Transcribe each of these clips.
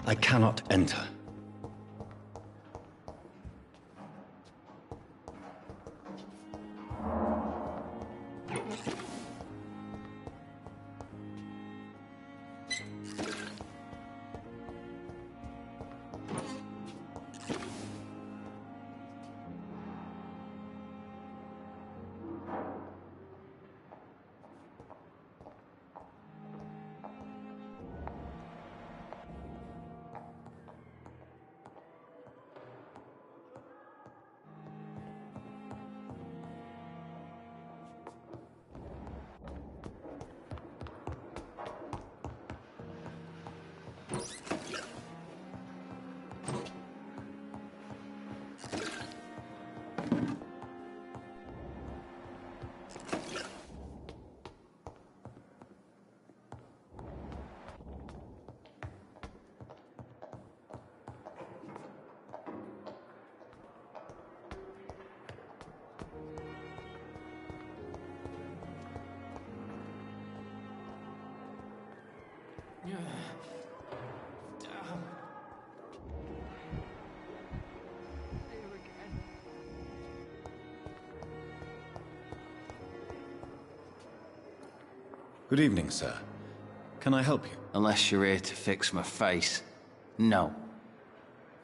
I cannot enter. Good evening, sir. Can I help you? Unless you're here to fix my face. No.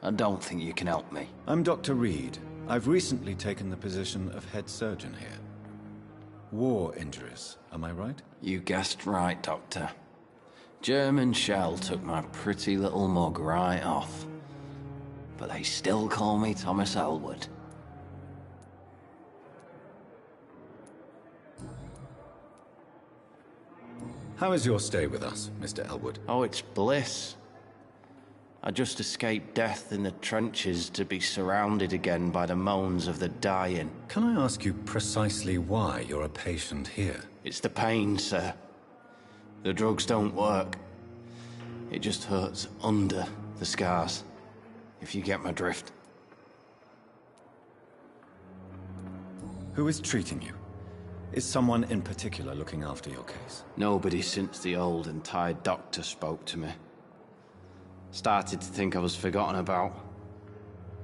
I don't think you can help me. I'm Dr. Reed. I've recently taken the position of head surgeon here. War injuries, am I right? You guessed right, Doctor. German shell took my pretty little mug right off. But they still call me Thomas Elwood. How is your stay with us, Mr. Elwood? Oh, it's bliss. I just escaped death in the trenches to be surrounded again by the moans of the dying. Can I ask you precisely why you're a patient here? It's the pain, sir. The drugs don't work. It just hurts under the scars, if you get my drift. Who is treating you? Is someone in particular looking after your case? Nobody since the old and tired doctor spoke to me. Started to think I was forgotten about.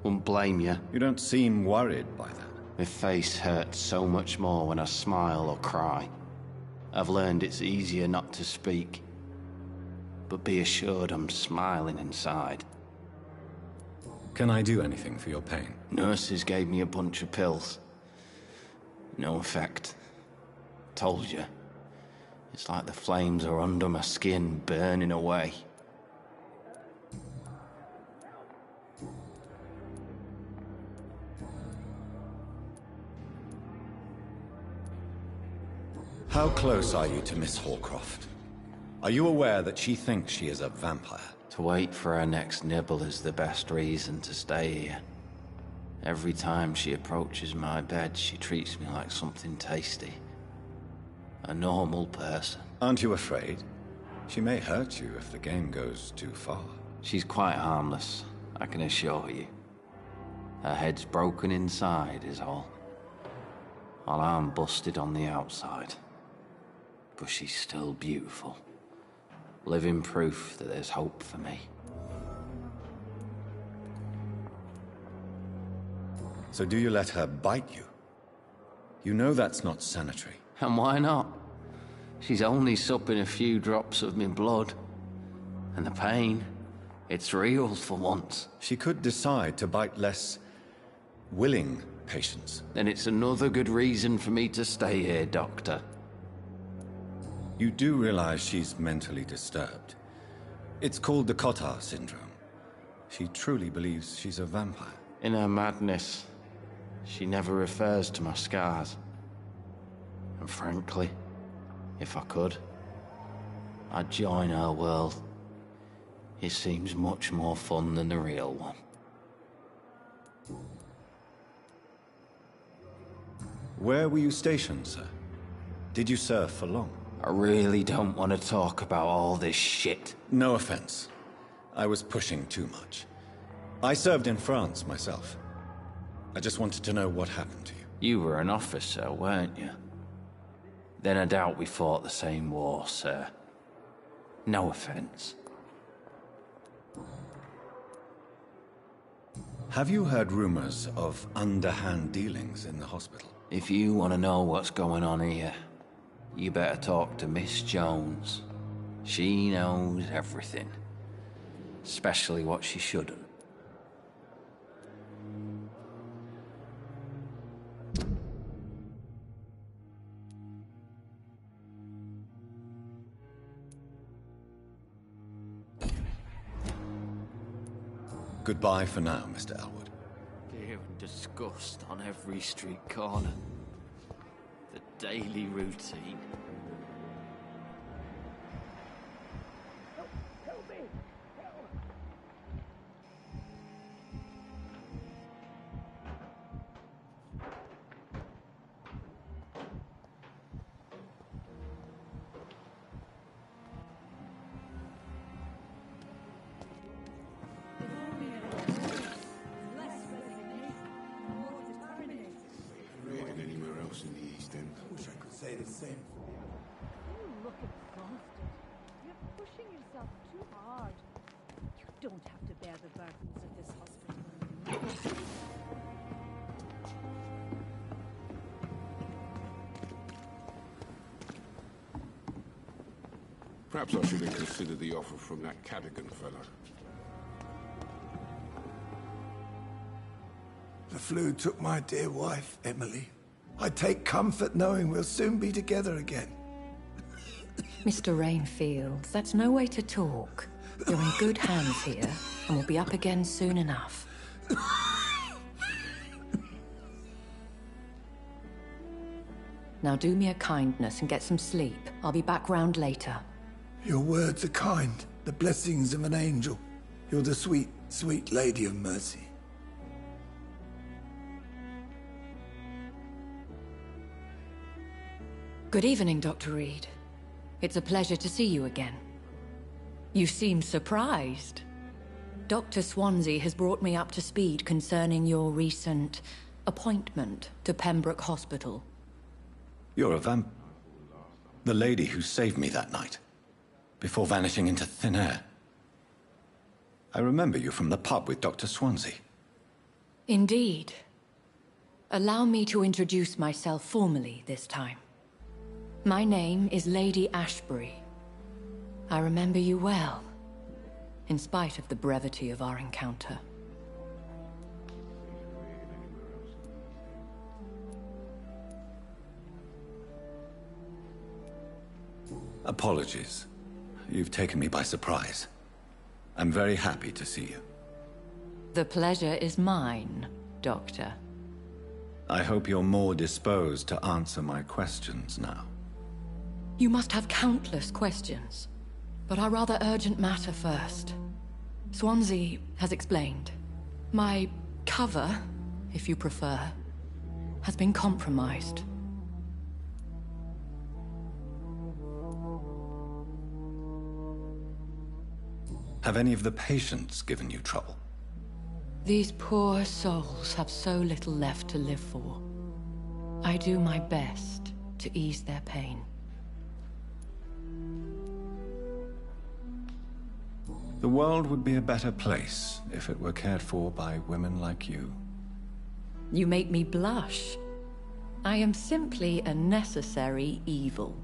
Wouldn't blame you. You don't seem worried by that. My face hurts so much more when I smile or cry. I've learned it's easier not to speak. But be assured I'm smiling inside. Can I do anything for your pain? Nurses gave me a bunch of pills. No effect. Told you. It's like the flames are under my skin, burning away. How close are you to Miss Hallcroft? Are you aware that she thinks she is a vampire? To wait for her next nibble is the best reason to stay here. Every time she approaches my bed, she treats me like something tasty. A normal person. Aren't you afraid? She may hurt you if the game goes too far. She's quite harmless, I can assure you. Her head's broken inside is all. While I'm busted on the outside. But she's still beautiful. Living proof that there's hope for me. So do you let her bite you? You know that's not sanitary. And why not? She's only supping a few drops of my blood. And the pain, it's real for once. She could decide to bite less willing patients. Then it's another good reason for me to stay here, Doctor. You do realize she's mentally disturbed. It's called the Cotard syndrome. She truly believes she's a vampire. In her madness, she never refers to my scars. And frankly, if I could, I'd join her world. It seems much more fun than the real one. Where were you stationed, sir? Did you serve for long? I really don't want to talk about all this shit. No offense. I was pushing too much. I served in France myself. I just wanted to know what happened to you. You were an officer, weren't you? Then I doubt we fought the same war, sir. No offense. Have you heard rumors of underhand dealings in the hospital? If you want to know what's going on here, you better talk to Miss Jones. She knows everything. Especially what she shouldn't. Goodbye for now, Mr. Elwood. Fear and disgust on every street corner. The daily routine. Say the same. You look exhausted. You're pushing yourself too hard. You don't have to bear the burdens of this hospital. Perhaps I should have considered the offer from that Cadogan fellow. The flu took my dear wife, Emily. I take comfort knowing we'll soon be together again. Mr. Rainfield, that's no way to talk. You're in good hands here, and we'll be up again soon enough. Now do me a kindness and get some sleep. I'll be back round later. Your words are kind, the blessings of an angel. You're the sweet, sweet Lady of Mercy. Good evening, Dr. Reed. It's a pleasure to see you again. You seem surprised. Dr. Swansea has brought me up to speed concerning your recent appointment to Pembroke Hospital. You're a the lady who saved me that night, before vanishing into thin air. I remember you from the pub with Dr. Swansea. Indeed. Allow me to introduce myself formally this time. My name is Lady Ashbury. I remember you well, in spite of the brevity of our encounter. Apologies. You've taken me by surprise. I'm very happy to see you. The pleasure is mine, Doctor. I hope you're more disposed to answer my questions now. You must have countless questions, but our rather urgent matter first. Swansea has explained. My cover, if you prefer, has been compromised. Have any of the patients given you trouble? These poor souls have so little left to live for. I do my best to ease their pain. The world would be a better place if it were cared for by women like you. You make me blush. I am simply a necessary evil.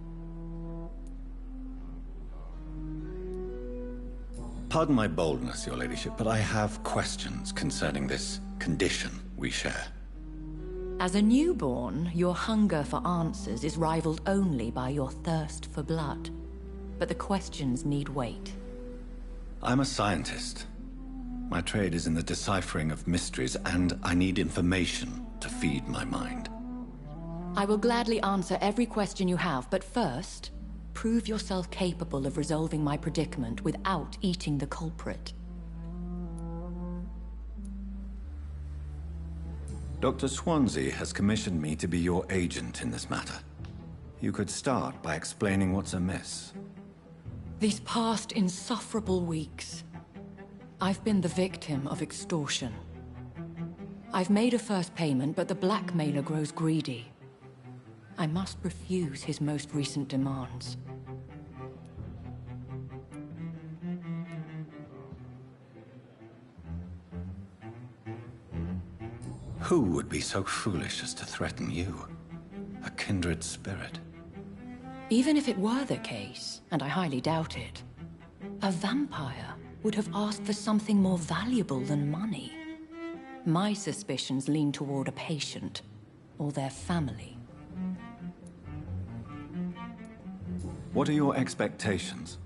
Pardon my boldness, Your Ladyship, but I have questions concerning this condition we share. As a newborn, your hunger for answers is rivaled only by your thirst for blood. But the questions need weight. I'm a scientist. My trade is in the deciphering of mysteries, and I need information to feed my mind. I will gladly answer every question you have, but first, prove yourself capable of resolving my predicament without eating the culprit. Dr. Swansea has commissioned me to be your agent in this matter. You could start by explaining what's amiss. These past insufferable weeks, I've been the victim of extortion. I've made a first payment, but the blackmailer grows greedy. I must refuse his most recent demands. Who would be so foolish as to threaten you? A kindred spirit. Even if it were the case, and I highly doubt it, a vampire would have asked for something more valuable than money. My suspicions lean toward a patient, or their family. What are your expectations?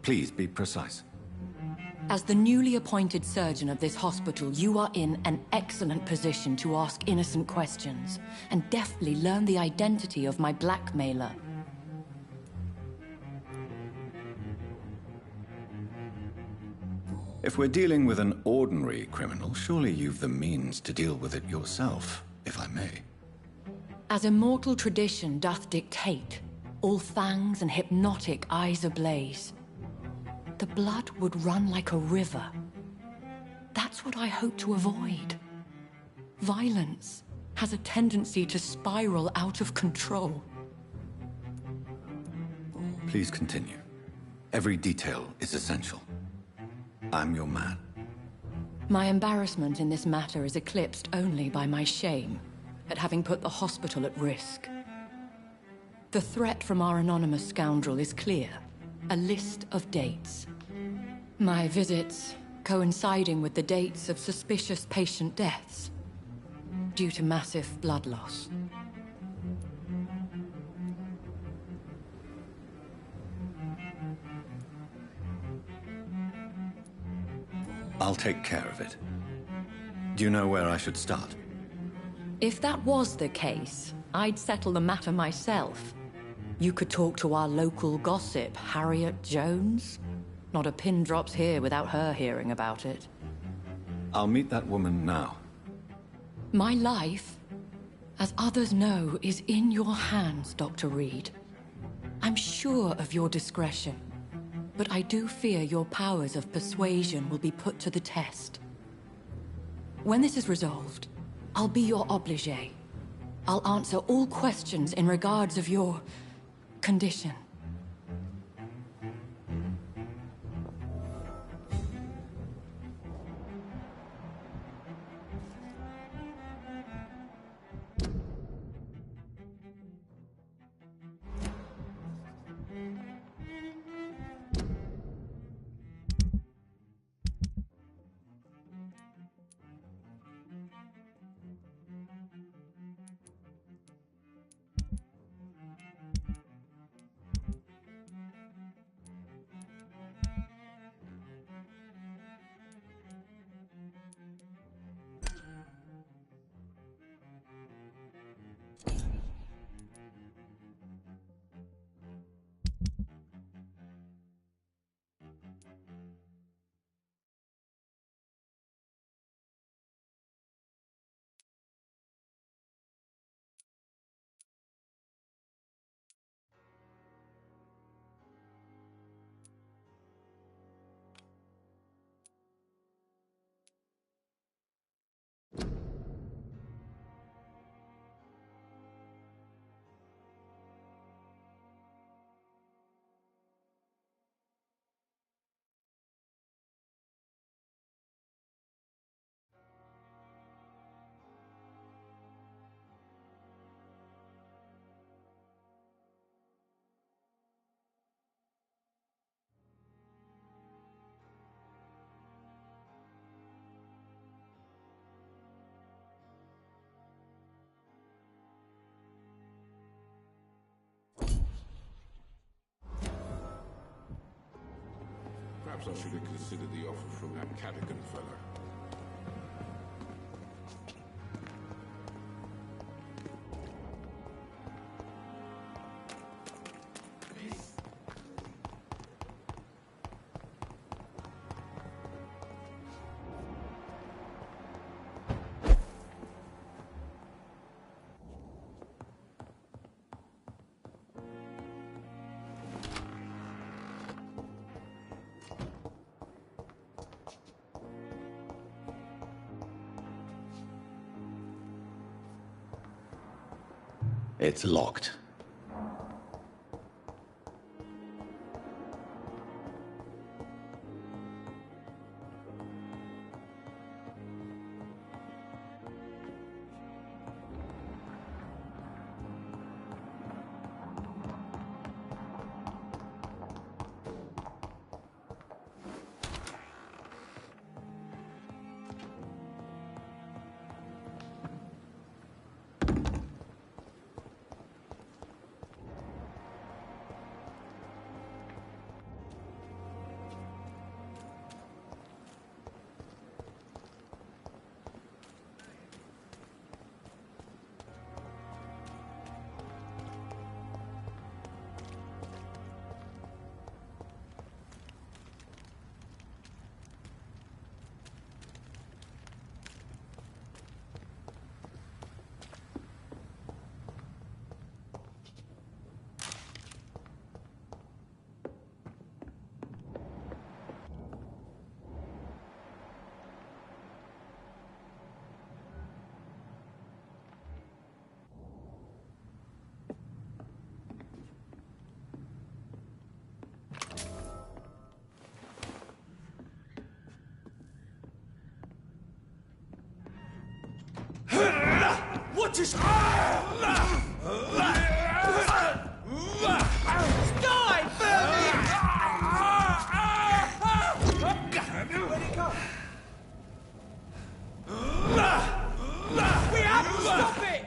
Please be precise. As the newly appointed surgeon of this hospital, you are in an excellent position to ask innocent questions, and deftly learn the identity of my blackmailer. If we're dealing with an ordinary criminal, surely you've the means to deal with it yourself, if I may. As immortal tradition doth dictate, all fangs and hypnotic eyes ablaze, the blood would run like a river. That's what I hope to avoid. Violence has a tendency to spiral out of control. Please continue. Every detail is essential. I'm your man. My embarrassment in this matter is eclipsed only by my shame at having put the hospital at risk. The threat from our anonymous scoundrel is clear. A list of dates. My visits coinciding with the dates of suspicious patient deaths due to massive blood loss. I'll take care of it. Do you know where I should start? If that was the case, I'd settle the matter myself. You could talk to our local gossip, Harriet Jones. Not a pin drops here without her hearing about it. I'll meet that woman now. My life, as others know, is in your hands, Dr. Reed. I'm sure of your discretion, but I do fear your powers of persuasion will be put to the test. When this is resolved, I'll be your obligé. I'll answer all questions in regards of your condition. Perhaps I should have considered the offer from that Cadogan fella. It's locked. Just... Die, Bernie! Where'd it go? We have to stop it!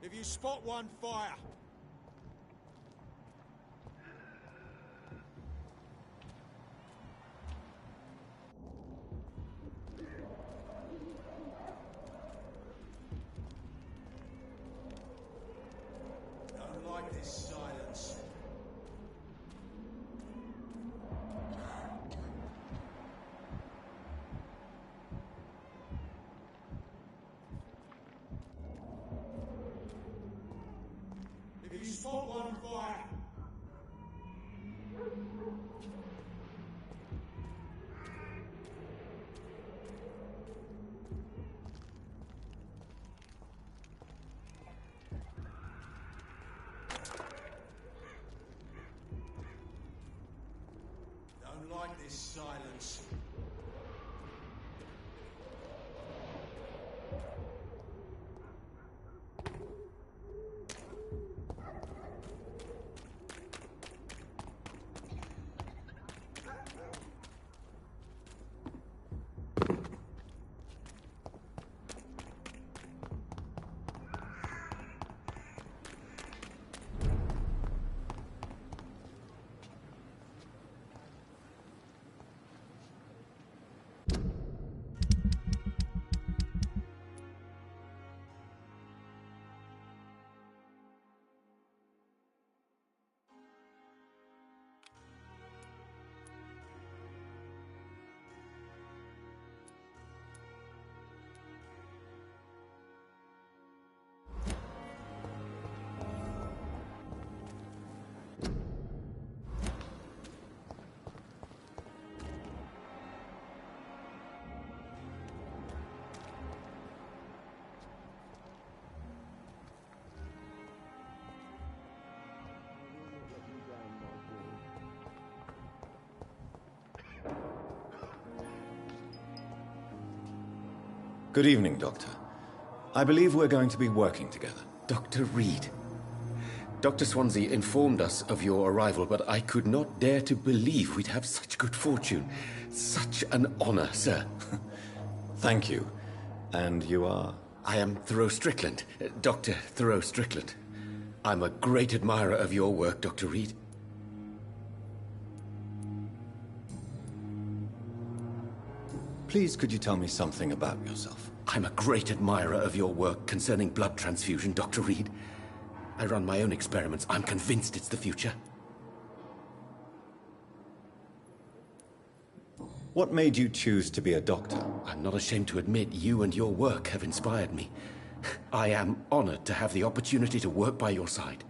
If you spot one, fire. Don't like this silence. If you spot one, fire. Don't like this silence. Good evening, Doctor. I believe we're going to be working together. Dr. Reed. Dr. Swansea informed us of your arrival, but I could not dare to believe we'd have such good fortune. Such an honor, sir. Thank you. And you are? I am Thoreau Strickland, Dr. Thoreau Strickland. I'm a great admirer of your work, Dr. Reed. Please, could you tell me something about yourself? I'm a great admirer of your work concerning blood transfusion, Dr. Reed. I run my own experiments. I'm convinced it's the future. What made you choose to be a doctor? I'm not ashamed to admit you and your work have inspired me. I am honored to have the opportunity to work by your side.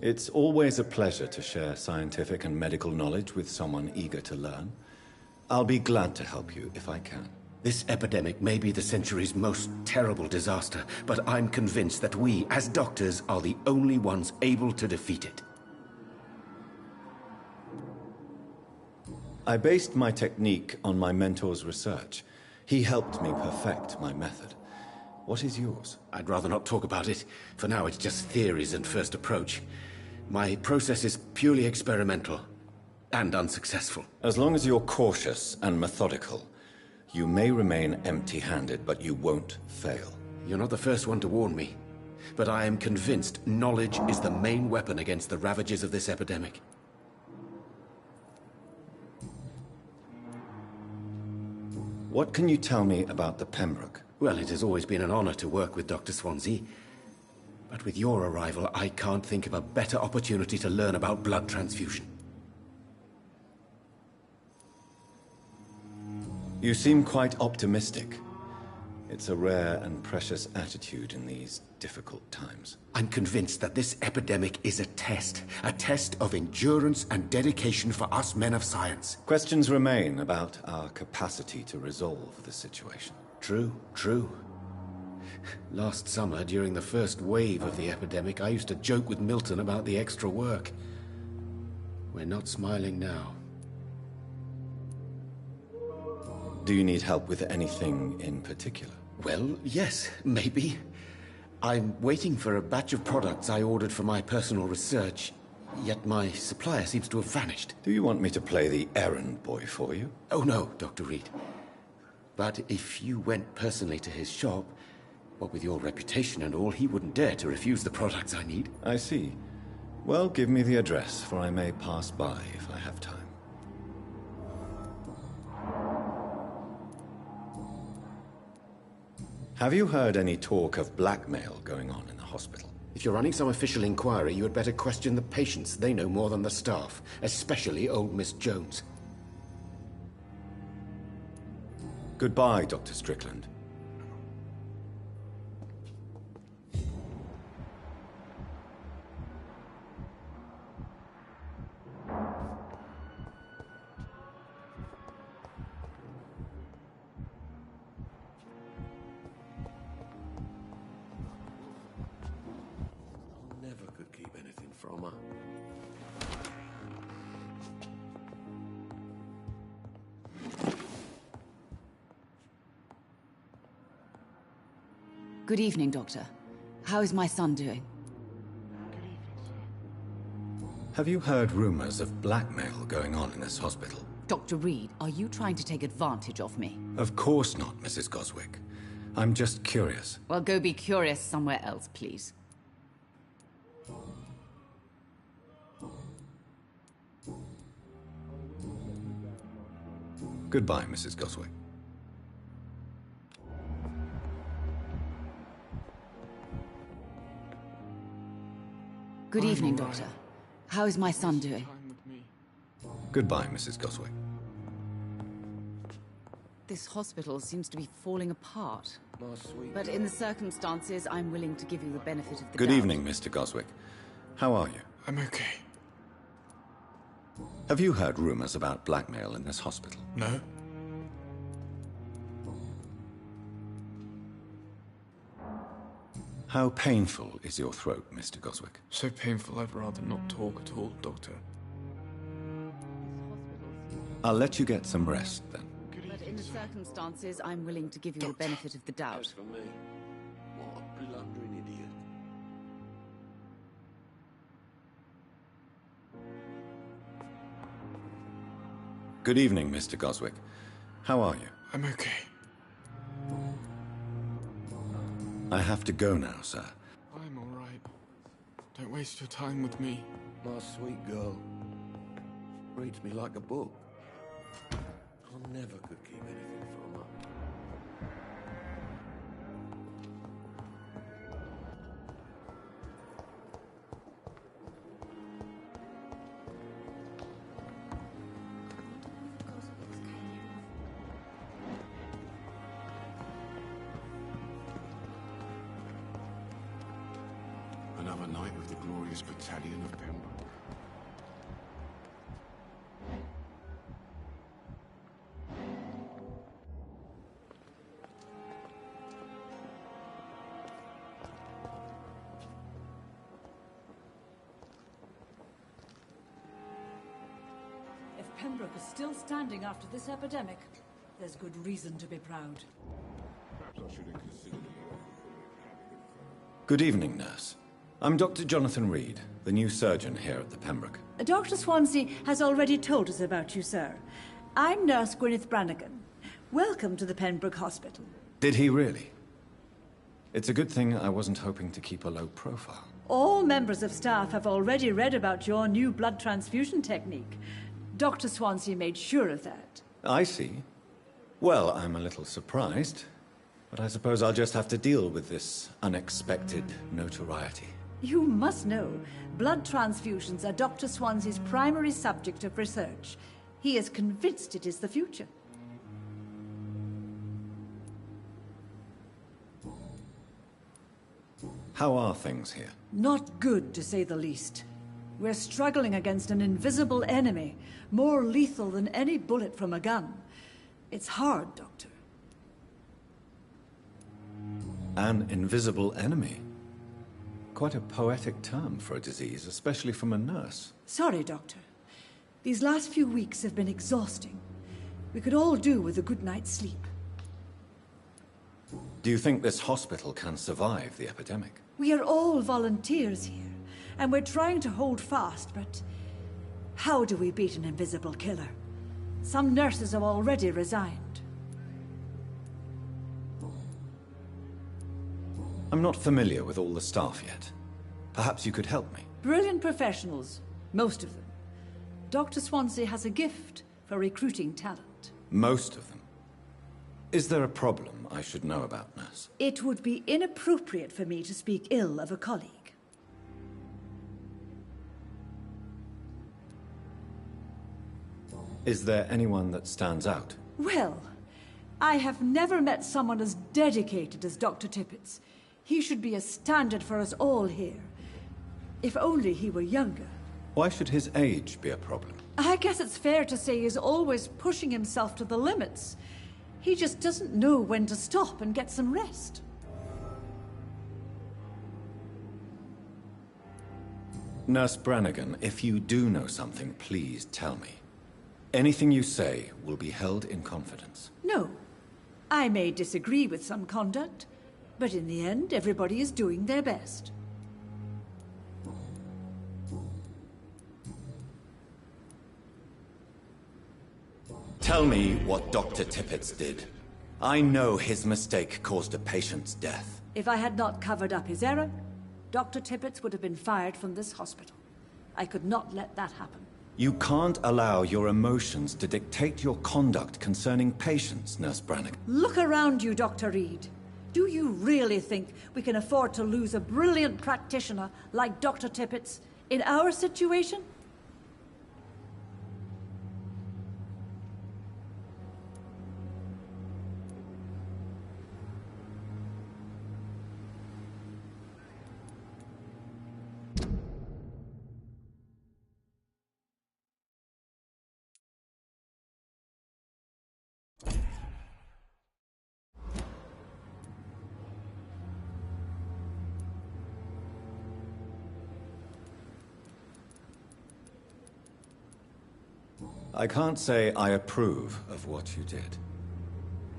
It's always a pleasure to share scientific and medical knowledge with someone eager to learn. I'll be glad to help you if I can. This epidemic may be the century's most terrible disaster, but I'm convinced that we, as doctors, are the only ones able to defeat it. I based my technique on my mentor's research. He helped me perfect my method. What is yours? I'd rather not talk about it. For now, it's just theories and first approach. My process is purely experimental and unsuccessful. As long as you're cautious and methodical, you may remain empty-handed, but you won't fail. You're not the first one to warn me, but I am convinced knowledge is the main weapon against the ravages of this epidemic. What can you tell me about the Pembroke? Well, it has always been an honor to work with Dr. Swansea. But with your arrival, I can't think of a better opportunity to learn about blood transfusion. You seem quite optimistic. It's a rare and precious attitude in these difficult times. I'm convinced that this epidemic is a test of endurance and dedication for us men of science. Questions remain about our capacity to resolve the situation. True. Last summer, during the first wave of the epidemic, I used to joke with Milton about the extra work. We're not smiling now. Do you need help with anything in particular? Well, yes, maybe. I'm waiting for a batch of products I ordered for my personal research, yet my supplier seems to have vanished. Do you want me to play the errand boy for you? Oh no, Dr. Reed. But if you went personally to his shop, what with your reputation and all, he wouldn't dare to refuse the products I need. I see. Well, give me the address, for I may pass by if I have time. Have you heard any talk of blackmail going on in the hospital? If you're running some official inquiry, you had better question the patients. They know more than the staff, especially old Miss Jones. Goodbye, Dr. Strickland. Never could keep anything from her. Good evening, Doctor. How is my son doing? Have you heard rumors of blackmail going on in this hospital? Dr. Reed, are you trying to take advantage of me? Of course not, Mrs. Goswick. I'm just curious. Well, go be curious somewhere else, please. Goodbye, Mrs. Goswick. Good evening, Doctor. How is my son doing? Goodbye, Mrs. Goswick. This hospital seems to be falling apart. But in the circumstances, I'm willing to give you the benefit of the doubt. Good evening, Mr. Goswick. How are you? I'm okay. Have you heard rumors about blackmail in this hospital? No? How painful is your throat, Mr. Goswick? So painful I'd rather not talk at all, Doctor. I'll let you get some rest, then. But in the circumstances, I'm willing to give you the benefit of the doubt. For me. What a blundering idiot. Good evening, Mr. Goswick. How are you? I'm okay. I have to go now, sir. I'm all right. Don't waste your time with me. My sweet girl. Reads me like a book. I never could keep anything from her. Another night with the glorious battalion of Pembroke. If Pembroke is still standing after this epidemic, there's good reason to be proud. Perhaps I should have considered the offer from that Cadogan fellow. Good evening, nurse. I'm Dr. Jonathan Reed, the new surgeon here at the Pembroke. Dr. Swansea has already told us about you, sir. I'm Nurse Gwyneth Brannigan. Welcome to the Pembroke Hospital. Did he really? It's a good thing I wasn't hoping to keep a low profile. All members of staff have already read about your new blood transfusion technique. Dr. Swansea made sure of that. I see. Well, I'm a little surprised, but I suppose I'll just have to deal with this unexpected notoriety. You must know, blood transfusions are Dr. Swansea's primary subject of research. He is convinced it is the future. How are things here? Not good, to say the least. We're struggling against an invisible enemy, more lethal than any bullet from a gun. It's hard, Doctor. An invisible enemy? Quite a poetic term for a disease, especially from a nurse. Sorry, Doctor. These last few weeks have been exhausting. We could all do with a good night's sleep. Do you think this hospital can survive the epidemic? We are all volunteers here, and we're trying to hold fast, but how do we beat an invisible killer? Some nurses have already resigned. I'm not familiar with all the staff yet. Perhaps you could help me. Brilliant professionals, most of them. Dr. Swansea has a gift for recruiting talent. Most of them. Is there a problem I should know about, nurse? It would be inappropriate for me to speak ill of a colleague. Is there anyone that stands out? Well, I have never met someone as dedicated as Dr. Tippett's. He should be a standard for us all here. If only he were younger. Why should his age be a problem? I guess it's fair to say he's always pushing himself to the limits. He just doesn't know when to stop and get some rest. Nurse Brannigan, if you do know something, please tell me. Anything you say will be held in confidence. No. I may disagree with some conduct, but in the end, everybody is doing their best. Tell me what Dr. Tippett's did. I know his mistake caused a patient's death. If I had not covered up his error, Dr. Tippett's would have been fired from this hospital. I could not let that happen. You can't allow your emotions to dictate your conduct concerning patients, Nurse Brannigan. Look around you, Dr. Reed. Do you really think we can afford to lose a brilliant practitioner like Dr. Tippett's in our situation? I can't say I approve of what you did.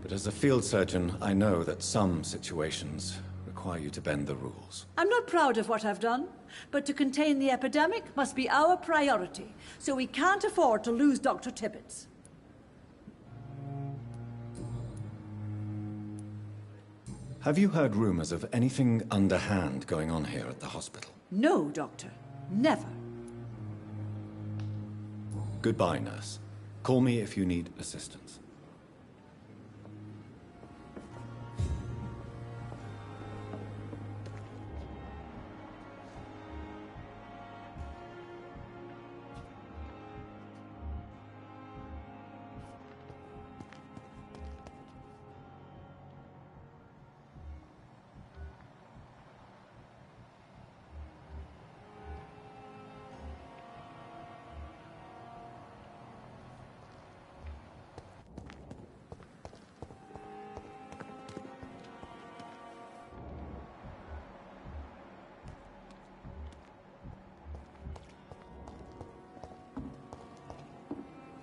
But as a field surgeon, I know that some situations require you to bend the rules. I'm not proud of what I've done, but to contain the epidemic must be our priority, so we can't afford to lose Dr. Tippett. Have you heard rumors of anything underhand going on here at the hospital? No, Doctor. Never. Goodbye, nurse. Call me if you need assistance.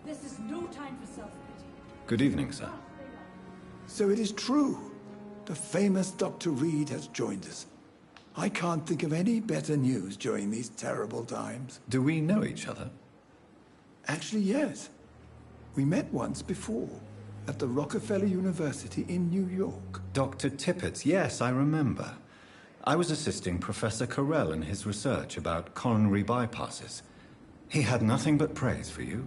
This is no time for self-pity. Good evening, sir. So it is true. The famous Dr. Reed has joined us. I can't think of any better news during these terrible times. Do we know each other? Actually, yes. We met once before, at the Rockefeller University in New York. Dr. Tippett, yes, I remember. I was assisting Professor Carell in his research about coronary bypasses. He had nothing but praise for you.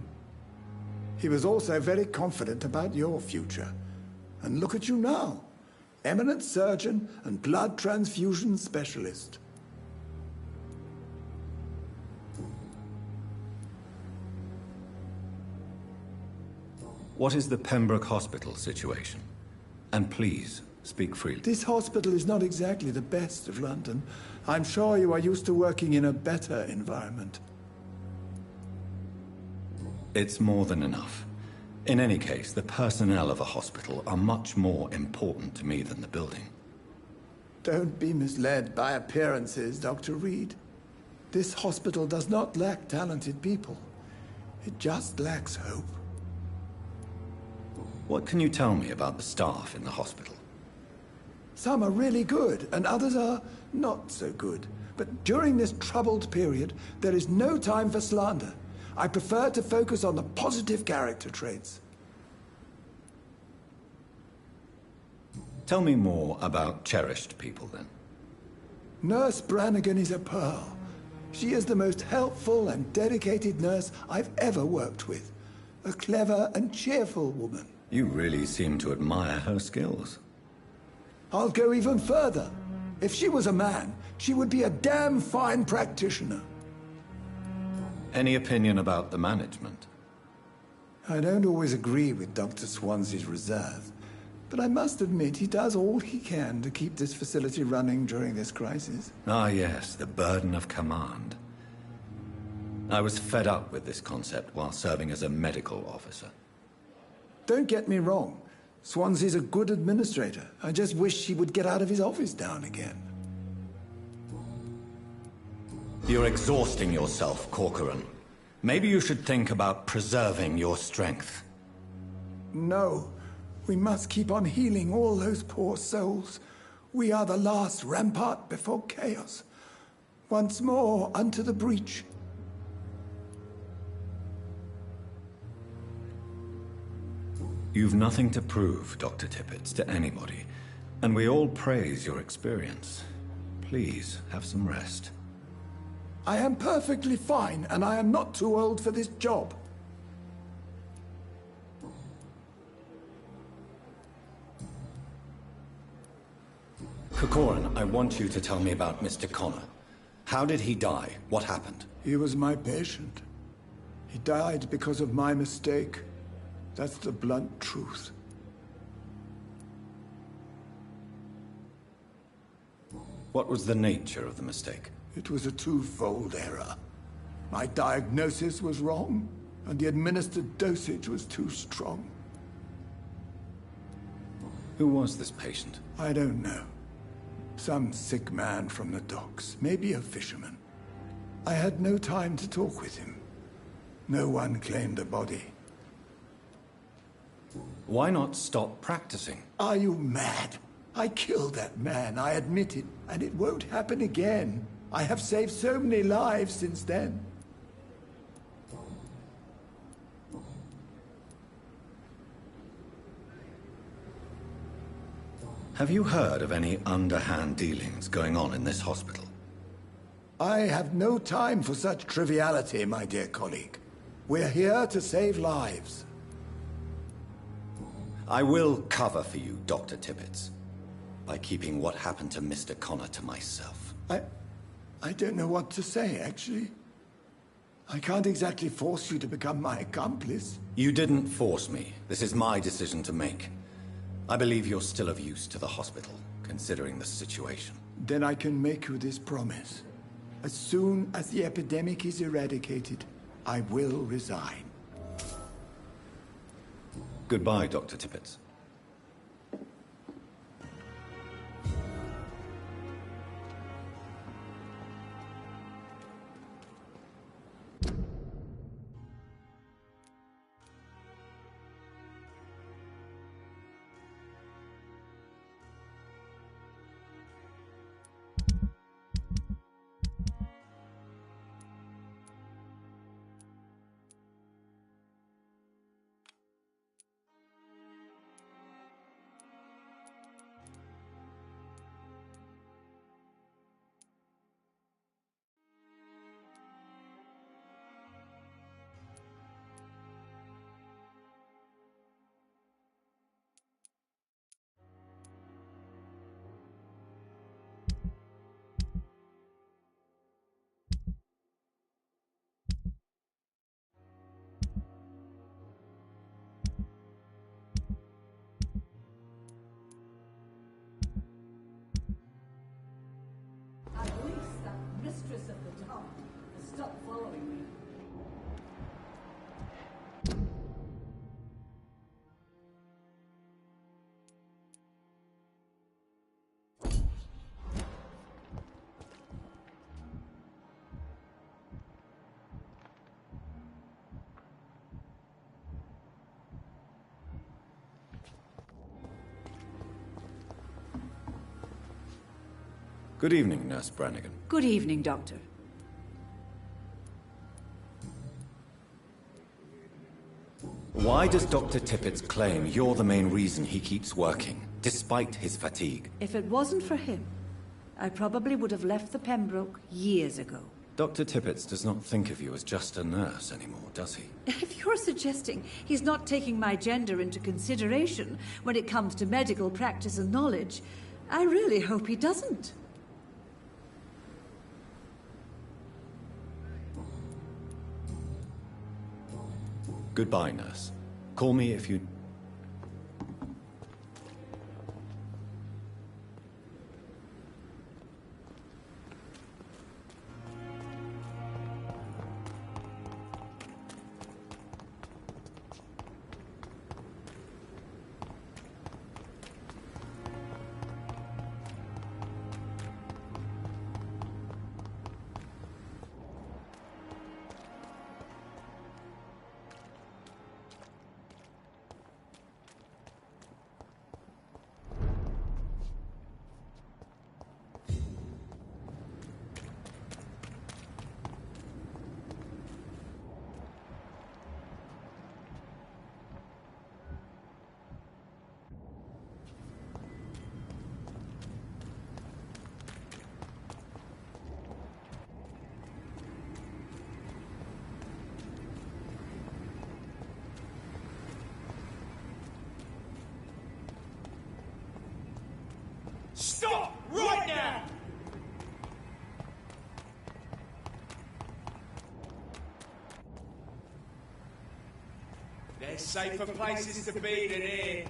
He was also very confident about your future. And look at you now. Eminent surgeon and blood transfusion specialist. What is the Pembroke Hospital situation? And please, speak freely. This hospital is not exactly the best of London. I'm sure you are used to working in a better environment. It's more than enough. In any case, the personnel of a hospital are much more important to me than the building. Don't be misled by appearances, Dr. Reed. This hospital does not lack talented people. It just lacks hope. What can you tell me about the staff in the hospital? Some are really good, and others are not so good. But during this troubled period, there is no time for slander. I prefer to focus on the positive character traits. Tell me more about cherished people, then. Nurse Brannigan is a pearl. She is the most helpful and dedicated nurse I've ever worked with. A clever and cheerful woman. You really seem to admire her skills. I'll go even further. If she was a man, she would be a damn fine practitioner. Any opinion about the management? I don't always agree with Dr. Swansea's reserve, but I must admit he does all he can to keep this facility running during this crisis. Ah, yes, the burden of command. I was fed up with this concept while serving as a medical officer. Don't get me wrong. Swansea's a good administrator. I just wish he would get out of his office now and again. You're exhausting yourself, Corcoran. Maybe you should think about preserving your strength. No. We must keep on healing all those poor souls. We are the last rampart before chaos. Once more unto the breach. You've nothing to prove, Dr. Tippett, to anybody, and we all praise your experience. Please, have some rest. I am perfectly fine, and I am not too old for this job. Corcoran, I want you to tell me about Mr. Connor. How did he die? What happened? He was my patient. He died because of my mistake. That's the blunt truth. What was the nature of the mistake? It was a twofold error. My diagnosis was wrong, and the administered dosage was too strong. Who was this patient? I don't know. Some sick man from the docks, maybe a fisherman. I had no time to talk with him. No one claimed a body. Why not stop practicing? Are you mad? I killed that man, I admit it, and it won't happen again. I have saved so many lives since then. Have you heard of any underhand dealings going on in this hospital? I have no time for such triviality, my dear colleague. We're here to save lives. I will cover for you, Dr. Tippett, by keeping what happened to Mr. Connor to myself. I don't know what to say, actually. I can't exactly force you to become my accomplice. You didn't force me. This is my decision to make. I believe you're still of use to the hospital, considering the situation. Then I can make you this promise. As soon as the epidemic is eradicated, I will resign. Goodbye, Dr. Tippett. Good evening, Nurse Brannigan. Good evening, Doctor. Why does Dr. Tippett claim you're the main reason he keeps working, despite his fatigue? If it wasn't for him, I probably would have left the Pembroke years ago. Dr. Tippett does not think of you as just a nurse anymore, does he? If you're suggesting he's not taking my gender into consideration when it comes to medical practice and knowledge, I really hope he doesn't. Goodbye, nurse. Call me if you... Stop! Right now! There's safer places to be than here.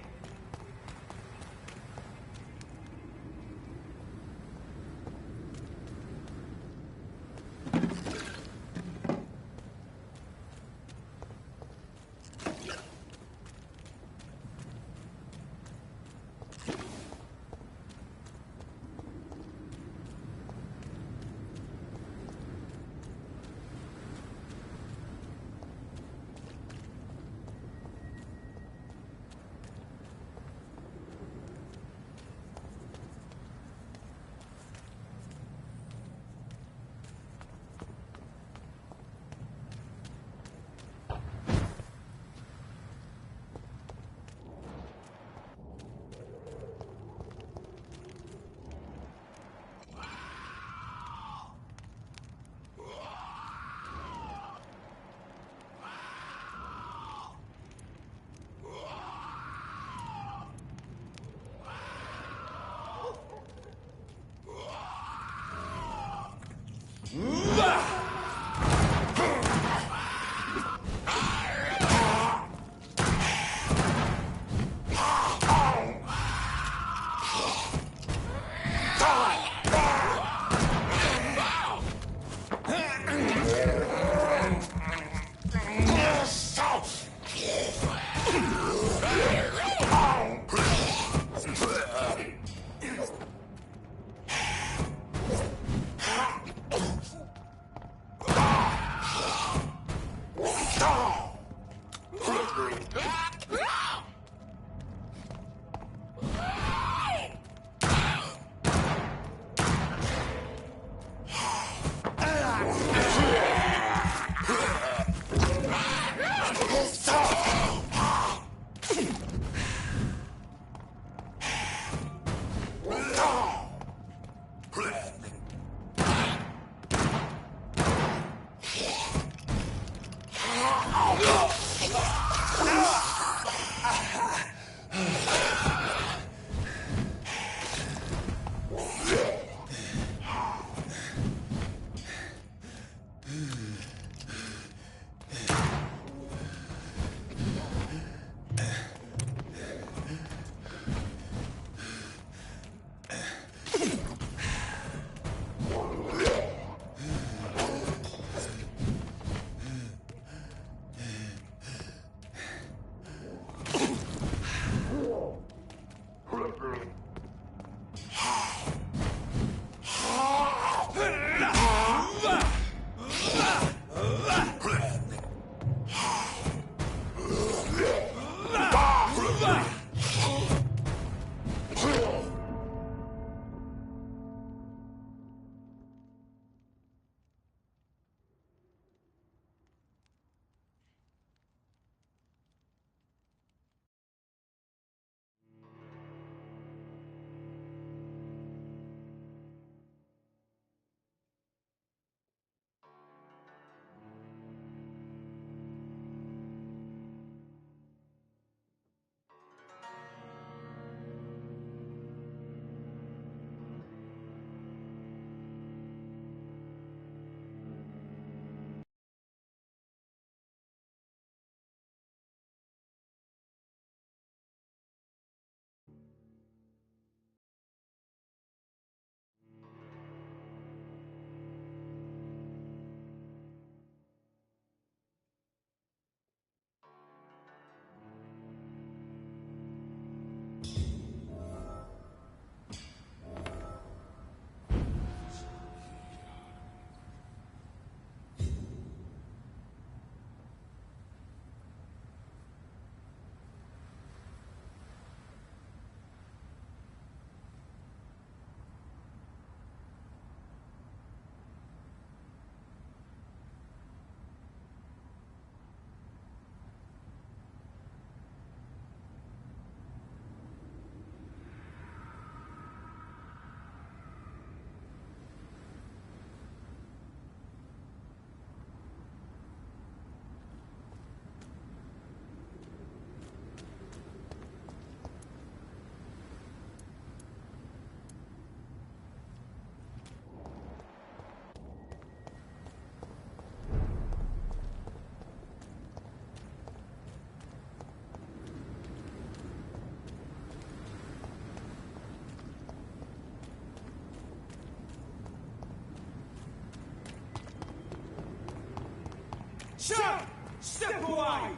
Shut! Step away!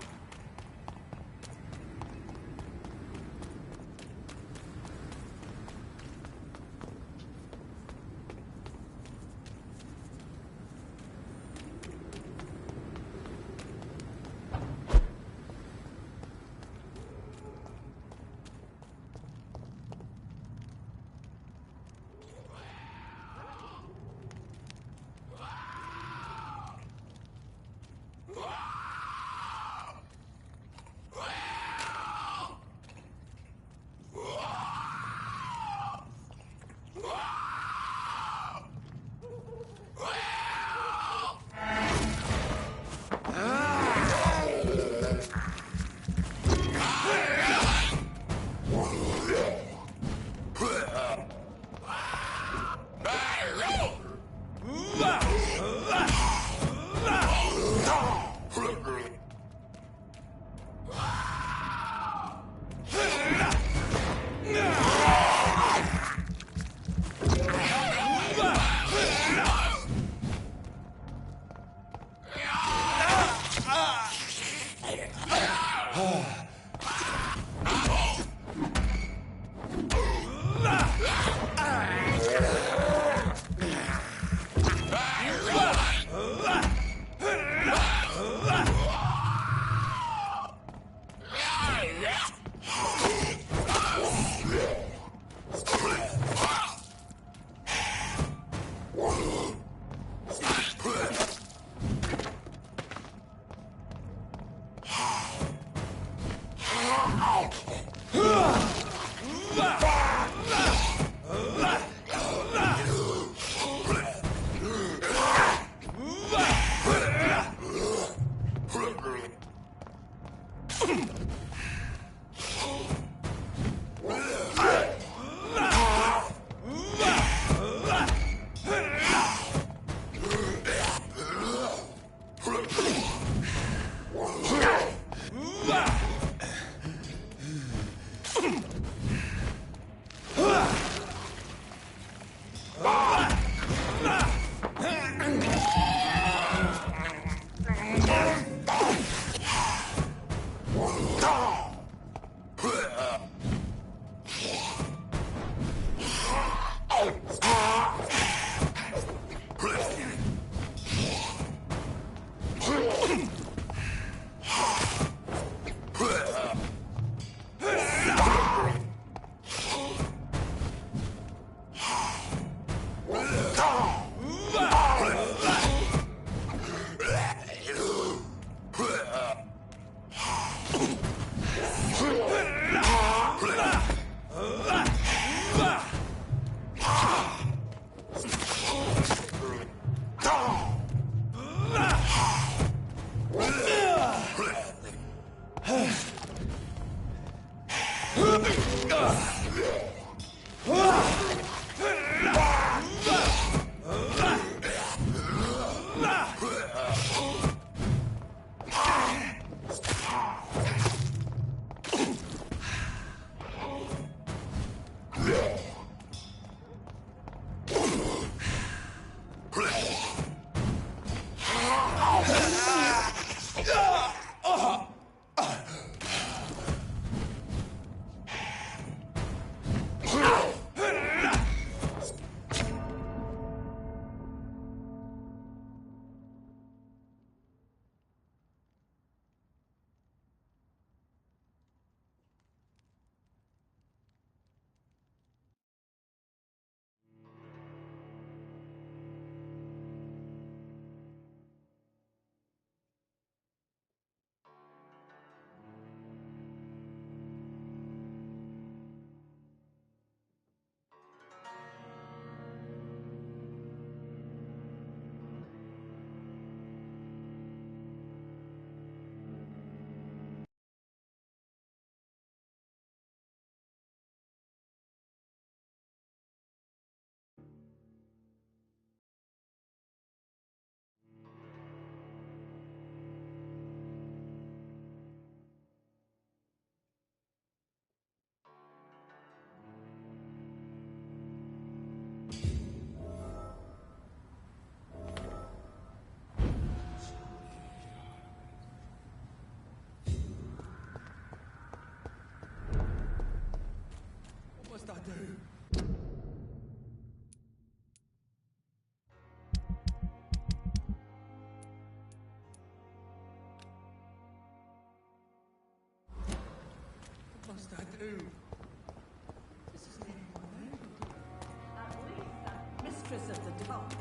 Mistress of the dark,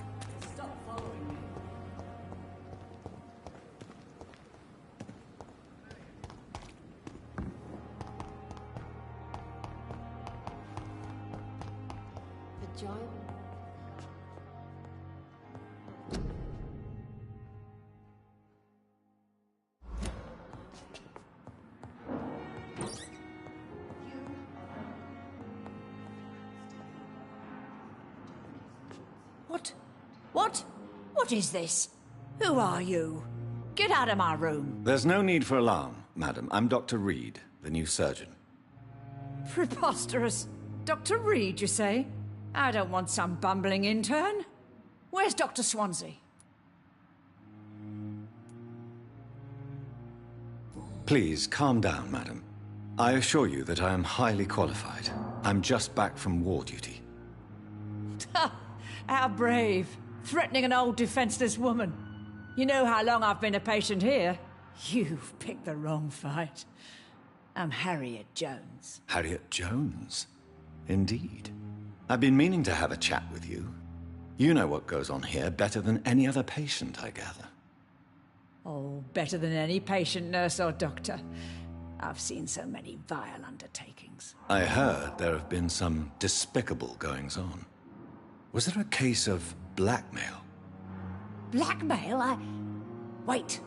stop following me. The giant. What is this? Who are you? Get out of my room. There's no need for alarm, madam. I'm Dr. Reed, the new surgeon. Preposterous. Dr. Reed, you say? I don't want some bumbling intern. Where's Dr. Swansea? Please, calm down, madam. I assure you that I am highly qualified. I'm just back from war duty. How brave. Threatening an old defenseless woman. You know how long I've been a patient here? You've picked the wrong fight. I'm Harriet Jones. Harriet Jones? Indeed. I've been meaning to have a chat with you. You know what goes on here better than any other patient, I gather. Oh, better than any patient, nurse or doctor. I've seen so many vile undertakings. I heard there have been some despicable goings-on. Was there a case of blackmail? Blackmail? Wait.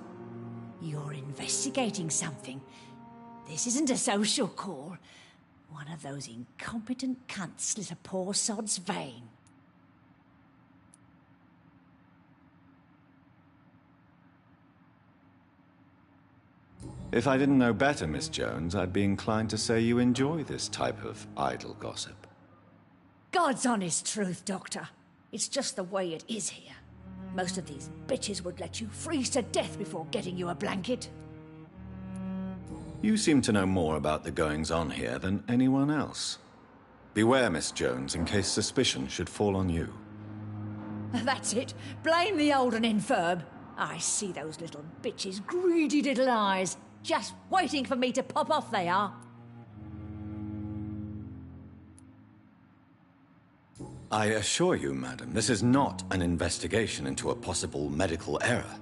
You're investigating something. This isn't a social call. One of those incompetent cunts slit a poor sod's vein. If I didn't know better, Miss Jones, I'd be inclined to say you enjoy this type of idle gossip. God's honest truth, Doctor. It's just the way it is here. Most of these bitches would let you freeze to death before getting you a blanket. You seem to know more about the goings-on here than anyone else. Beware, Miss Jones, in case suspicion should fall on you. That's it. Blame the old and infirm. I see those little bitches' greedy little eyes. Just waiting for me to pop off, they are. I assure you, madam, this is not an investigation into a possible medical error.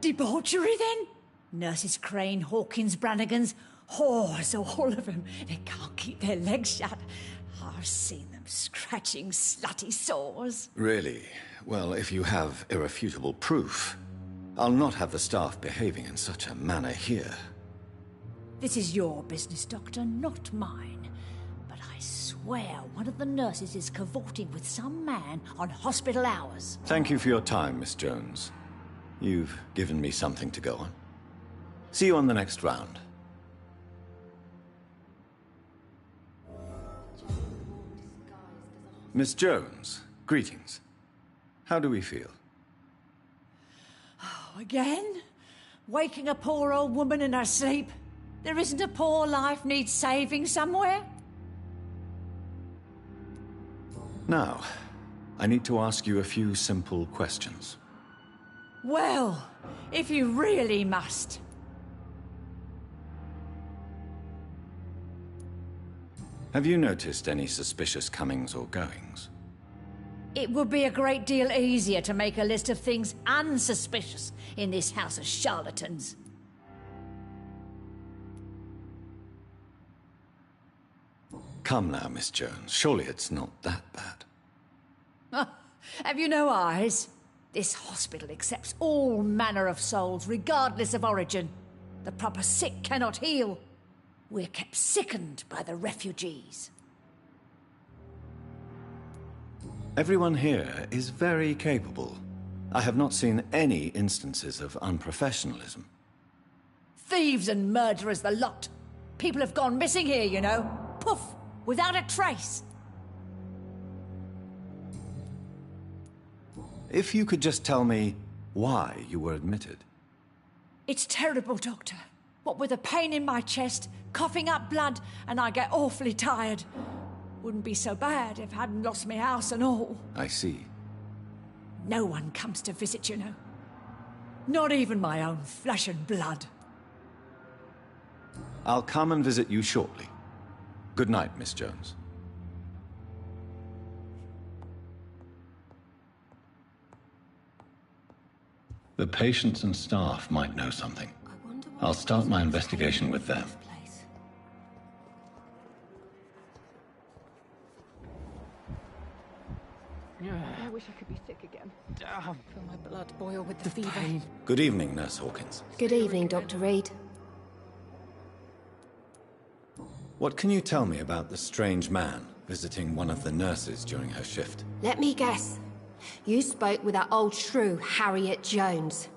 Debauchery, then? Nurses Crane, Hawkins, Brannigans, whores, all of them. They can't keep their legs shut. I've seen them scratching slutty sores. Really? Well, if you have irrefutable proof, I'll not have the staff behaving in such a manner here. This is your business, Doctor, not mine. swear one of the nurses is cavorting with some man on hospital hours. Thank you for your time, Miss Jones. You've given me something to go on. See you on the next round. Miss Jones, greetings. How do we feel? Oh, again? Waking a poor old woman in her sleep? There isn't a poor life needs saving somewhere? Now, I need to ask you a few simple questions. Well, if you really must. Have you noticed any suspicious comings or goings? It would be a great deal easier to make a list of things unsuspicious in this house of charlatans. Come now, Miss Jones. Surely it's not that bad. Have you no eyes? This hospital accepts all manner of souls, regardless of origin. The proper sick cannot heal. We're kept sickened by the refugees. Everyone here is very capable. I have not seen any instances of unprofessionalism. Thieves and murderers, the lot. People have gone missing here, you know. Poof, without a trace. If you could just tell me why you were admitted. It's terrible, Doctor. What with a pain in my chest, coughing up blood, and I get awfully tired. Wouldn't be so bad if I hadn't lost my house and all. I see. No one comes to visit, you know. Not even my own flesh and blood. I'll come and visit you shortly. Good night, Miss Jones. The patients and staff might know something. I'll start my investigation with them. I wish I could be sick again. I feel my blood boil with the fever. Pain. Good evening, Nurse Hawkins. Good evening, Dr. Reed. What can you tell me about the strange man visiting one of the nurses during her shift? Let me guess. You spoke with that old shrew, Harriet Jones.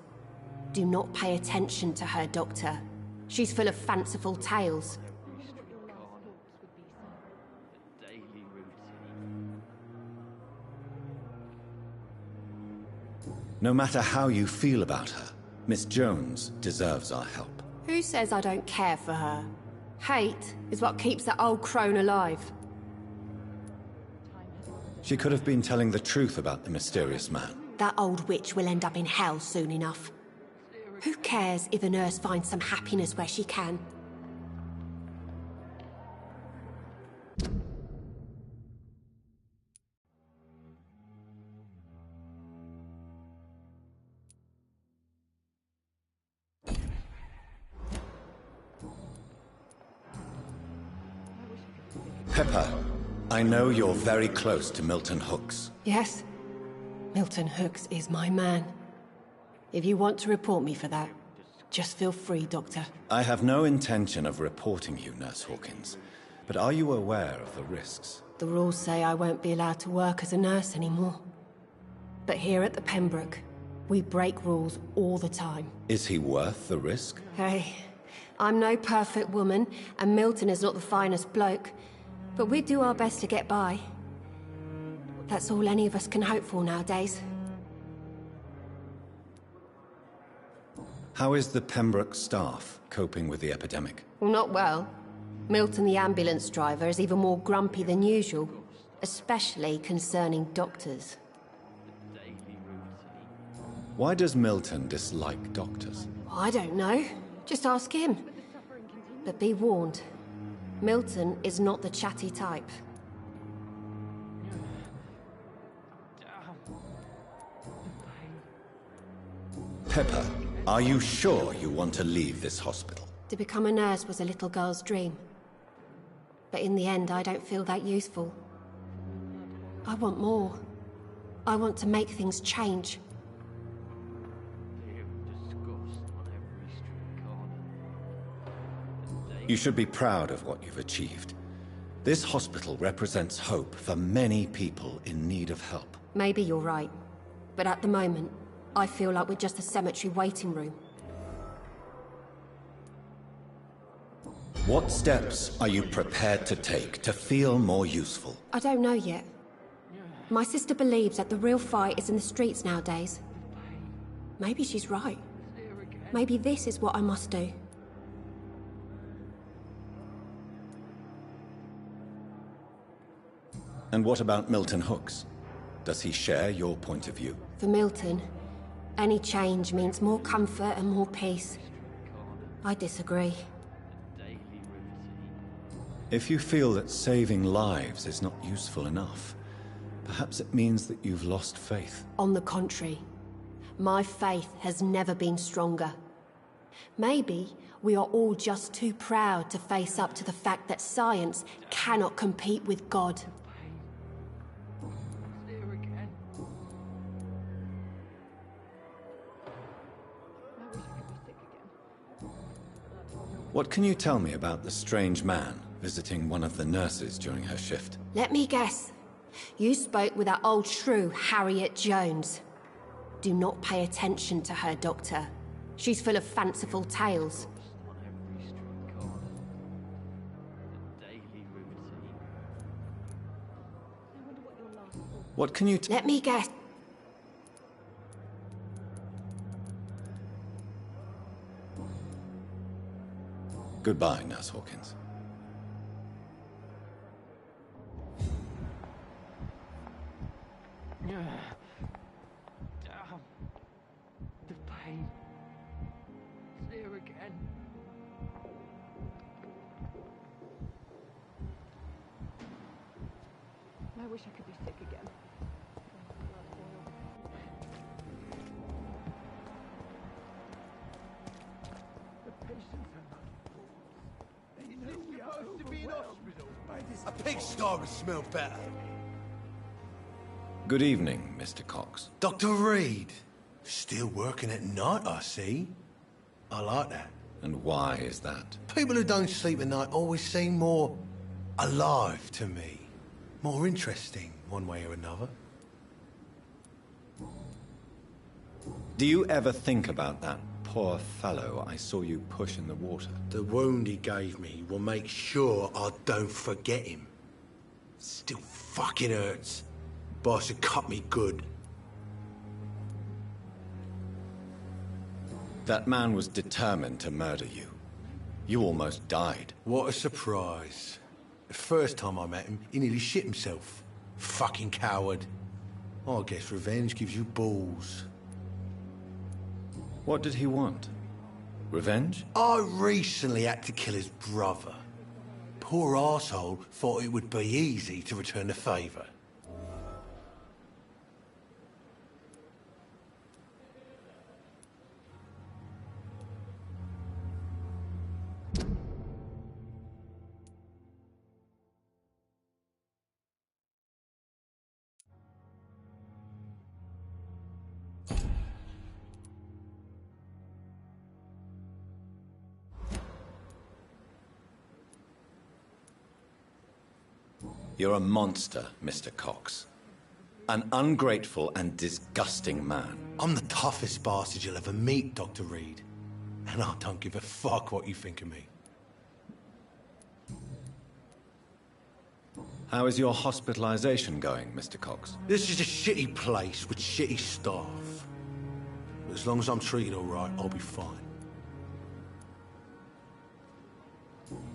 Do not pay attention to her, Doctor. She's full of fanciful tales. No matter how you feel about her, Miss Jones deserves our help. Who says I don't care for her? Hate is what keeps that old crone alive. She could have been telling the truth about the mysterious man. That old witch will end up in hell soon enough. Who cares if a nurse finds some happiness where she can? Pepper, I know you're very close to Milton Hooks. Yes. Milton Hooks is my man. If you want to report me for that, just feel free, Doctor. I have no intention of reporting you, Nurse Hawkins. But are you aware of the risks? The rules say I won't be allowed to work as a nurse anymore. But here at the Pembroke, we break rules all the time. Is he worth the risk? Hey, I'm no perfect woman, and Milton is not the finest bloke. But we do our best to get by. That's all any of us can hope for nowadays. How is the Pembroke staff coping with the epidemic? Well, not well. Milton, the ambulance driver, is even more grumpy than usual. Especially concerning doctors. Why does Milton dislike doctors? I don't know. Just ask him. But be warned. Milton is not the chatty type. Pepper, are you sure you want to leave this hospital? To become a nurse was a little girl's dream. But in the end, I don't feel that useful. I want more. I want to make things change. You should be proud of what you've achieved. This hospital represents hope for many people in need of help. Maybe you're right. But at the moment, I feel like we're just a cemetery waiting room. What steps are you prepared to take to feel more useful? I don't know yet. My sister believes that the real fight is in the streets nowadays. Maybe she's right. Maybe this is what I must do. And what about Milton Hooks? Does he share your point of view? For Milton, any change means more comfort and more peace. I disagree. If you feel that saving lives is not useful enough, perhaps it means that you've lost faith. On the contrary, my faith has never been stronger. Maybe we are all just too proud to face up to the fact that science cannot compete with God. What can you tell me about the strange man visiting one of the nurses during her shift? Let me guess. You spoke with that old shrew, Harriet Jones. Do not pay attention to her, Doctor. She's full of fanciful tales. What can you Let me guess. Goodbye, Nurse Hawkins. Damn. The pain. It's there again. I wish I could be sick again. The patients are not fools. They know we are overwhelmed by this. A pigsty would smell better. Good evening, Mr. Cox. Dr. Reed. Still working at night, I see. I like that. And why is that? People who don't sleep at night always seem more alive to me. More interesting, one way or another. Do you ever think about that poor fellow I saw you push in the water? The wound he gave me will make sure I don't forget him. Still fucking hurts. Boss had cut me good. That man was determined to murder you. You almost died. What a surprise. The first time I met him, he nearly shit himself. Fucking coward. I guess revenge gives you balls. What did he want? Revenge? I recently had to kill his brother. Poor arsehole thought it would be easy to return the favour. You're a monster, Mr. Cox. An ungrateful and disgusting man. I'm the toughest bastard you'll ever meet, Dr. Reed. And I don't give a fuck what you think of me. How is your hospitalization going, Mr. Cox? This is a shitty place with shitty staff. But as long as I'm treated all right, I'll be fine.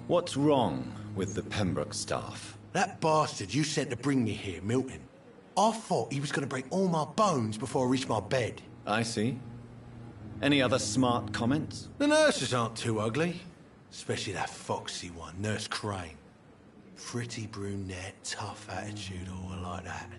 What's wrong with the Pembroke staff? That bastard you sent to bring me here, Milton, I thought he was going to break all my bones before I reached my bed. I see. Any other smart comments? The nurses aren't too ugly. Especially that foxy one, Nurse Crane. Pretty brunette, tough attitude, all like that.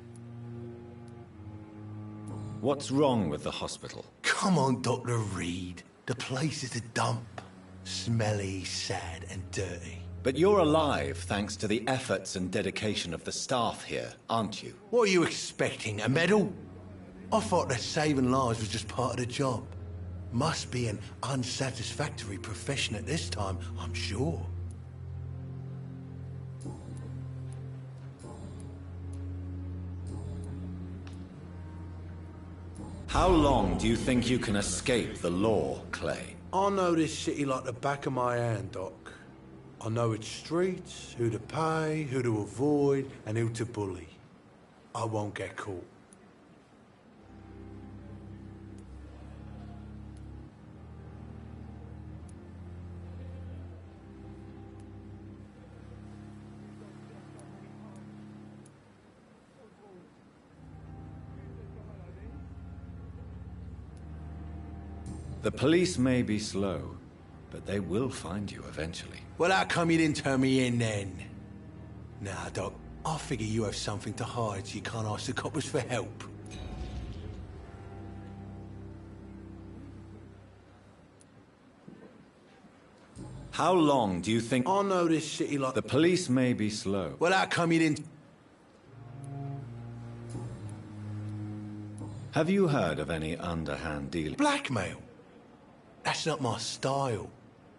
What's wrong with the hospital? Come on, Dr. Reed. The place is a dump. Smelly, sad, and dirty. But you're alive thanks to the efforts and dedication of the staff here, aren't you? What are you expecting, a medal? I thought that saving lives was just part of the job. Must be an unsatisfactory profession at this time, I'm sure. How long do you think you can escape the law, Clay? I know this city like the back of my hand, Doc. I know its streets, who to pay, who to avoid, and who to bully. I won't get caught. The police may be slow, but they will find you eventually. Well, how come you didn't turn me in then? Nah, Doc. I figure you have something to hide so you can't ask the coppers for help. How long do you think... I know this city like... The police may be slow. Well, how come you didn't... Have you heard of any underhand dealing? Blackmail? That's not my style.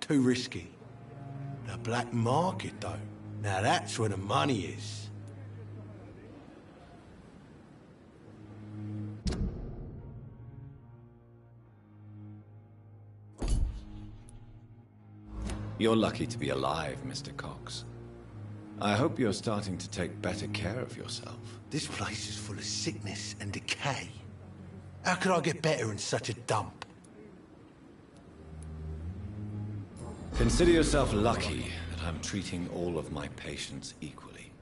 Too risky. The black market, though. Now that's where the money is. You're lucky to be alive, Mr. Cox. I hope you're starting to take better care of yourself. This place is full of sickness and decay. How could I get better in such a dump? Consider yourself lucky that I'm treating all of my patients equally.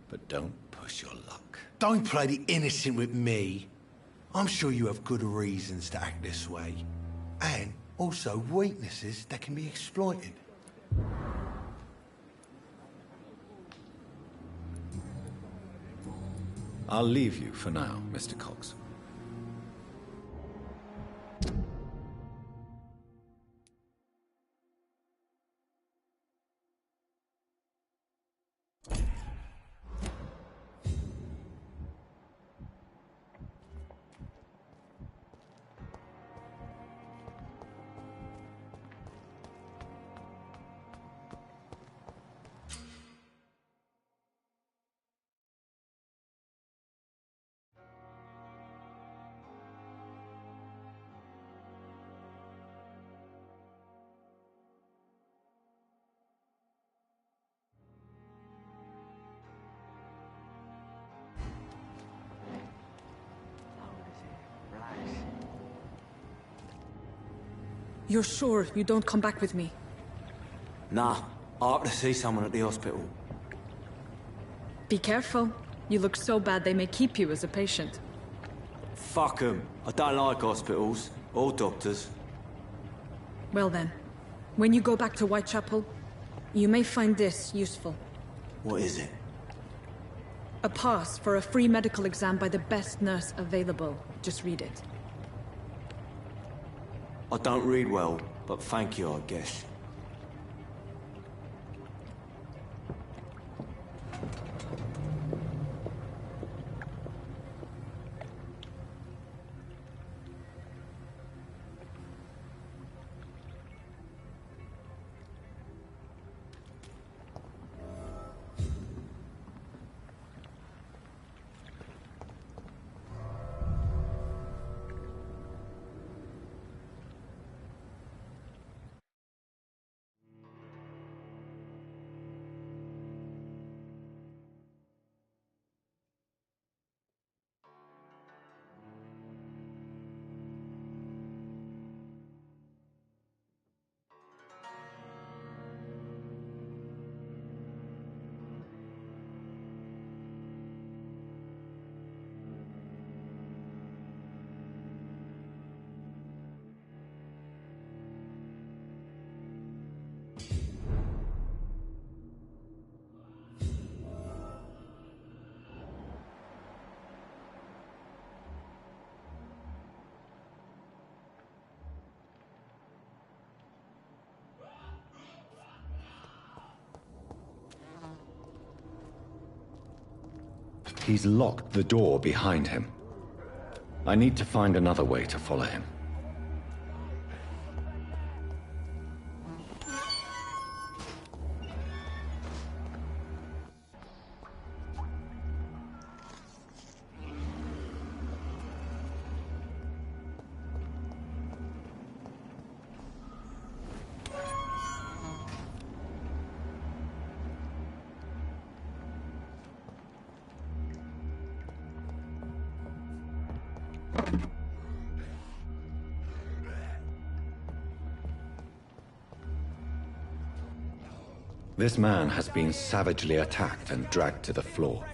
But don't push your luck. Don't play the innocent with me. I'm sure you have good reasons to act this way. And also weaknesses that can be exploited. I'll leave you for now, Mr. Cox. You're sure you don't come back with me? Nah, I have to see someone at the hospital. Be careful. You look so bad they may keep you as a patient. Fuck 'em. I don't like hospitals, or doctors. Well then, when you go back to Whitechapel, you may find this useful. What is it? A pass for a free medical exam by the best nurse available. Just read it. I don't read well, but thank you, I guess. He's locked the door behind him. I need to find another way to follow him. This man has been savagely attacked and dragged to the floor.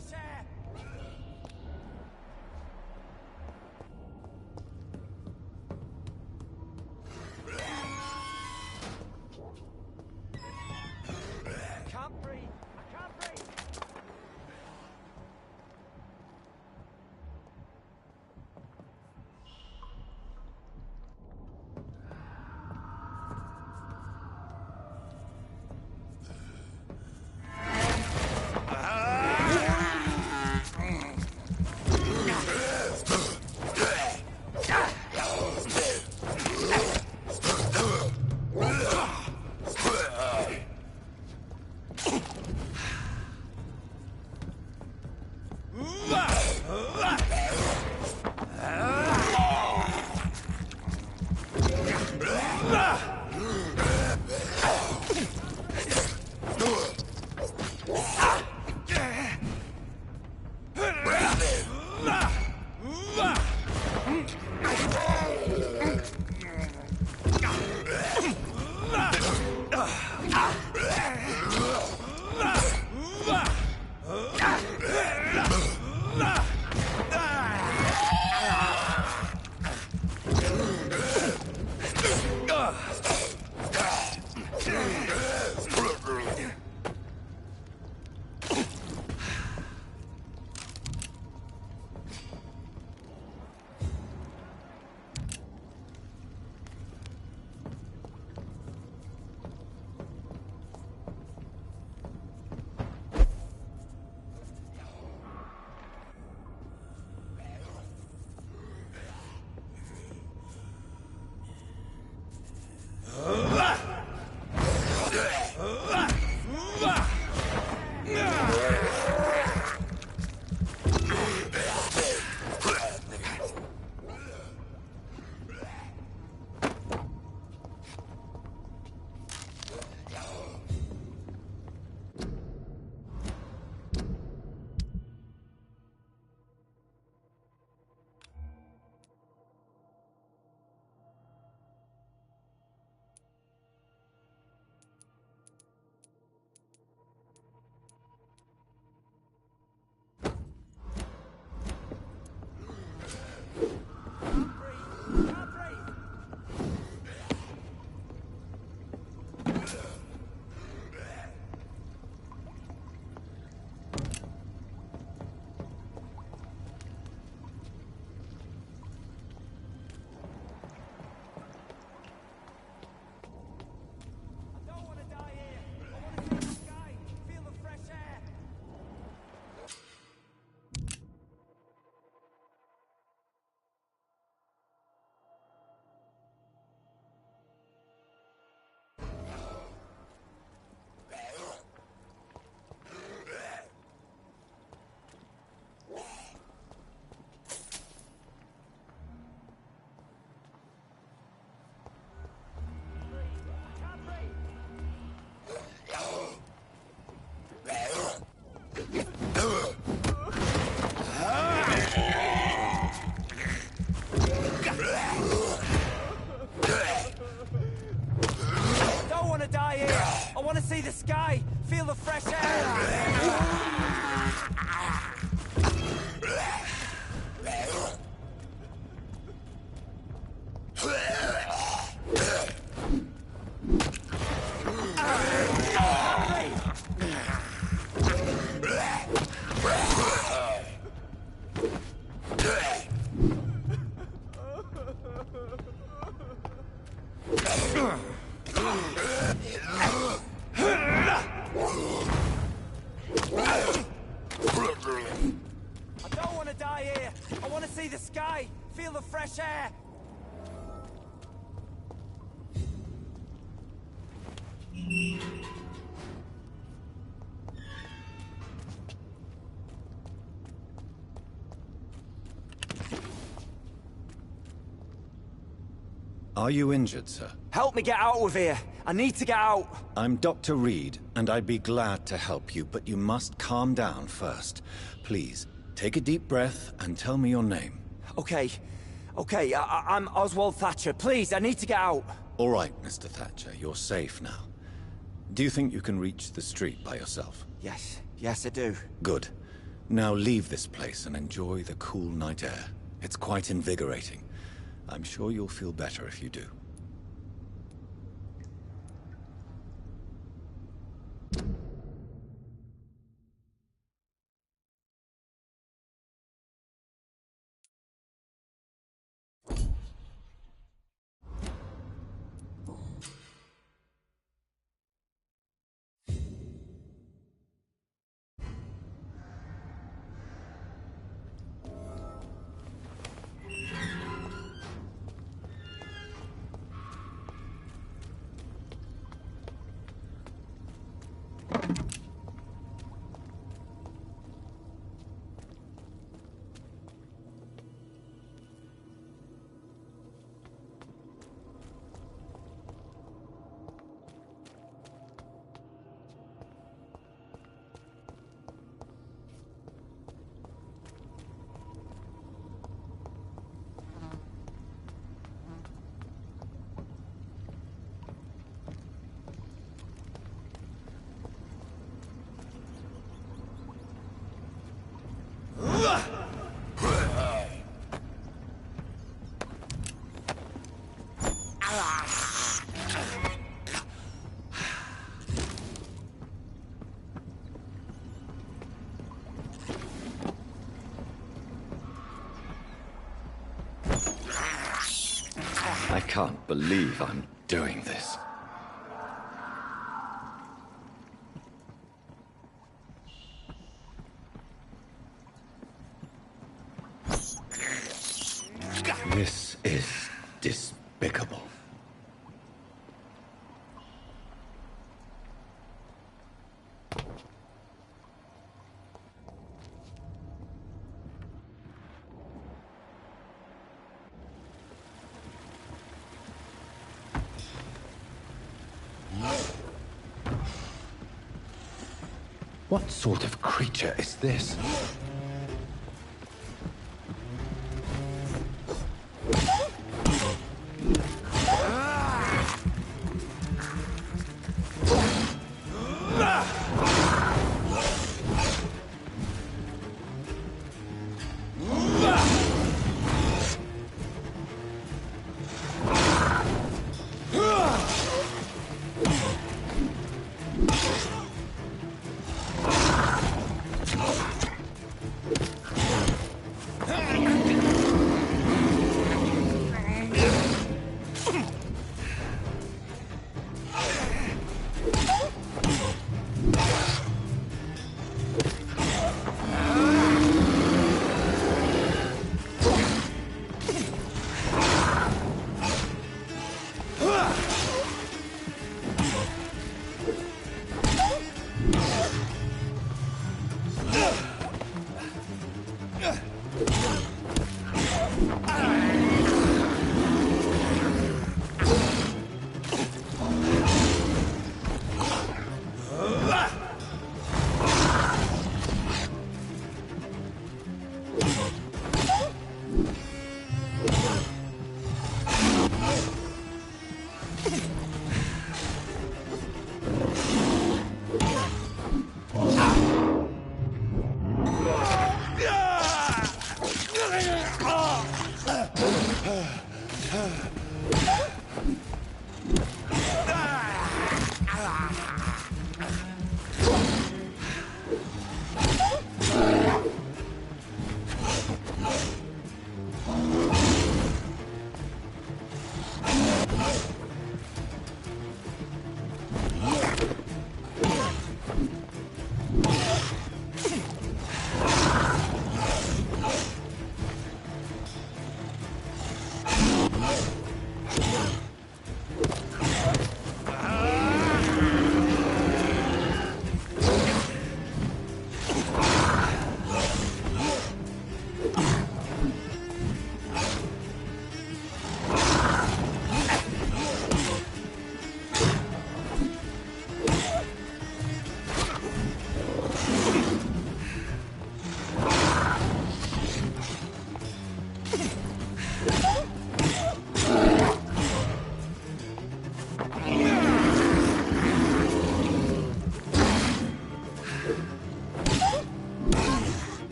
See the sky, feel the fresh air. Are you injured, sir? Help me get out of here. I need to get out. I'm Dr. Reed, and I'd be glad to help you, but you must calm down first. Please, take a deep breath and tell me your name. Okay. Okay, I'm Oswald Thatcher. Please, I need to get out. All right, Mr. Thatcher, you're safe now. Do you think you can reach the street by yourself? Yes, I do. Good. Now leave this place and enjoy the cool night air. It's quite invigorating. I'm sure you'll feel better if you do. I can't believe I'm doing this. This is despicable. What sort of creature is this?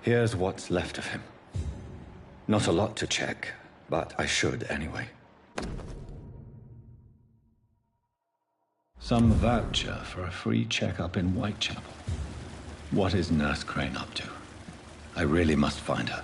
Here's what's left of him. Not a lot to check, but I should anyway. Some voucher for a free checkup in Whitechapel. What is Nurse Crane up to? I really must find her.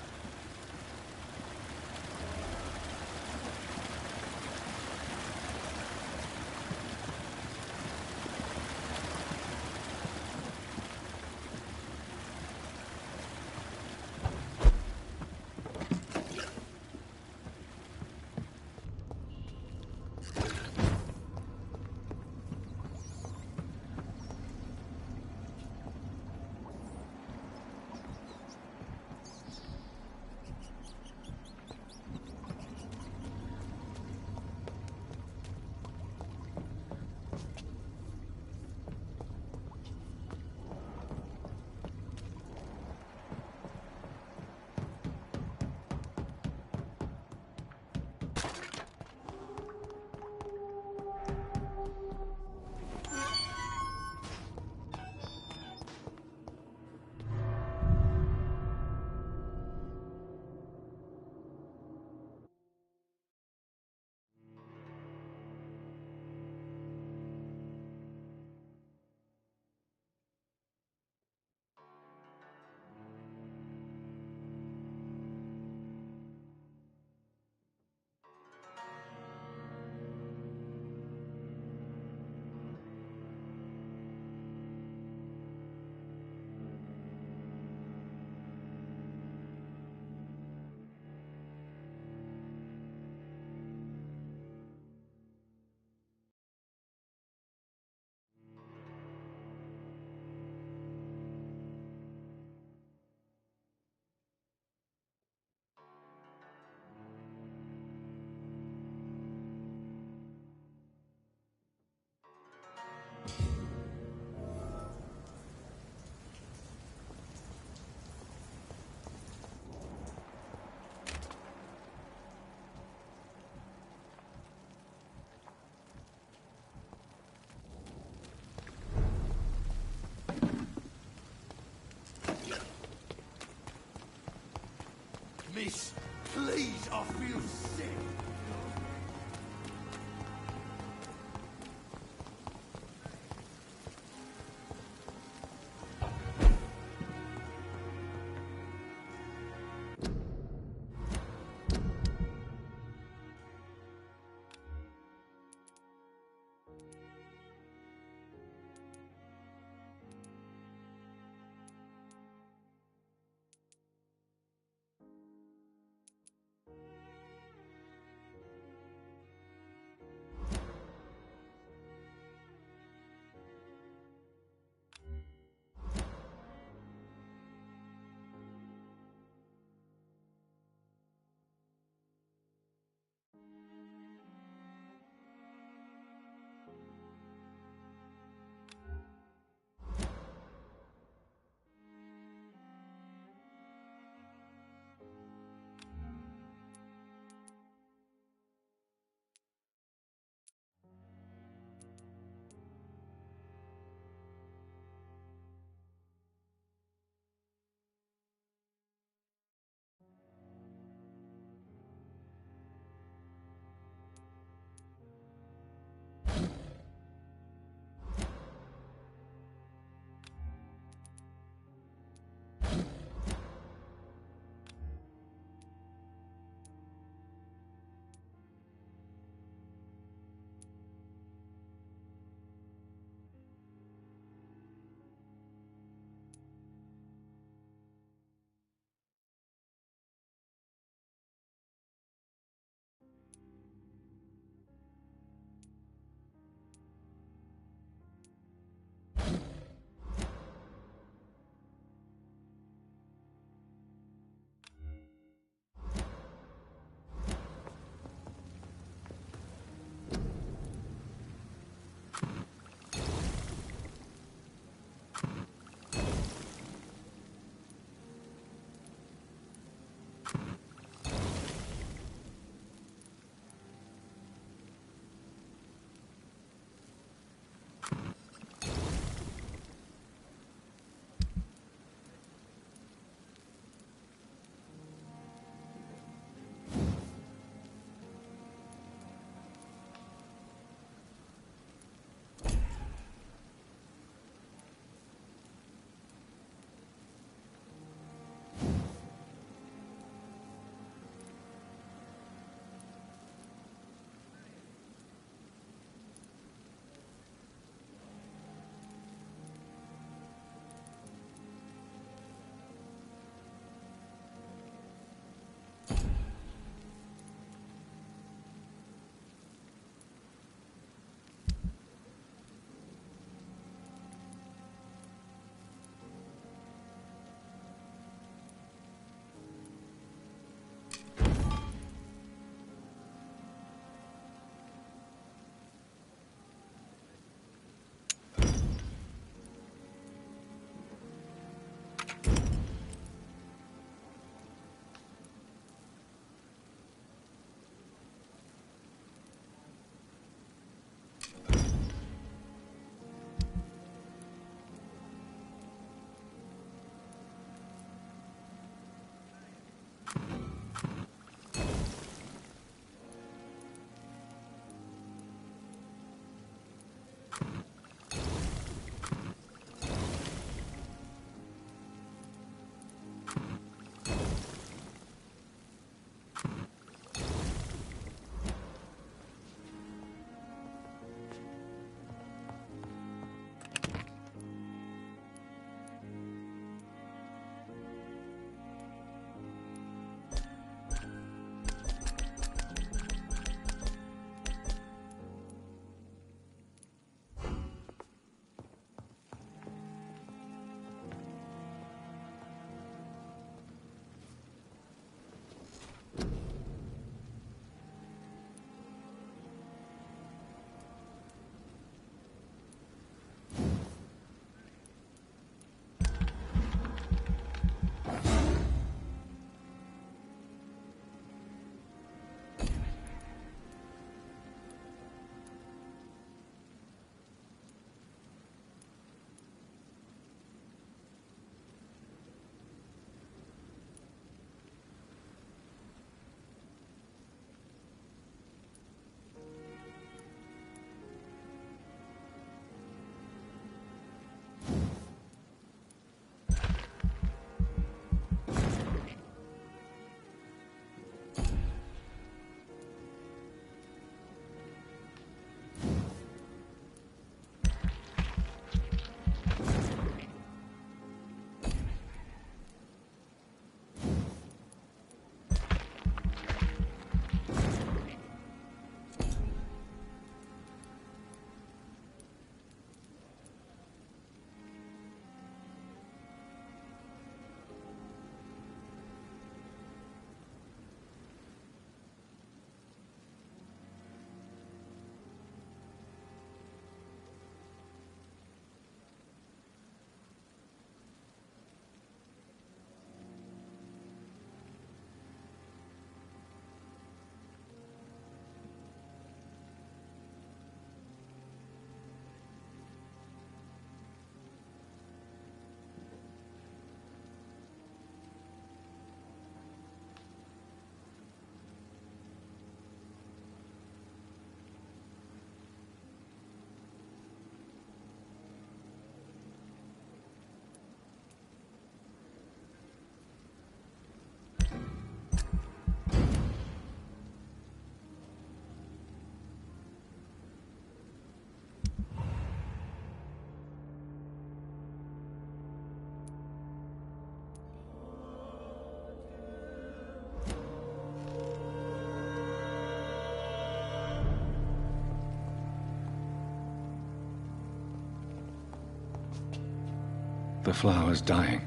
The flower's dying.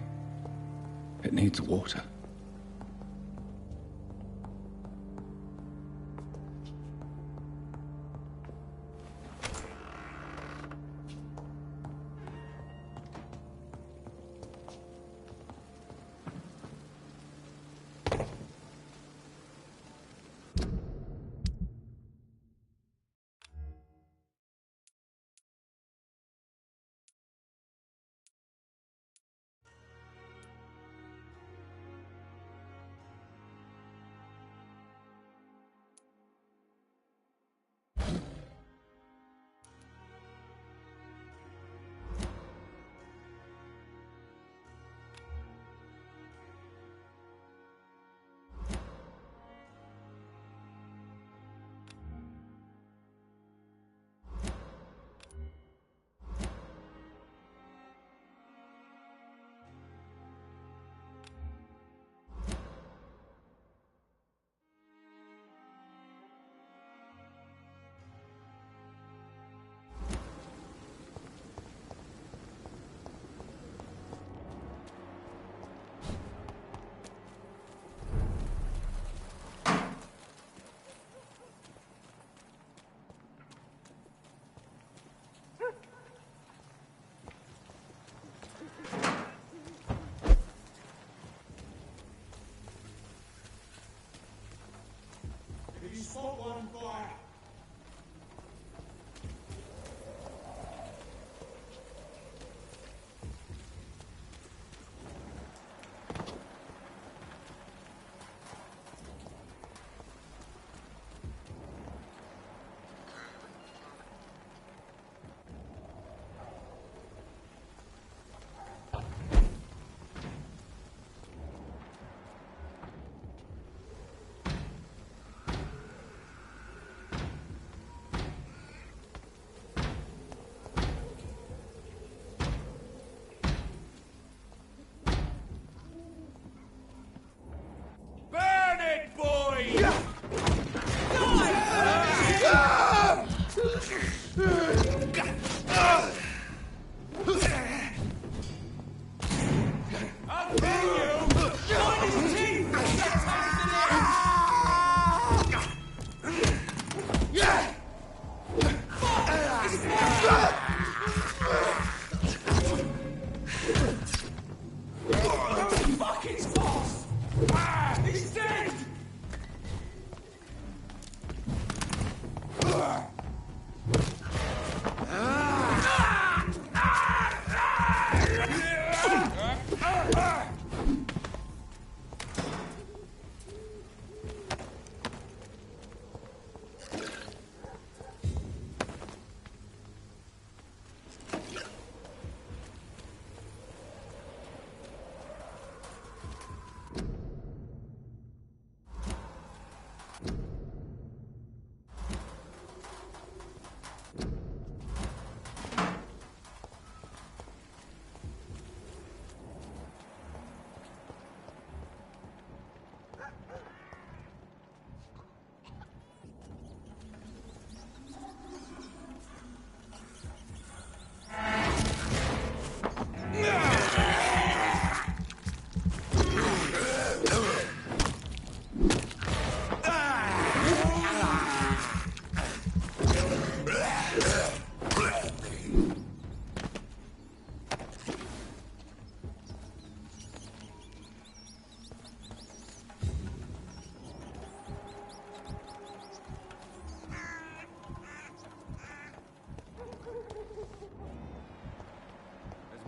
It needs water.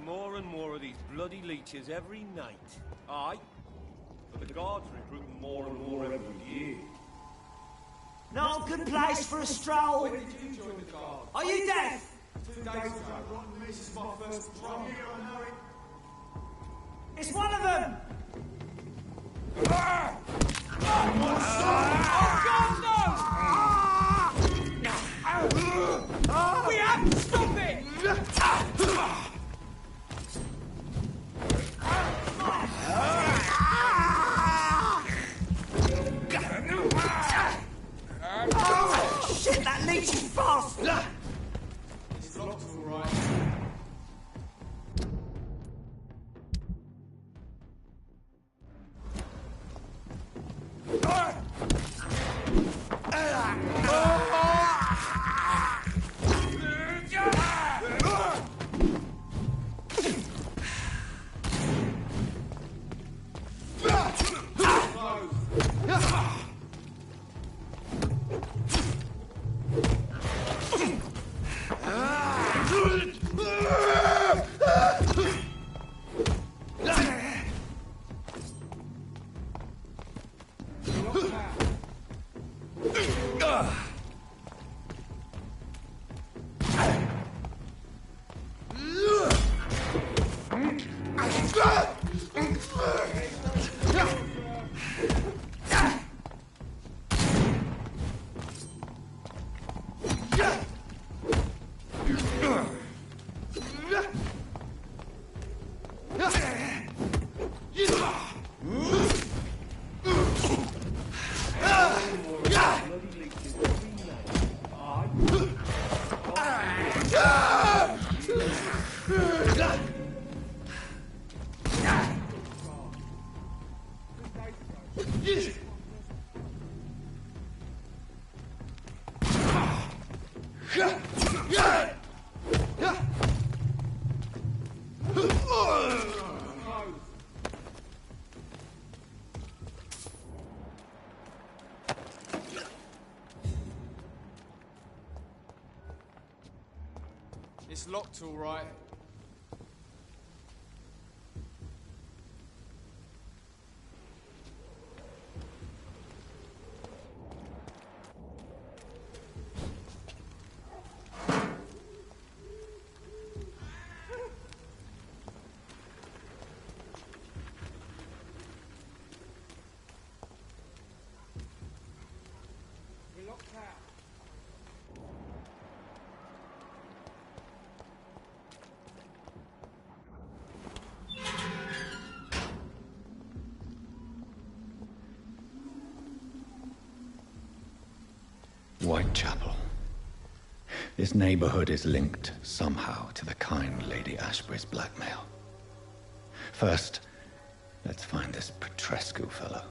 More and more of these bloody leeches every night. Aye, but the guards recruit more and more every year. Not a good place for a stroll. When did you join the guard? Are you deaf? 2 days ago. Rotten, this is my first patrol. I know it. It's one of them! Oh, God, no! We have to stop it! Oh, shit, that leech is fast! It's locked all right. It's locked, all right. We're locked out. Whitechapel. This neighborhood is linked somehow to the kind Lady Ashbury's blackmail. First, let's find this Petrescu fellow.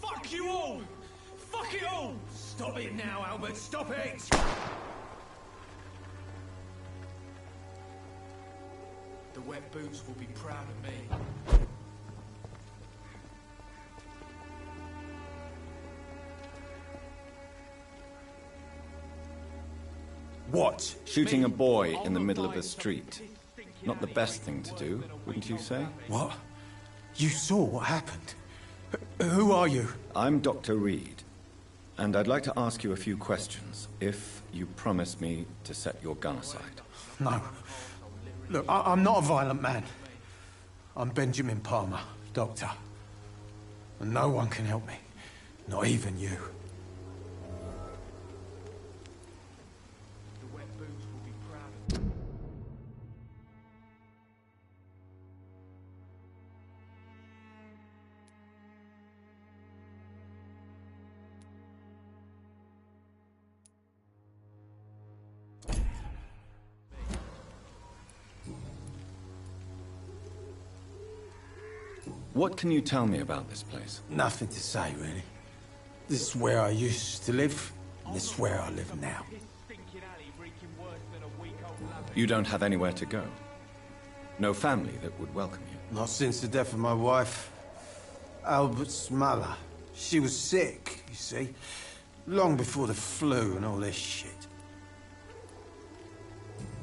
Fuck you all! Fuck it all! Stop it now, Albert, stop it! The wet boots will be proud of me. What? Shooting a boy in the middle of the street. Not the best thing to do, wouldn't you say? What? You saw what happened? Who are you? I'm Dr. Reed, and I'd like to ask you a few questions, if you promise me to set your gun aside. No. Look, I'm not a violent man. I'm Benjamin Palmer, doctor. And no one can help me. Not even you. The wet boots will be proud of me. What can you tell me about this place? Nothing to say, really. This is where I used to live, and this is where I live now. You don't have anywhere to go? No family that would welcome you? Not since the death of my wife, Albert's mother. She was sick, you see. Long before the flu and all this shit.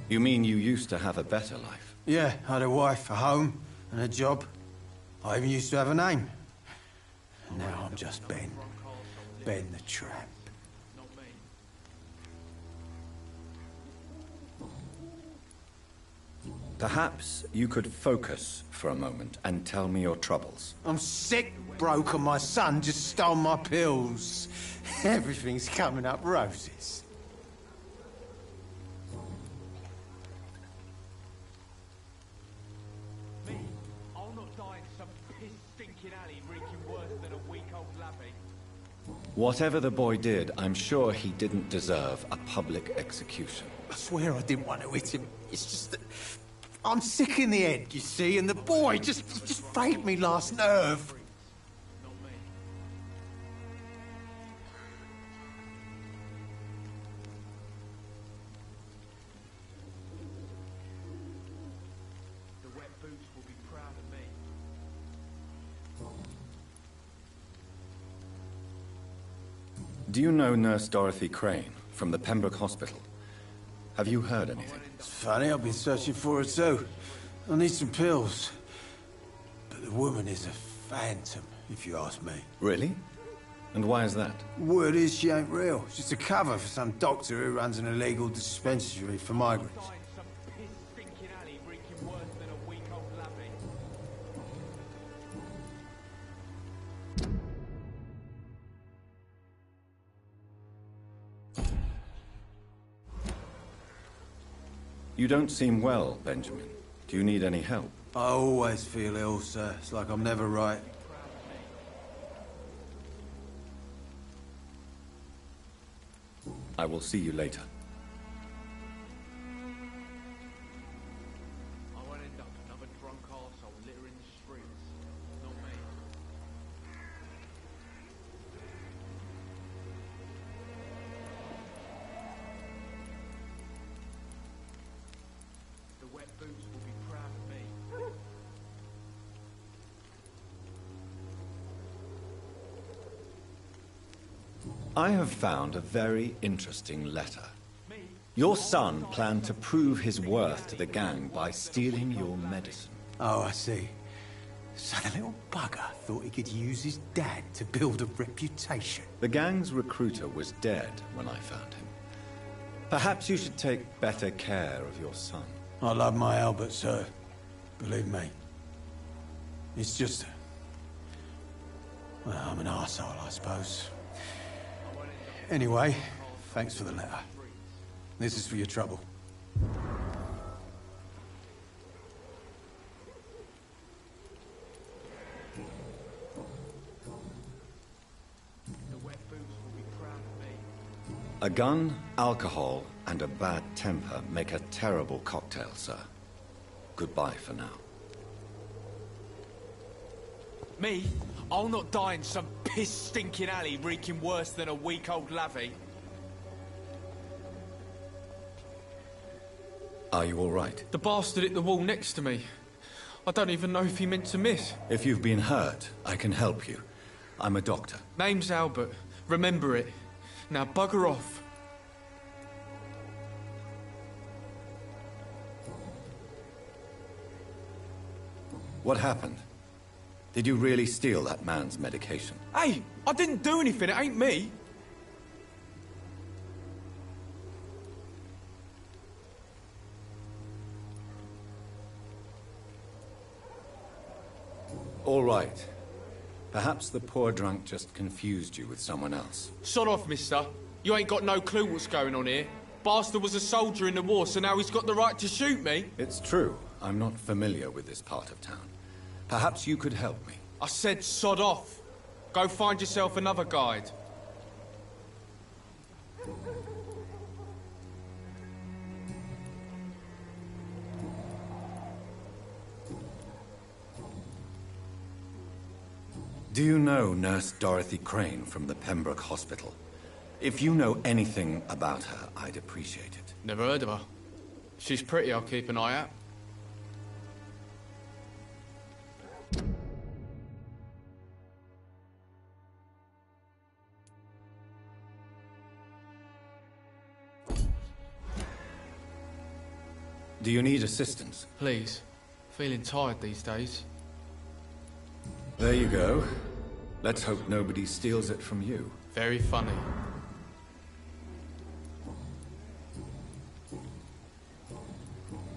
You mean you used to have a better life? Yeah, I had a wife, a home, and a job. I even used to have a name. Now I'm just Ben. Ben the Tramp. Perhaps you could focus for a moment and tell me your troubles. I'm sick, broke, and my son just stole my pills. Everything's coming up roses. Whatever the boy did, I'm sure he didn't deserve a public execution. I swear I didn't want to hit him. It's just that I'm sick in the head, you see, and the boy just frayed me last nerve. Do you know Nurse Dorothy Crane from the Pembroke Hospital? Have you heard anything? It's funny, I've been searching for her too. I need some pills. But the woman is a phantom, if you ask me. Really? And why is that? Word is she ain't real. She's a cover for some doctor who runs an illegal dispensary for migrants. You don't seem well, Benjamin. Do you need any help? I always feel ill, sir. It's like I'm never right. I will see you later. I won't end up another drunk arsehole littering the streets. Not me. The wet boots will be proud of me. I have found a very interesting letter. Your son planned to prove his worth to the gang by stealing your medicine. Oh, I see. So the little bugger thought he could use his dad to build a reputation. The gang's recruiter was dead when I found him. Perhaps you should take better care of your son. I love my Albert, sir. Believe me. It's just... well, I'm an arsehole, I suppose. Anyway, thanks for the letter. This is for your trouble. A gun, alcohol, and a bad temper make a terrible cocktail, sir. Goodbye for now. Me? I'll not die in some piss-stinking alley reeking worse than a week-old lavvy. Are you all right? The bastard hit the wall next to me. I don't even know if he meant to miss. If you've been hurt, I can help you. I'm a doctor. Name's Albert. Remember it. Now bugger off. What happened? Did you really steal that man's medication? Hey, I didn't do anything. It ain't me. All right. Perhaps the poor drunk just confused you with someone else. Sod off, mister. You ain't got no clue what's going on here. Bastard was a soldier in the war, so now he's got the right to shoot me. It's true. I'm not familiar with this part of town. Perhaps you could help me. I said sod off. Go find yourself another guide. Do you know Nurse Dorothy Crane from the Pembroke Hospital? If you know anything about her, I'd appreciate it. Never heard of her. She's pretty, I'll keep an eye out. Do you need assistance? Please. Feeling tired these days. There you go. Let's hope nobody steals it from you. Very funny.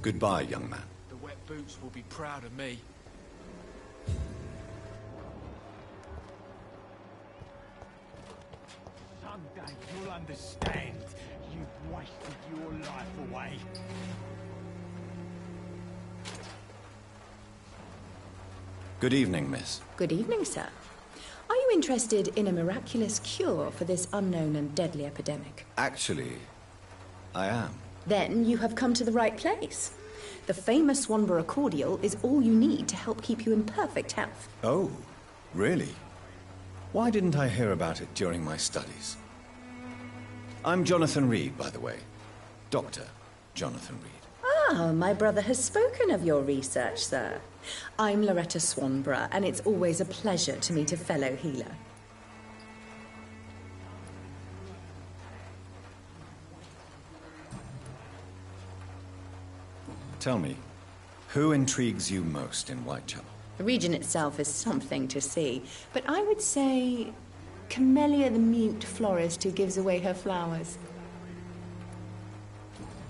Goodbye, young man. The wet boots will be proud of me. Someday you'll understand. You've wasted your life away. Good evening, miss. Good evening, sir. Are you interested in a miraculous cure for this unknown and deadly epidemic? Actually, I am. Then you have come to the right place. The famous Swanborough cordial is all you need to help keep you in perfect health. Oh, really? Why didn't I hear about it during my studies? I'm Jonathan Reed, by the way. Dr. Jonathan Reed. Ah, my brother has spoken of your research, sir. I'm Loretta Swanborough, and it's always a pleasure to meet a fellow healer. Tell me, who intrigues you most in Whitechapel? The region itself is something to see, but I would say Camellia the mute florist who gives away her flowers.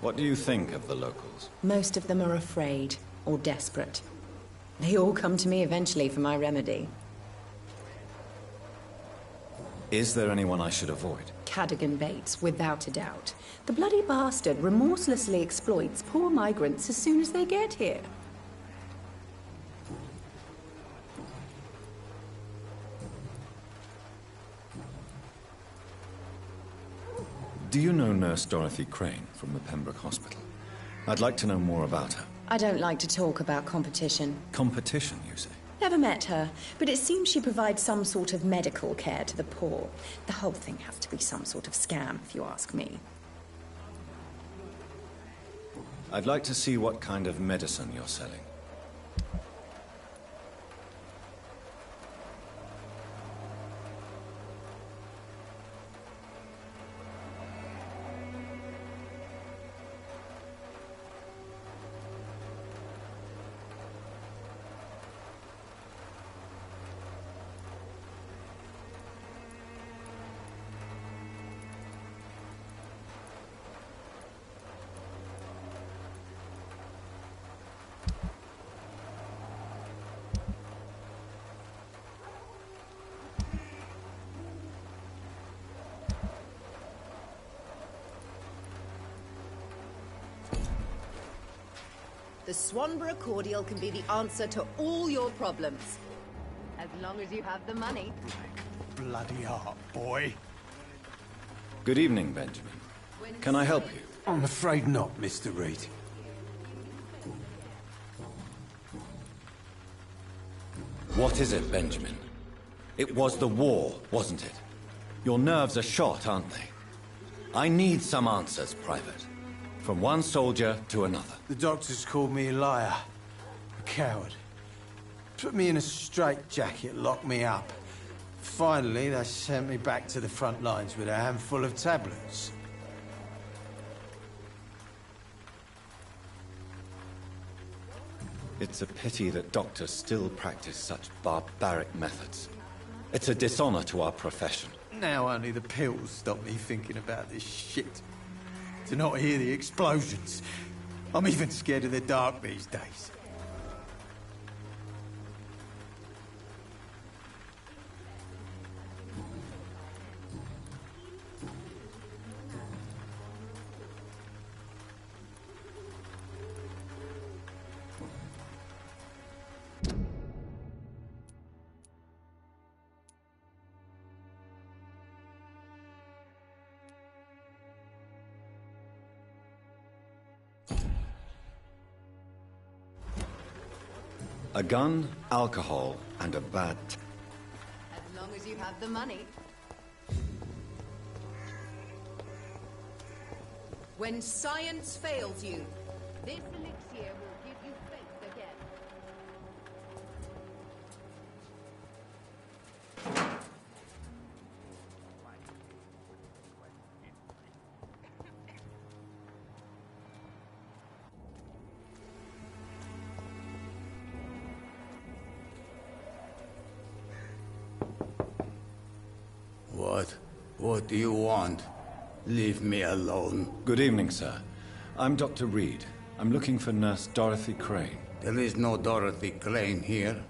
What do you think of the locals? Most of them are afraid or desperate. They all come to me eventually for my remedy. Is there anyone I should avoid? Cadogan Bates, without a doubt. The bloody bastard remorselessly exploits poor migrants as soon as they get here. Do you know Nurse Dorothy Crane from the Pembroke Hospital? I'd like to know more about her. I don't like to talk about competition. Competition, you say? Never met her, but it seems she provides some sort of medical care to the poor. The whole thing has to be some sort of scam, if you ask me. I'd like to see what kind of medicine you're selling. The Swanborough cordial can be the answer to all your problems. As long as you have the money. Bloody heart, boy. Good evening, Benjamin. Can I help you? I'm afraid not, Mr. Reed. What is it, Benjamin? It was the war, wasn't it? Your nerves are shot, aren't they? I need some answers, Private. From one soldier to another. The doctors called me a liar. A coward. Put me in a straitjacket, locked me up. Finally, they sent me back to the front lines with a handful of tablets. It's a pity that doctors still practice such barbaric methods. It's a dishonor to our profession. Now only the pills stop me thinking about this shit. To not hear the explosions. I'm even scared of the dark these days. A gun, alcohol, and a bad... As long as you have the money. When science fails you, this elixir will give you faith again. What do you want? Leave me alone. Good evening, sir. I'm Dr. Reed. I'm looking for Nurse Dorothy Crane. There is no Dorothy Crane here.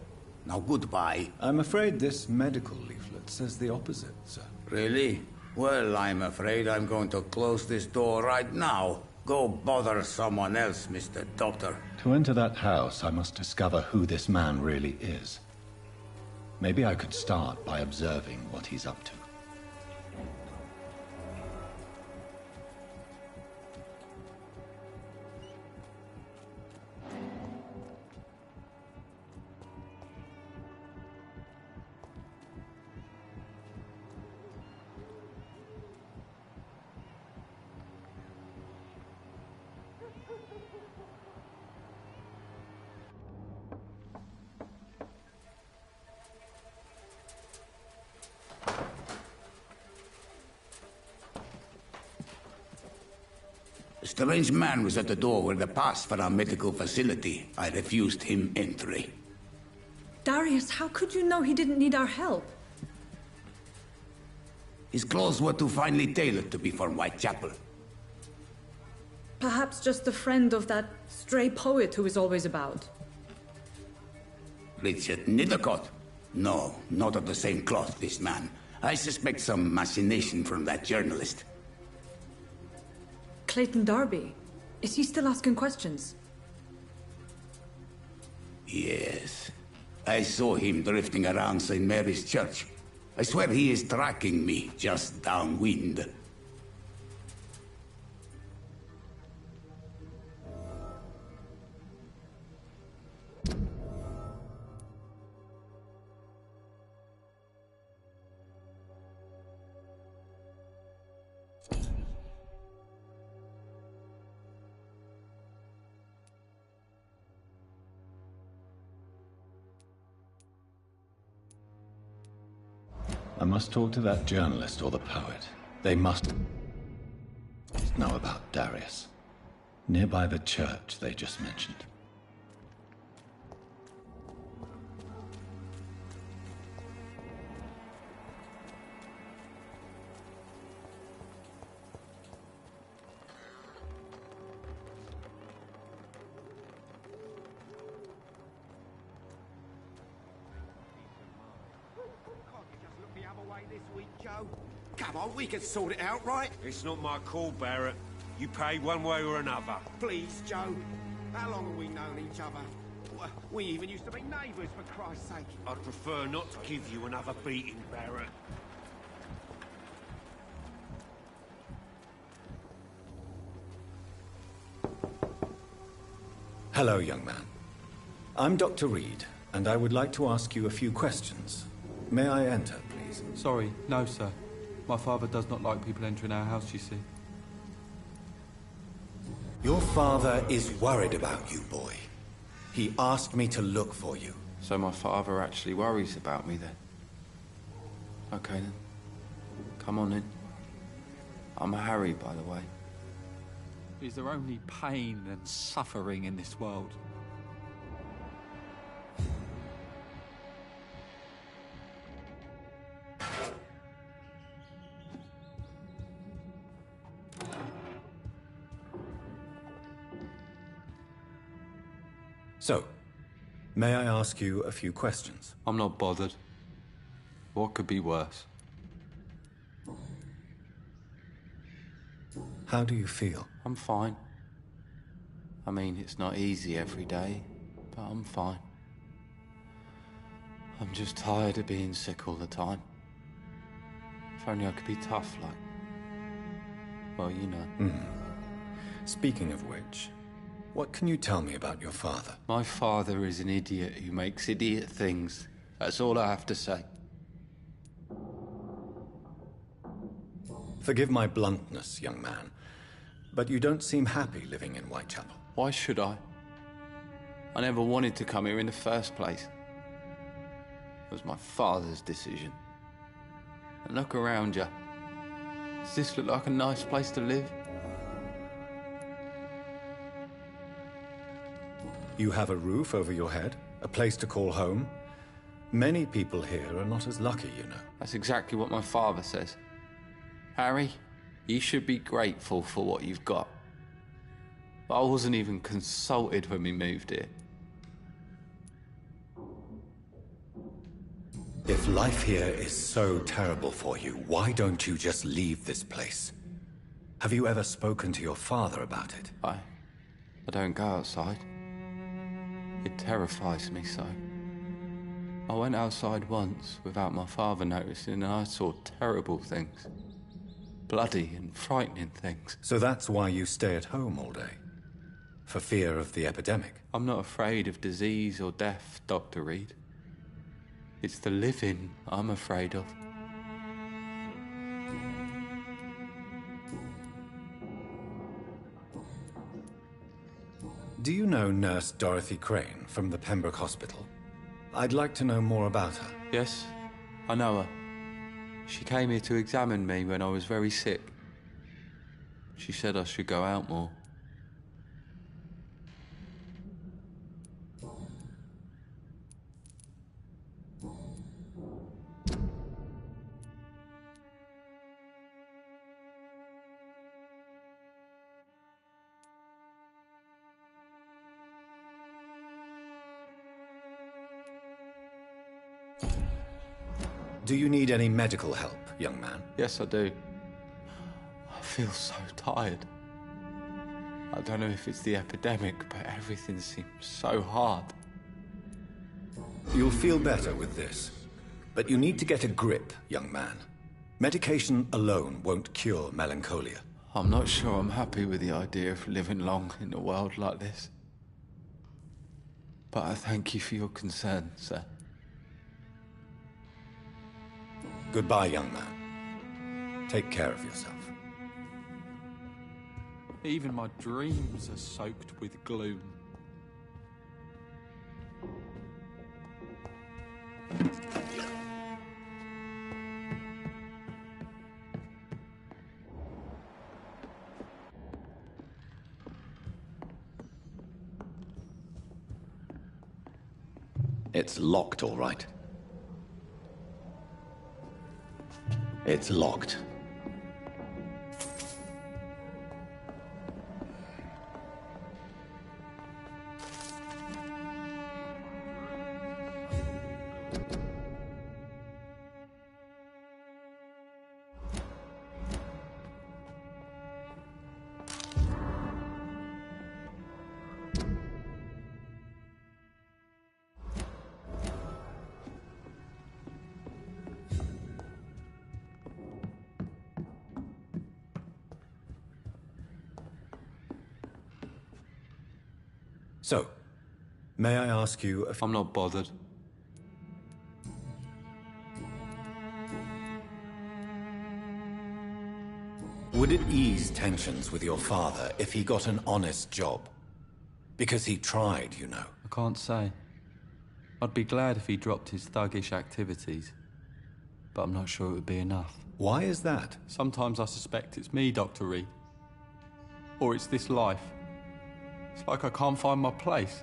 Now goodbye. I'm afraid this medical leaflet says the opposite, sir. Really? Well, I'm afraid I'm going to close this door right now. Go bother someone else, Mr. Doctor. To enter that house, I must discover who this man really is. Maybe I could start by observing what he's up to. A strange man was at the door with a pass for our medical facility. I refused him entry. Darius, how could you know he didn't need our help? His clothes were too finely tailored to be for Whitechapel. Perhaps just a friend of that stray poet who is always about. Richard Nithercott? No, not of the same cloth, this man. I suspect some machination from that journalist. Clayton Darby. Is he still asking questions? Yes. I saw him drifting around St. Mary's Church. I swear he is tracking me, just downwind. I must talk to that journalist or the poet. They must know about Darius. Nearby the church they just mentioned. Come on, we can sort it out, right? It's not my call, Barrett. You pay one way or another. Please, Joe. How long have we known each other? We even used to be neighbours, for Christ's sake. I'd prefer not to give you another beating, Barrett. Hello, young man. I'm Dr. Reed, and I would like to ask you a few questions. May I enter, please? Sorry, no, sir. My father does not like people entering our house, you see. Your father is worried about you, boy. He asked me to look for you. So my father actually worries about me then? Okay then. Come on in. I'm Harry, by the way. Is there only pain and suffering in this world? So, may I ask you a few questions? I'm not bothered. What could be worse? How do you feel? I'm fine. I mean, it's not easy every day, but I'm fine. I'm just tired of being sick all the time. If only I could be tough, like... well, you know. Speaking of which, what can you tell me about your father? My father is an idiot who makes idiot things. That's all I have to say. Forgive my bluntness, young man, but you don't seem happy living in Whitechapel. Why should I? I never wanted to come here in the first place. It was my father's decision. And look around you. Does this look like a nice place to live? You have a roof over your head, a place to call home. Many people here are not as lucky, you know. That's exactly what my father says. Harry, you should be grateful for what you've got. But I wasn't even consulted when we moved here. If life here is so terrible for you, why don't you just leave this place? Have you ever spoken to your father about it? I don't go outside. It terrifies me so. I went outside once without my father noticing and I saw terrible things. Bloody and frightening things. So that's why you stay at home all day? For fear of the epidemic? I'm not afraid of disease or death, Dr. Reed. It's the living I'm afraid of. Do you know Nurse Dorothy Crane from the Pembroke Hospital? I'd like to know more about her. Yes, I know her. She came here to examine me when I was very sick. She said I should go out more. Do you need any medical help, young man? Yes, I do. I feel so tired. I don't know if it's the epidemic, but everything seems so hard. You'll feel better with this. But you need to get a grip, young man. Medication alone won't cure melancholia. I'm not sure I'm happy with the idea of living long in a world like this. But I thank you for your concern, sir. Goodbye, young man. Take care of yourself. Even my dreams are soaked with gloom. It's locked, all right. It's locked. So, may I ask you if... I'm not bothered. Would it ease tensions with your father if he got an honest job? Because he tried, you know. I can't say. I'd be glad if he dropped his thuggish activities. But I'm not sure it would be enough. Why is that? Sometimes I suspect it's me, Dr. Reed. Or it's this life. It's like I can't find my place.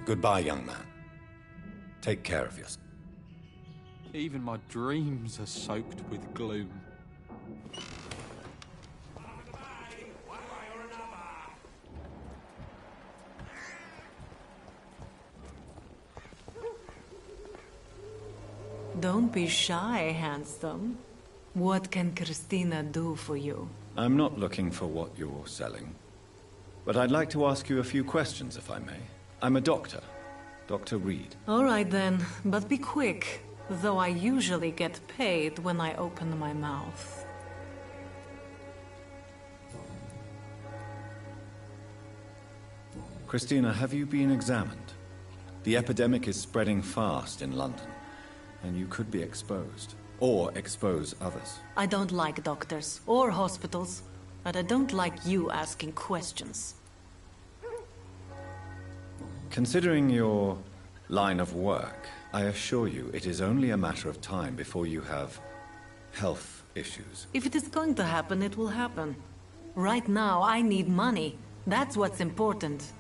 Goodbye, young man. Take care of yourself. Even my dreams are soaked with gloom. Don't be shy, handsome. What can Christina do for you? I'm not looking for what you're selling. But I'd like to ask you a few questions, if I may. I'm a doctor. Dr. Reed. All right then, but be quick. Though I usually get paid when I open my mouth. Christina, have you been examined? The epidemic is spreading fast in London, and you could be exposed. Or expose others. I don't like doctors or hospitals, but I don't like you asking questions. Considering your line of work, I assure you it is only a matter of time before you have health issues. If it is going to happen, it will happen. Right now, I need money. That's what's important.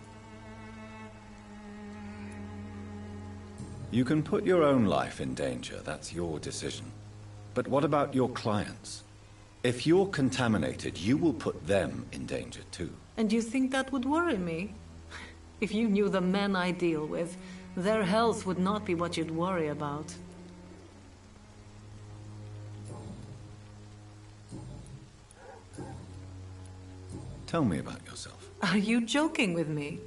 You can put your own life in danger, that's your decision. But what about your clients? If you're contaminated, you will put them in danger too. And you think that would worry me? If you knew the men I deal with, their health would not be what you'd worry about. Tell me about yourself. Are you joking with me?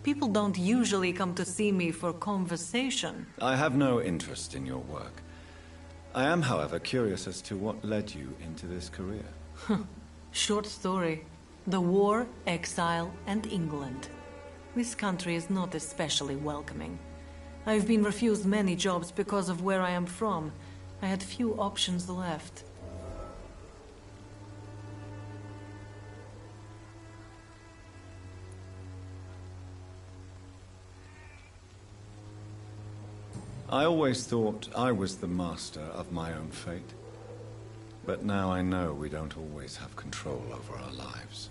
People don't usually come to see me for conversation. I have no interest in your work. I am, however, curious as to what led you into this career. Short story. The war, exile, and England. This country is not especially welcoming. I've been refused many jobs because of where I am from. I had few options left. I always thought I was the master of my own fate. But now I know we don't always have control over our lives.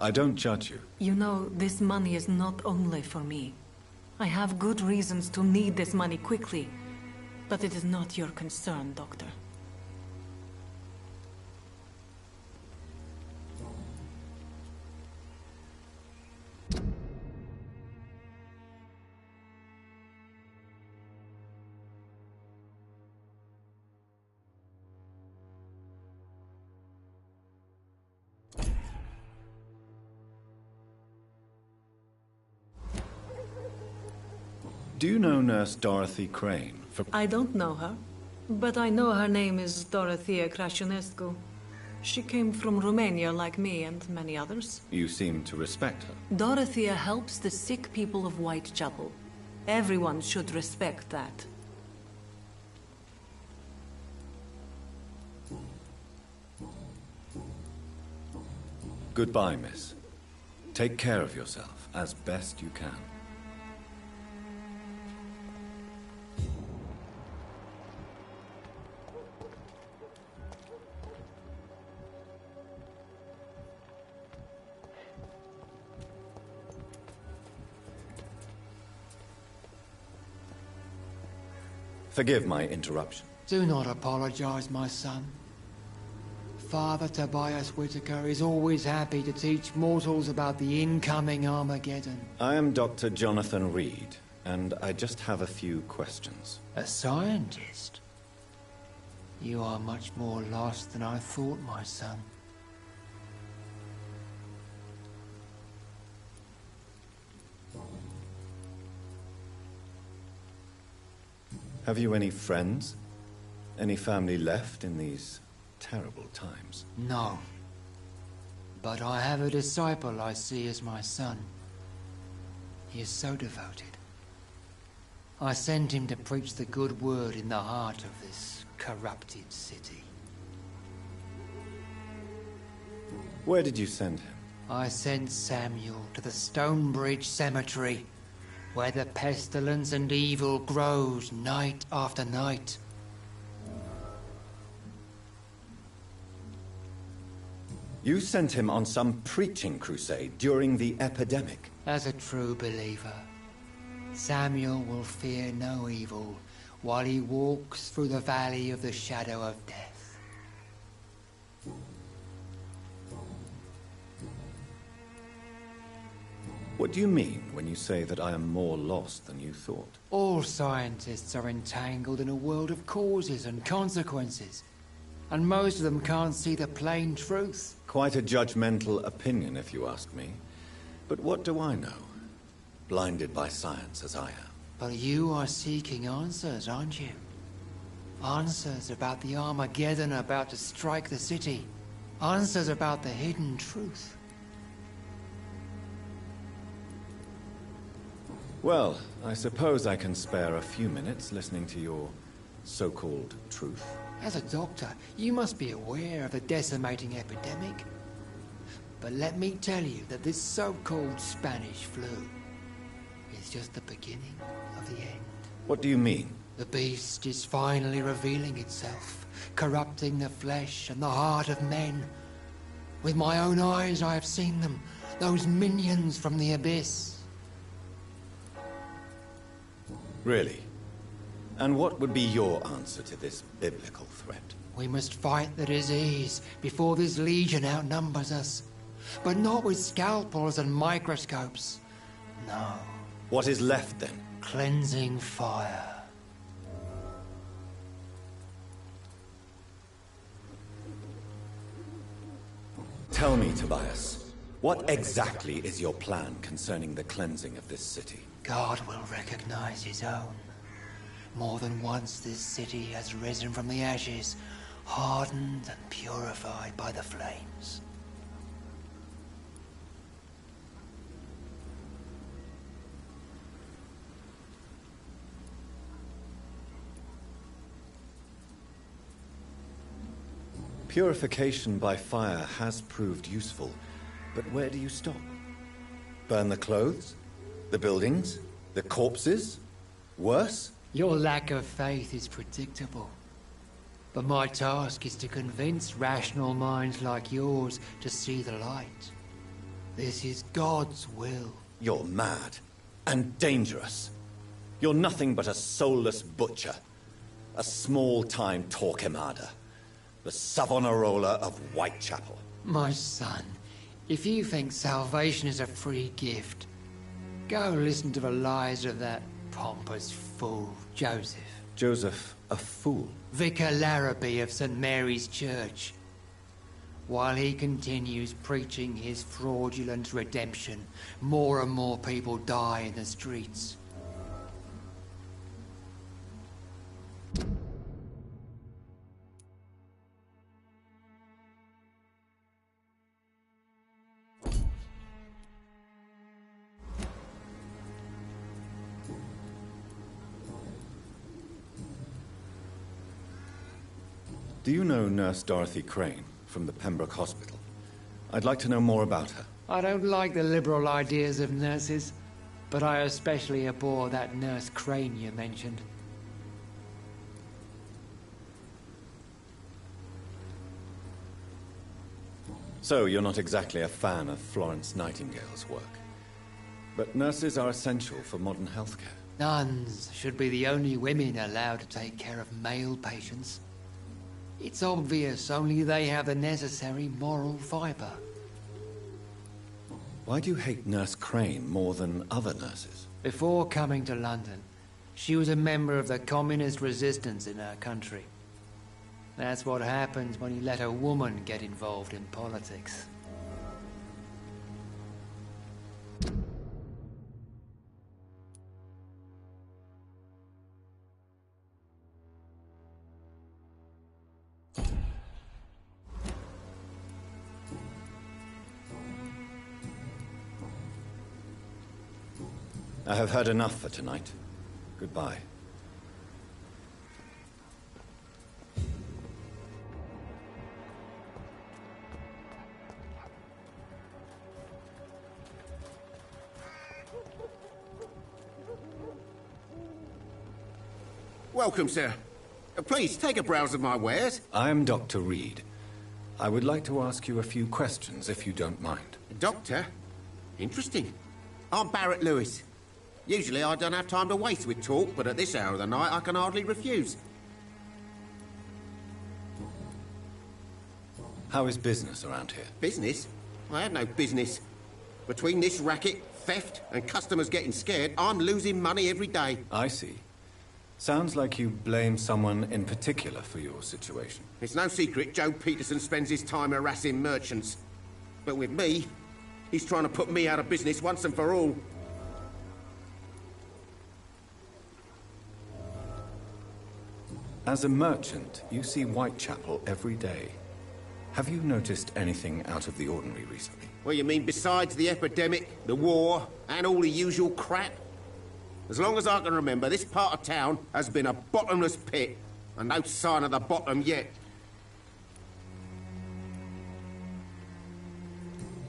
I don't judge you. You know, this money is not only for me. I have good reasons to need this money quickly, but it is not your concern, Doctor. Do you know Nurse Dorothy Crane? I don't know her, but I know her name is Dorothea Crăciunescu. She came from Romania like me and many others. You seem to respect her. Dorothea helps the sick people of Whitechapel. Everyone should respect that. Goodbye, miss. Take care of yourself as best you can. Forgive my interruption. Do not apologize, my son. Father Tobias Whitaker is always happy to teach mortals about the incoming Armageddon. I am Dr. Jonathan Reed, and I just have a few questions. A scientist? You are much more lost than I thought, my son. Have you any friends? Any family left in these terrible times? No. But I have a disciple I see as my son. He is so devoted. I sent him to preach the good word in the heart of this corrupted city. Where did you send him? I sent Samuel to the Stonebridge Cemetery, where the pestilence and evil grows night after night. You sent him on some preaching crusade during the epidemic. As a true believer, Samuel will fear no evil while he walks through the valley of the shadow of death. What do you mean when you say that I am more lost than you thought? All scientists are entangled in a world of causes and consequences, and most of them can't see the plain truth. Quite a judgmental opinion, if you ask me. But what do I know? Blinded by science as I am. But you are seeking answers, aren't you? Answers about the Armageddon about to strike the city. Answers about the hidden truth. Well, I suppose I can spare a few minutes listening to your so-called truth. As a doctor, you must be aware of the decimating epidemic. But let me tell you that this so-called Spanish flu is just the beginning of the end. What do you mean? The beast is finally revealing itself, corrupting the flesh and the heart of men. With my own eyes I have seen them, those minions from the abyss. Really? And what would be your answer to this biblical threat? We must fight the disease before this legion outnumbers us. But not with scalpels and microscopes. No. What is left then? Cleansing fire. Tell me, Tobias, what exactly is your plan concerning the cleansing of this city? God will recognize his own. More than once this city has risen from the ashes, hardened and purified by the flames. Purification by fire has proved useful, but where do you stop? Burn the clothes? The buildings? The corpses? Worse? Your lack of faith is predictable. But my task is to convince rational minds like yours to see the light. This is God's will. You're mad. And dangerous. You're nothing but a soulless butcher. A small-time Torquemada. The Savonarola of Whitechapel. My son, if you think salvation is a free gift, go listen to the lies of that pompous fool, Joseph. Joseph, a fool? Vicar Larrabee of St. Mary's Church. While he continues preaching his fraudulent redemption, more and more people die in the streets. Do you know Nurse Dorothy Crane from the Pembroke Hospital? I'd like to know more about her. I don't like the liberal ideas of nurses, but I especially abhor that Nurse Crane you mentioned. So, you're not exactly a fan of Florence Nightingale's work. But nurses are essential for modern healthcare. Nuns should be the only women allowed to take care of male patients. It's obvious only they have the necessary moral fibre. Why do you hate Nurse Crane more than other nurses? Before coming to London, she was a member of the communist resistance in her country. That's what happens when you let a woman get involved in politics. I have heard enough for tonight. Goodbye. Welcome, sir. Please, take a browse of my wares. I'm Dr. Reed. I would like to ask you a few questions, if you don't mind. Doctor? Interesting. I'm Barrett Lewis. Usually I don't have time to waste with talk, but at this hour of the night I can hardly refuse. How is business around here? Business? I have no business. Between this racket, theft, and customers getting scared, I'm losing money every day. I see. Sounds like you blame someone in particular for your situation. It's no secret Joe Peterson spends his time harassing merchants. But with me, he's trying to put me out of business once and for all. As a merchant, you see Whitechapel every day. Have you noticed anything out of the ordinary recently? Well, you mean besides the epidemic, the war, and all the usual crap? As long as I can remember, this part of town has been a bottomless pit, and no sign of the bottom yet.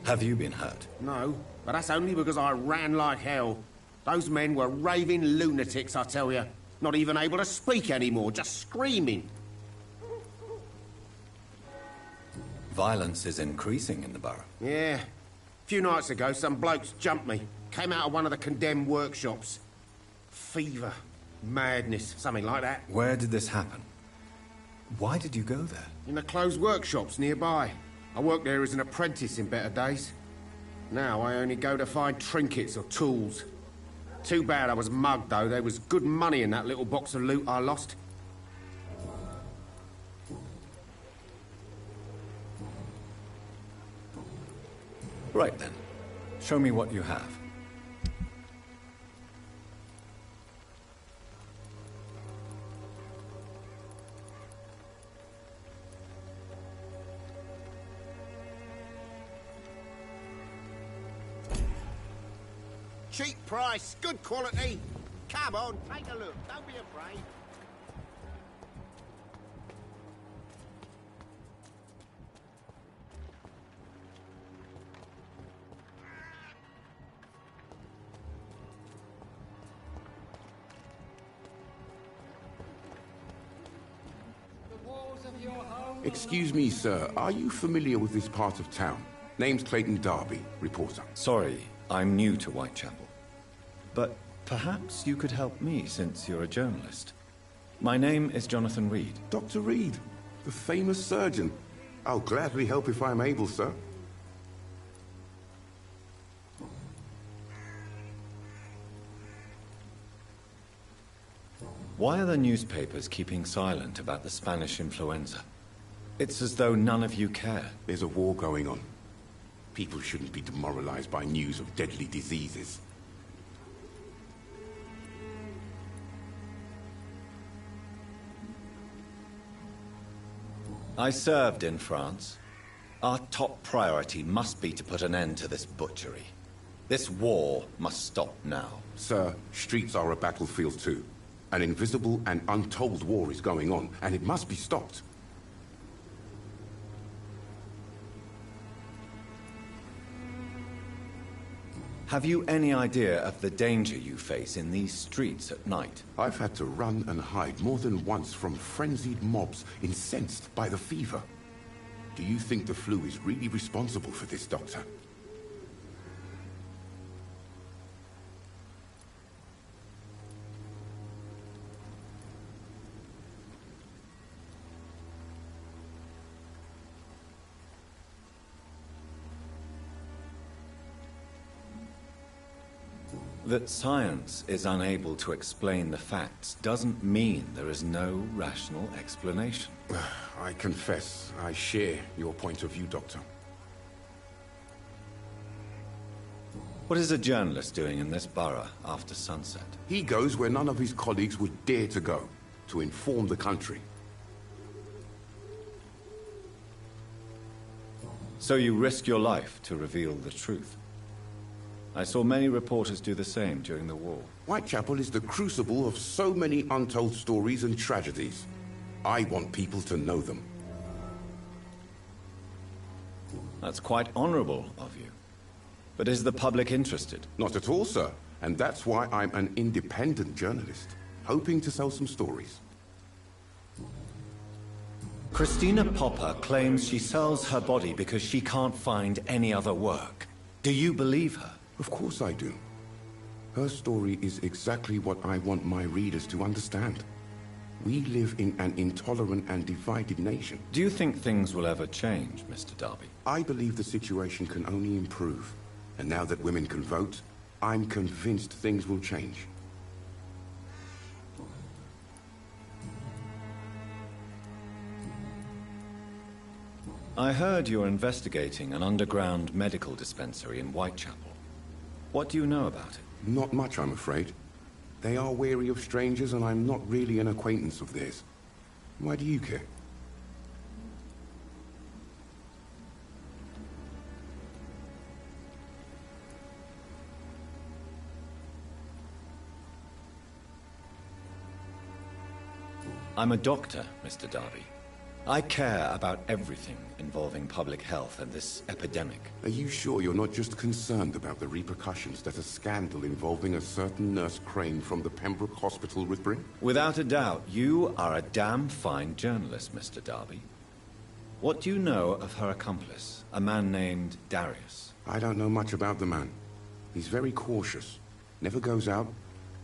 Have you been hurt? No, but that's only because I ran like hell. Those men were raving lunatics, I tell you. Not even able to speak anymore, just screaming. Violence is increasing in the borough. Yeah. A few nights ago, some blokes jumped me. Came out of one of the condemned workshops. Fever, madness, something like that. Where did this happen? Why did you go there? In the closed workshops nearby. I worked there as an apprentice in better days. Now I only go to find trinkets or tools. Too bad I was mugged, though. There was good money in that little box of loot I lost. Right then. Show me what you have. Cheap price, good quality. Come on, take a look. Don't be afraid. Excuse me, sir. Are you familiar with this part of town? Name's Clayton Darby, reporter. Sorry, I'm new to Whitechapel. But perhaps you could help me, since you're a journalist. My name is Jonathan Reed. Dr. Reed, the famous surgeon. I'll gladly help if I'm able, sir. Why are the newspapers keeping silent about the Spanish influenza? It's as though none of you care. There's a war going on. People shouldn't be demoralized by news of deadly diseases. I served in France. Our top priority must be to put an end to this butchery. This war must stop now. Sir, streets are a battlefield too. An invisible and untold war is going on, and it must be stopped. Have you any idea of the danger you face in these streets at night? I've had to run and hide more than once from frenzied mobs incensed by the fever. Do you think the flu is really responsible for this, Doctor? That science is unable to explain the facts doesn't mean there is no rational explanation. I confess, I share your point of view, Doctor. What is a journalist doing in this borough after sunset? He goes where none of his colleagues would dare to go, to inform the country. So you risk your life to reveal the truth? I saw many reporters do the same during the war. Whitechapel is the crucible of so many untold stories and tragedies. I want people to know them. That's quite honorable of you. But is the public interested? Not at all, sir. And that's why I'm an independent journalist, hoping to sell some stories. Christina Popper claims she sells her body because she can't find any other work. Do you believe her? Of course I do. Her story is exactly what I want my readers to understand. We live in an intolerant and divided nation. Do you think things will ever change, Mr. Darby? I believe the situation can only improve. And now that women can vote, I'm convinced things will change. I heard you're investigating an underground medical dispensary in Whitechapel. What do you know about it? Not much, I'm afraid. They are wary of strangers, and I'm not really an acquaintance of theirs. Why do you care? I'm a doctor, Mr. Darby. I care about everything involving public health and this epidemic. Are you sure you're not just concerned about the repercussions that a scandal involving a certain Nurse Crane from the Pembroke Hospital would bring? Without a doubt, you are a damn fine journalist, Mr. Darby. What do you know of her accomplice, a man named Darius? I don't know much about the man. He's very cautious, never goes out,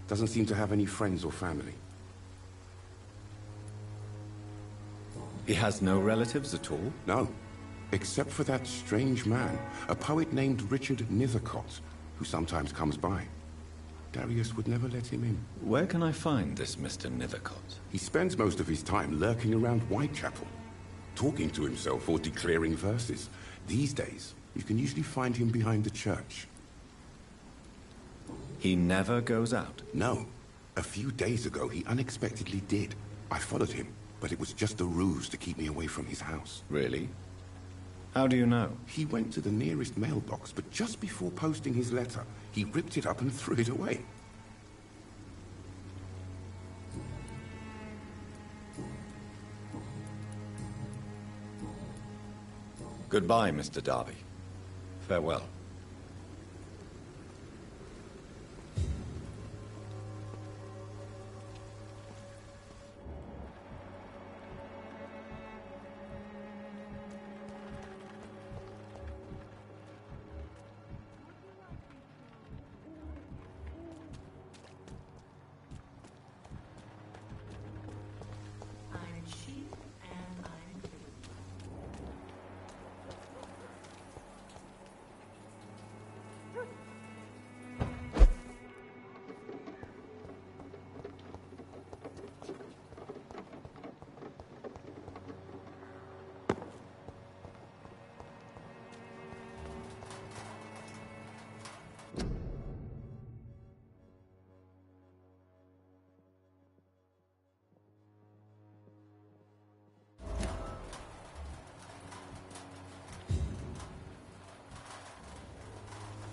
doesn't seem to have any friends or family. He has no relatives at all? No, except for that strange man, a poet named Richard Nithercott, who sometimes comes by. Darius would never let him in. Where can I find this Mr. Nithercott? He spends most of his time lurking around Whitechapel, talking to himself or declaring verses. These days, you can usually find him behind the church. He never goes out? No. A few days ago, he unexpectedly did. I followed him, but it was just a ruse to keep me away from his house. Really? How do you know? He went to the nearest mailbox, but just before posting his letter, he ripped it up and threw it away. Goodbye, Mr. Darby. Farewell.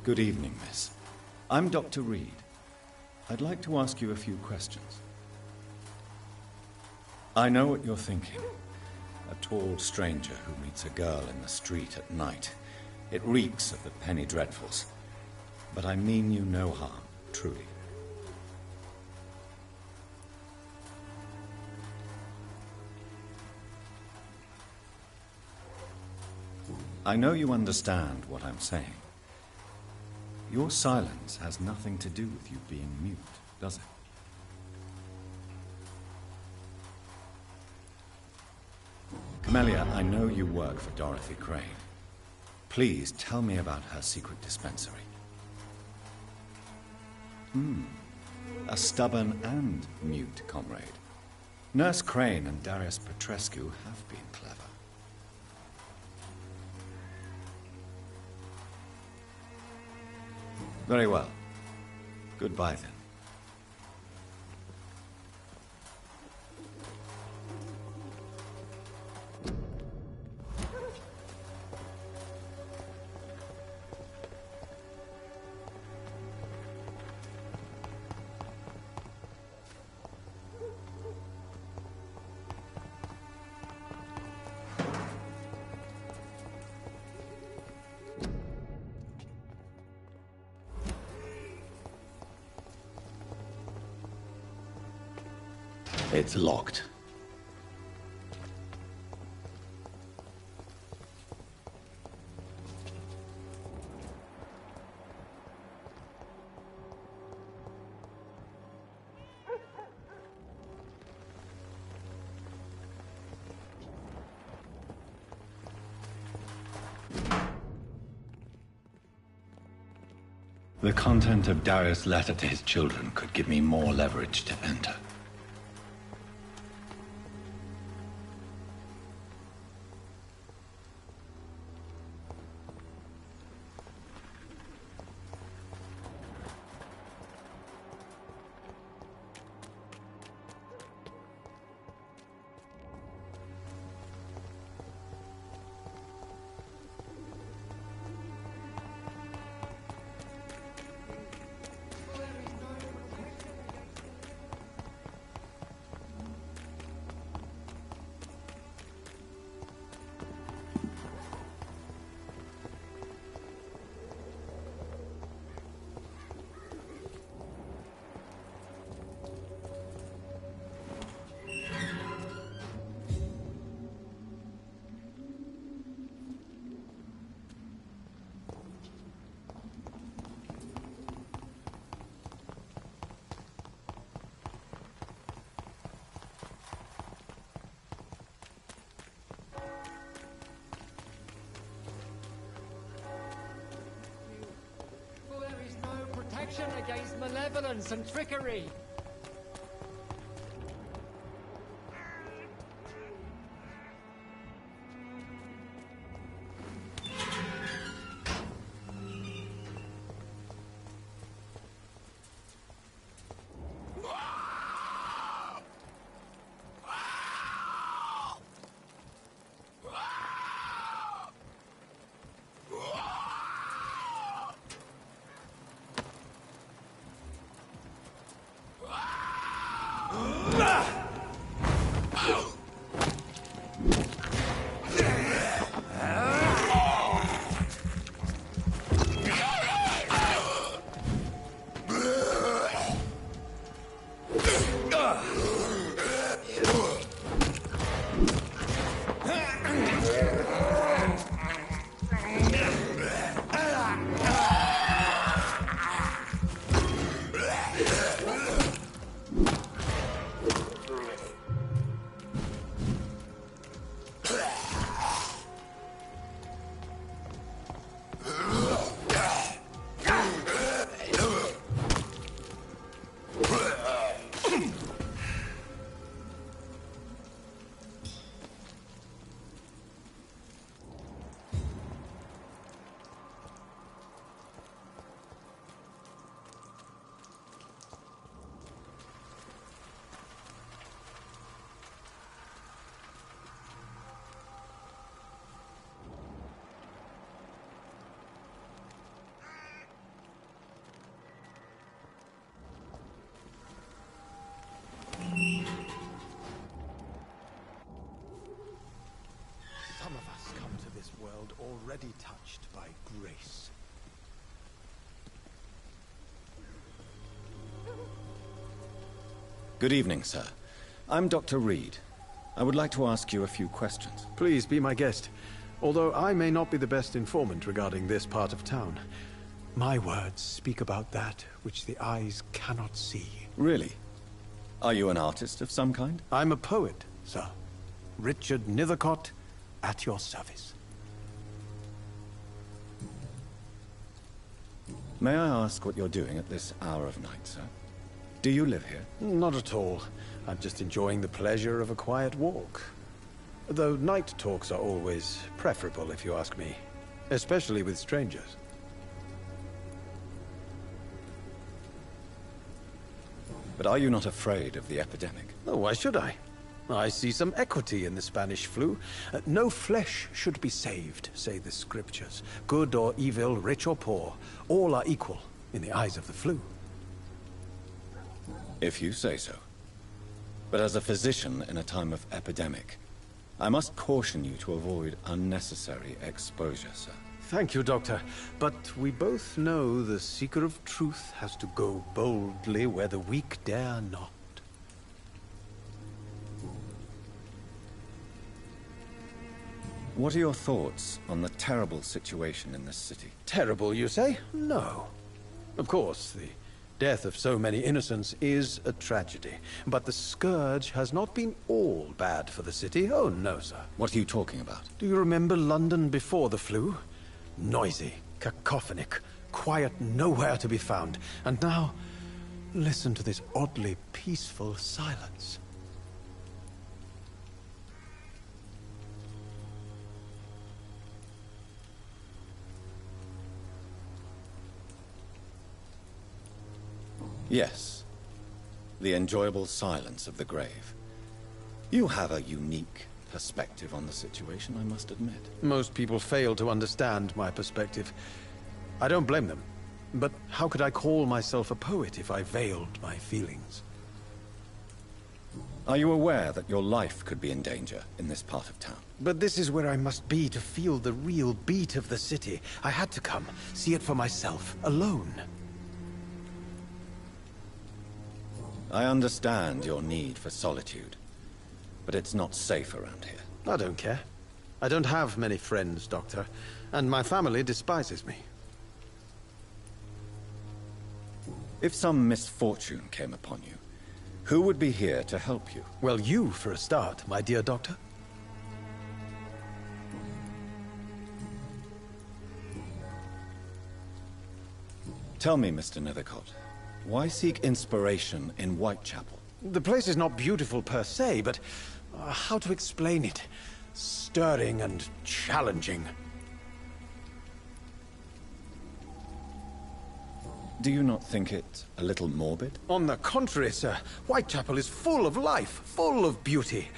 Good evening, miss. I'm Dr. Reed. I'd like to ask you a few questions. I know what you're thinking. A tall stranger who meets a girl in the street at night. It reeks of the penny dreadfuls. But I mean you no harm, truly. I know you understand what I'm saying. Your silence has nothing to do with you being mute, does it? Camellia, I know you work for Dorothy Crane. Please tell me about her secret dispensary. A stubborn and mute comrade. Nurse Crane and Darius Petrescu have been clever. Very well. Goodbye, then. It's locked. The content of Darius' letter to his children could give me more leverage to enter. Against malevolence and trickery. to this world already touched by grace. Good evening, sir. I'm Dr. Reed. I would like to ask you a few questions. Please be my guest. Although I may not be the best informant regarding this part of town, my words speak about that which the eyes cannot see. Really? Are you an artist of some kind? I'm a poet, sir. Richard Nethercott, at your service. May I ask what you're doing at this hour of night, sir? Do you live here? Not at all. I'm just enjoying the pleasure of a quiet walk. Though night talks are always preferable, if you ask me. Especially with strangers. But are you not afraid of the epidemic? Oh, why should I? I see some equity in the Spanish flu. No flesh should be saved, say the scriptures. Good or evil, rich or poor, all are equal in the eyes of the flu. If you say so. But as a physician in a time of epidemic, I must caution you to avoid unnecessary exposure, sir. Thank you, Doctor. But we both know the seeker of truth has to go boldly where the weak dare not. What are your thoughts on the terrible situation in this city? Terrible, you say? No. Of course, the death of so many innocents is a tragedy. But the scourge has not been all bad for the city. Oh, no, sir. What are you talking about? Do you remember London before the flu? Noisy, cacophonic, quiet nowhere to be found. And now, listen to this oddly peaceful silence. Yes. The enjoyable silence of the grave. You have a unique perspective on the situation, I must admit. Most people fail to understand my perspective. I don't blame them. But how could I call myself a poet if I veiled my feelings? Are you aware that your life could be in danger in this part of town? But this is where I must be to feel the real beat of the city. I had to come, see it for myself, alone. I understand your need for solitude, but it's not safe around here. I don't care. I don't have many friends, Doctor, and my family despises me. If some misfortune came upon you, who would be here to help you? Well, you, for a start, my dear Doctor. Tell me, Mr. Nethercott, why seek inspiration in Whitechapel? The place is not beautiful per se, but how to explain it? Stirring and challenging. Do you not think it a little morbid? On the contrary, sir. Whitechapel is full of life, full of beauty.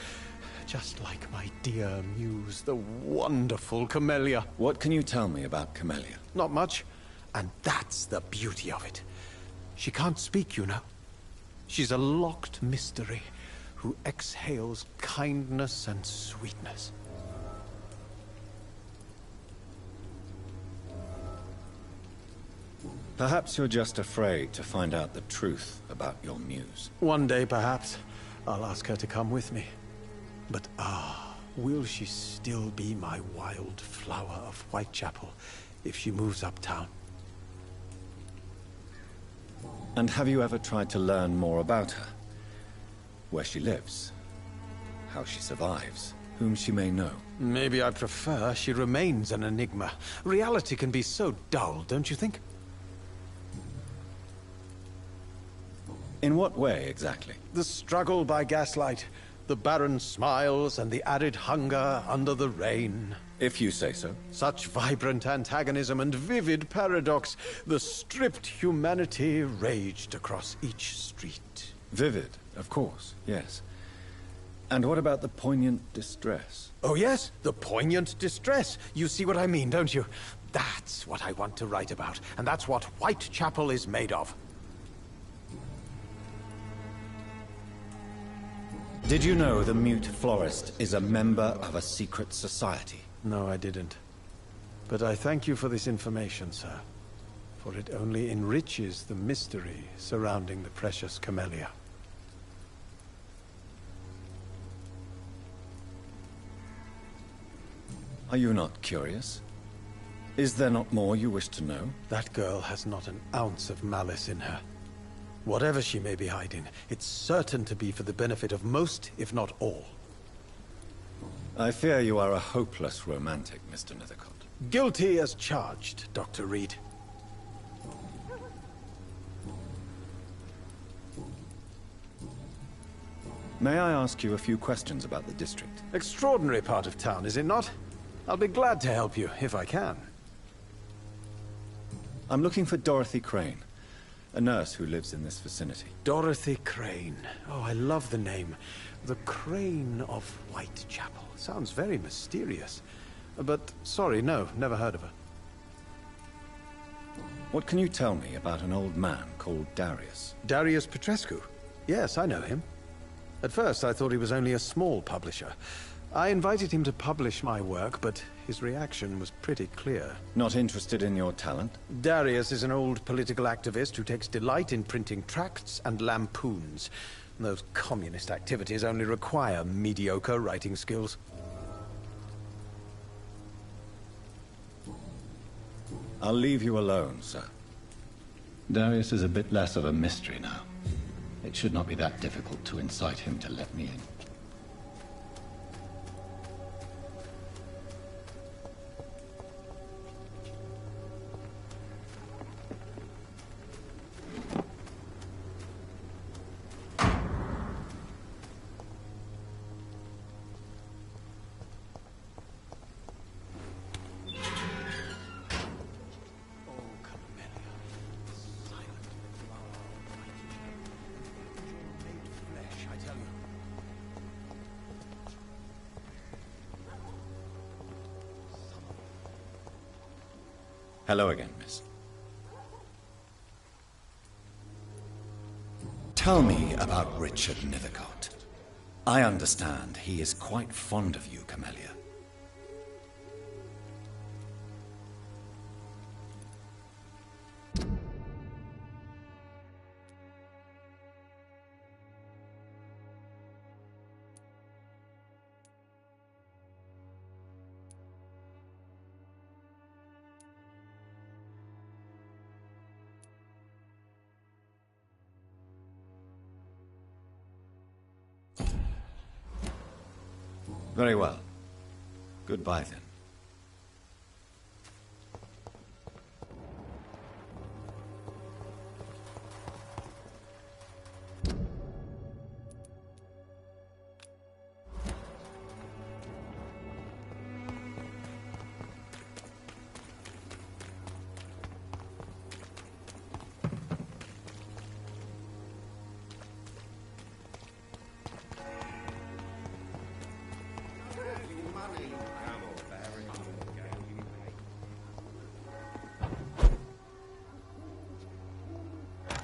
Just like my dear muse, the wonderful Camellia. What can you tell me about Camellia? Not much. And that's the beauty of it. She can't speak, you know. She's a locked mystery who exhales kindness and sweetness. Perhaps you're just afraid to find out the truth about your muse. One day, perhaps, I'll ask her to come with me. But will she still be my wild flower of Whitechapel if she moves uptown? And have you ever tried to learn more about her? Where she lives? How she survives? Whom she may know? Maybe I prefer she remains an enigma. Reality can be so dull, don't you think? In what way, exactly? The struggle by gaslight, the barren smiles and the arid hunger under the rain. If you say so. Such vibrant antagonism and vivid paradox. The stripped humanity raged across each street. Vivid, of course, yes. And what about the poignant distress? Oh yes, the poignant distress. You see what I mean, don't you? That's what I want to write about, and that's what Whitechapel is made of. Did you know the mute florist is a member of a secret society? No, I didn't. But I thank you for this information, sir. For it only enriches the mystery surrounding the precious camellia. Are you not curious? Is there not more you wish to know? That girl has not an ounce of malice in her. Whatever she may be hiding, it's certain to be for the benefit of most, if not all. I fear you are a hopeless romantic, Mr. Nethercott. Guilty as charged, Dr. Reed. May I ask you a few questions about the district? Extraordinary part of town, is it not? I'll be glad to help you, if I can. I'm looking for Dorothy Crane, a nurse who lives in this vicinity. Dorothy Crane. Oh, I love the name. The Crane of Whitechapel. Sounds very mysterious. But, sorry, no, never heard of her. What can you tell me about an old man called Darius? Darius Petrescu? Yes, I know him. At first, I thought he was only a small publisher. I invited him to publish my work, but his reaction was pretty clear. Not interested in your talent? Darius is an old political activist who takes delight in printing tracts and lampoons. Those communist activities only require mediocre writing skills. I'll leave you alone, sir. Darius is a bit less of a mystery now. It should not be that difficult to incite him to let me in. Hello again, miss. Tell me about Richard Nethercott. I understand he is quite fond of you, Camellia. Very well. Goodbye, then.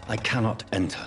I cannot enter.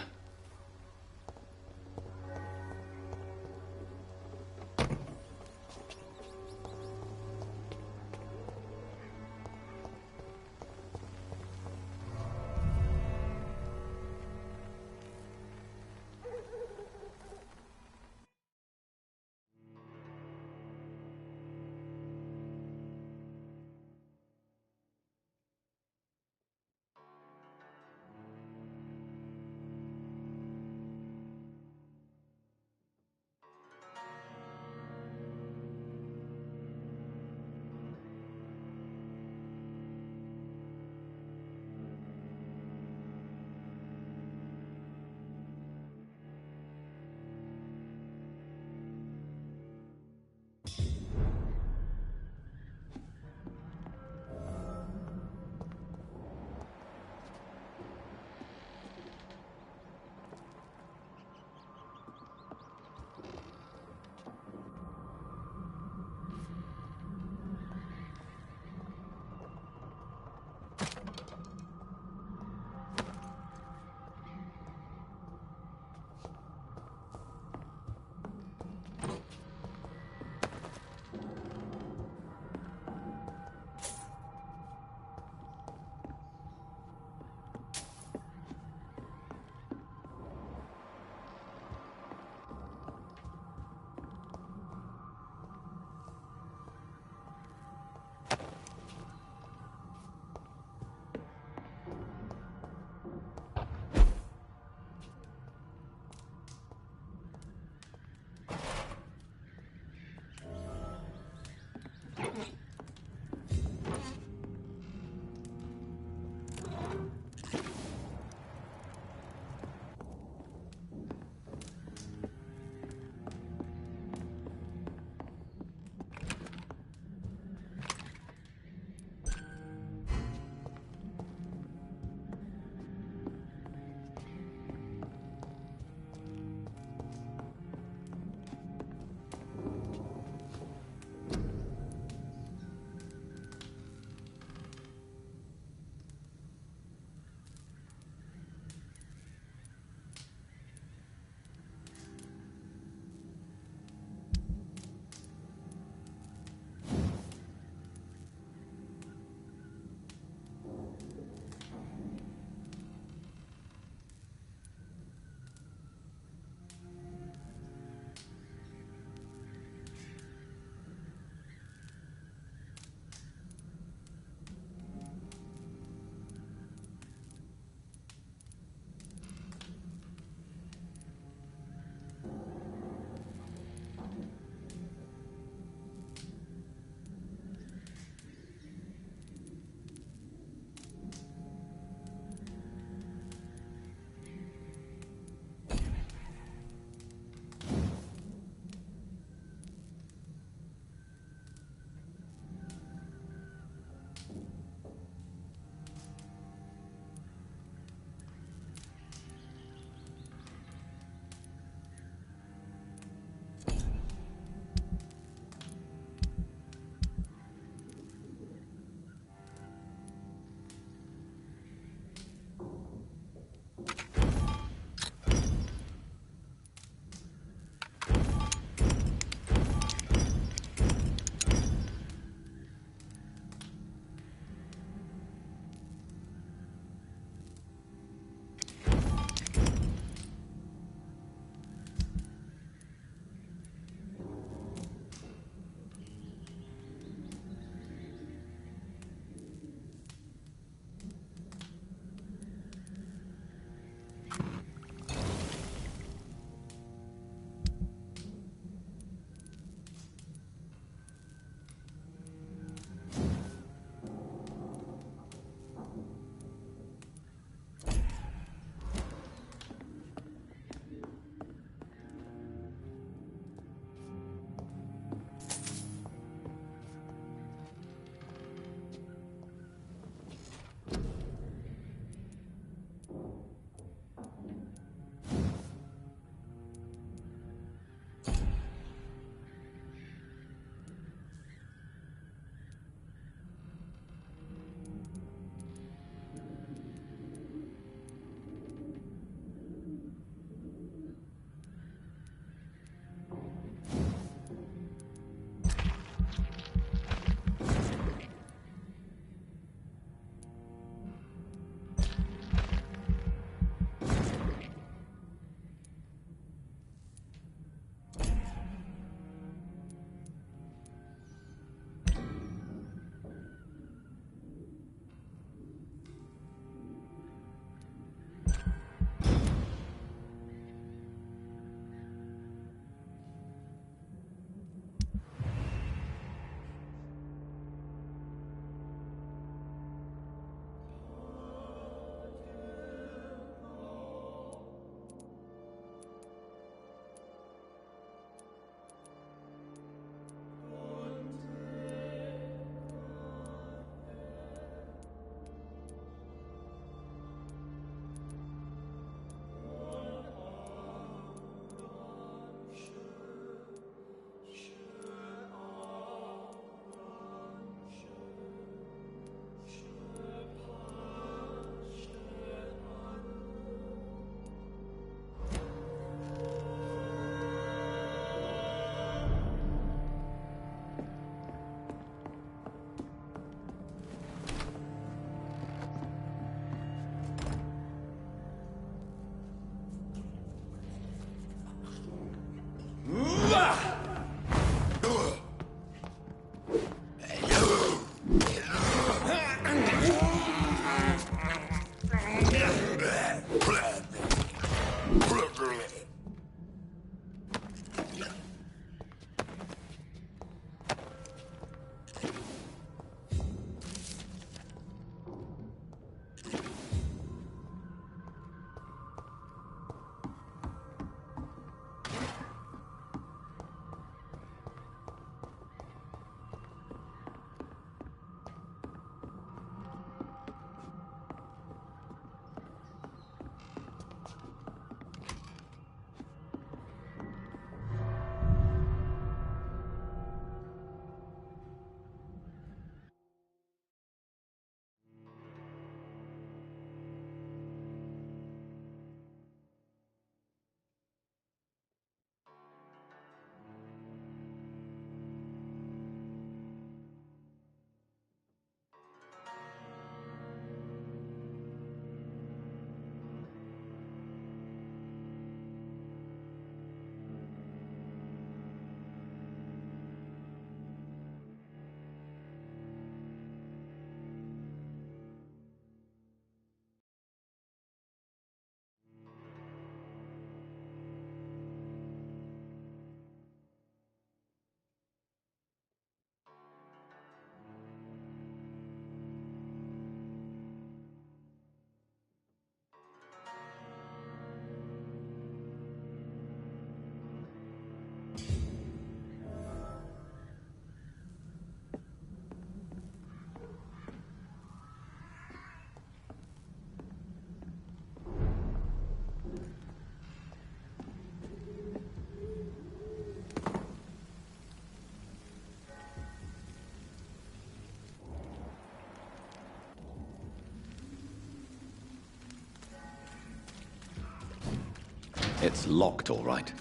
It's locked, all right.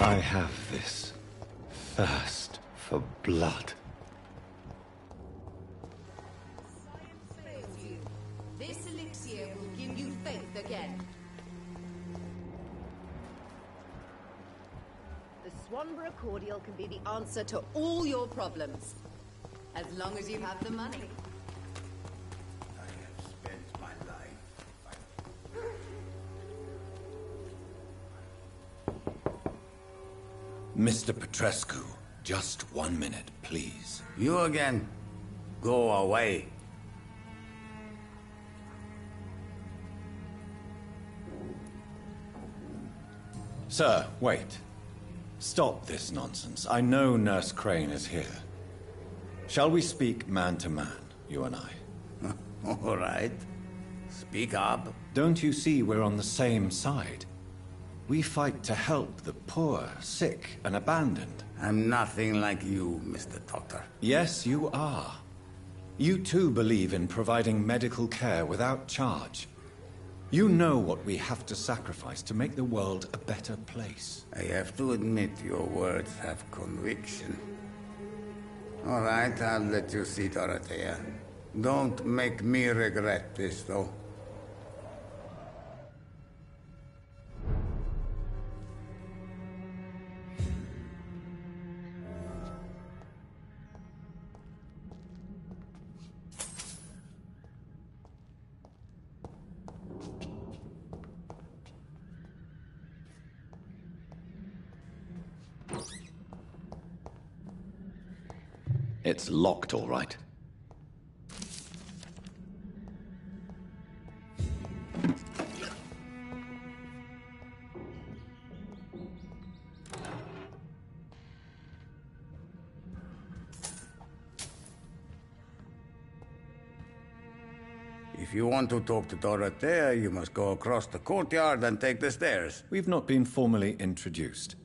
I have this thirst for blood. This elixir will give you faith again. The Swanborough cordial can be the answer to all your problems. As long as you have the money. I have spent my life. Mr. Petrescu, just 1 minute, please. You again? Go away. Sir, wait. Stop this nonsense. I know Nurse Crane is here. Shall we speak man to man, you and I? All right. Speak up. Don't you see we're on the same side? We fight to help the poor, sick, and abandoned. I'm nothing like you, Mr. Doctor. Yes, you are. You too believe in providing medical care without charge. You know what we have to sacrifice to make the world a better place. I have to admit your words have conviction. All right, I'll let you see, Dorothea. Don't make me regret this, though. It's locked, all right. If you want to talk to Dorothea, you must go across the courtyard and take the stairs. We've not been formally introduced.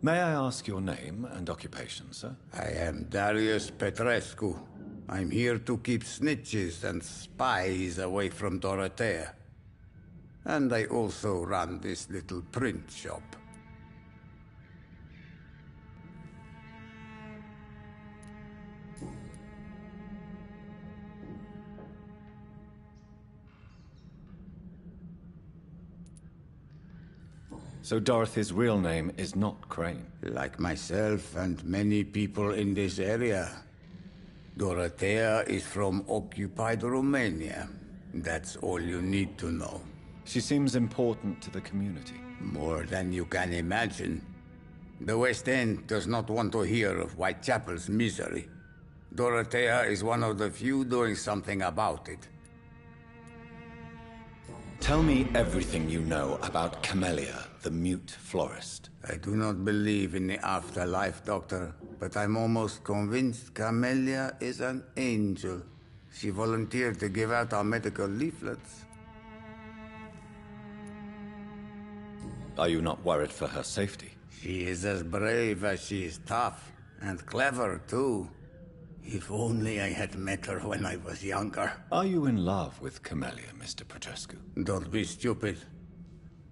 May I ask your name and occupation, sir? I am Darius Petrescu. I'm here to keep snitches and spies away from Dorothea. And I also run this little print shop. So Dorothy's real name is not Crane? Like myself and many people in this area. Dorothea is from occupied Romania. That's all you need to know. She seems important to the community. More than you can imagine. The West End does not want to hear of Whitechapel's misery. Dorothea is one of the few doing something about it. Tell me everything you know about Camellia, the mute florist. I do not believe in the afterlife, Doctor, but I'm almost convinced Camellia is an angel. She volunteered to give out our medical leaflets. Are you not worried for her safety? She is as brave as she is tough, and clever, too. If only I had met her when I was younger. Are you in love with Camellia, Mr. Petrescu? Don't be stupid.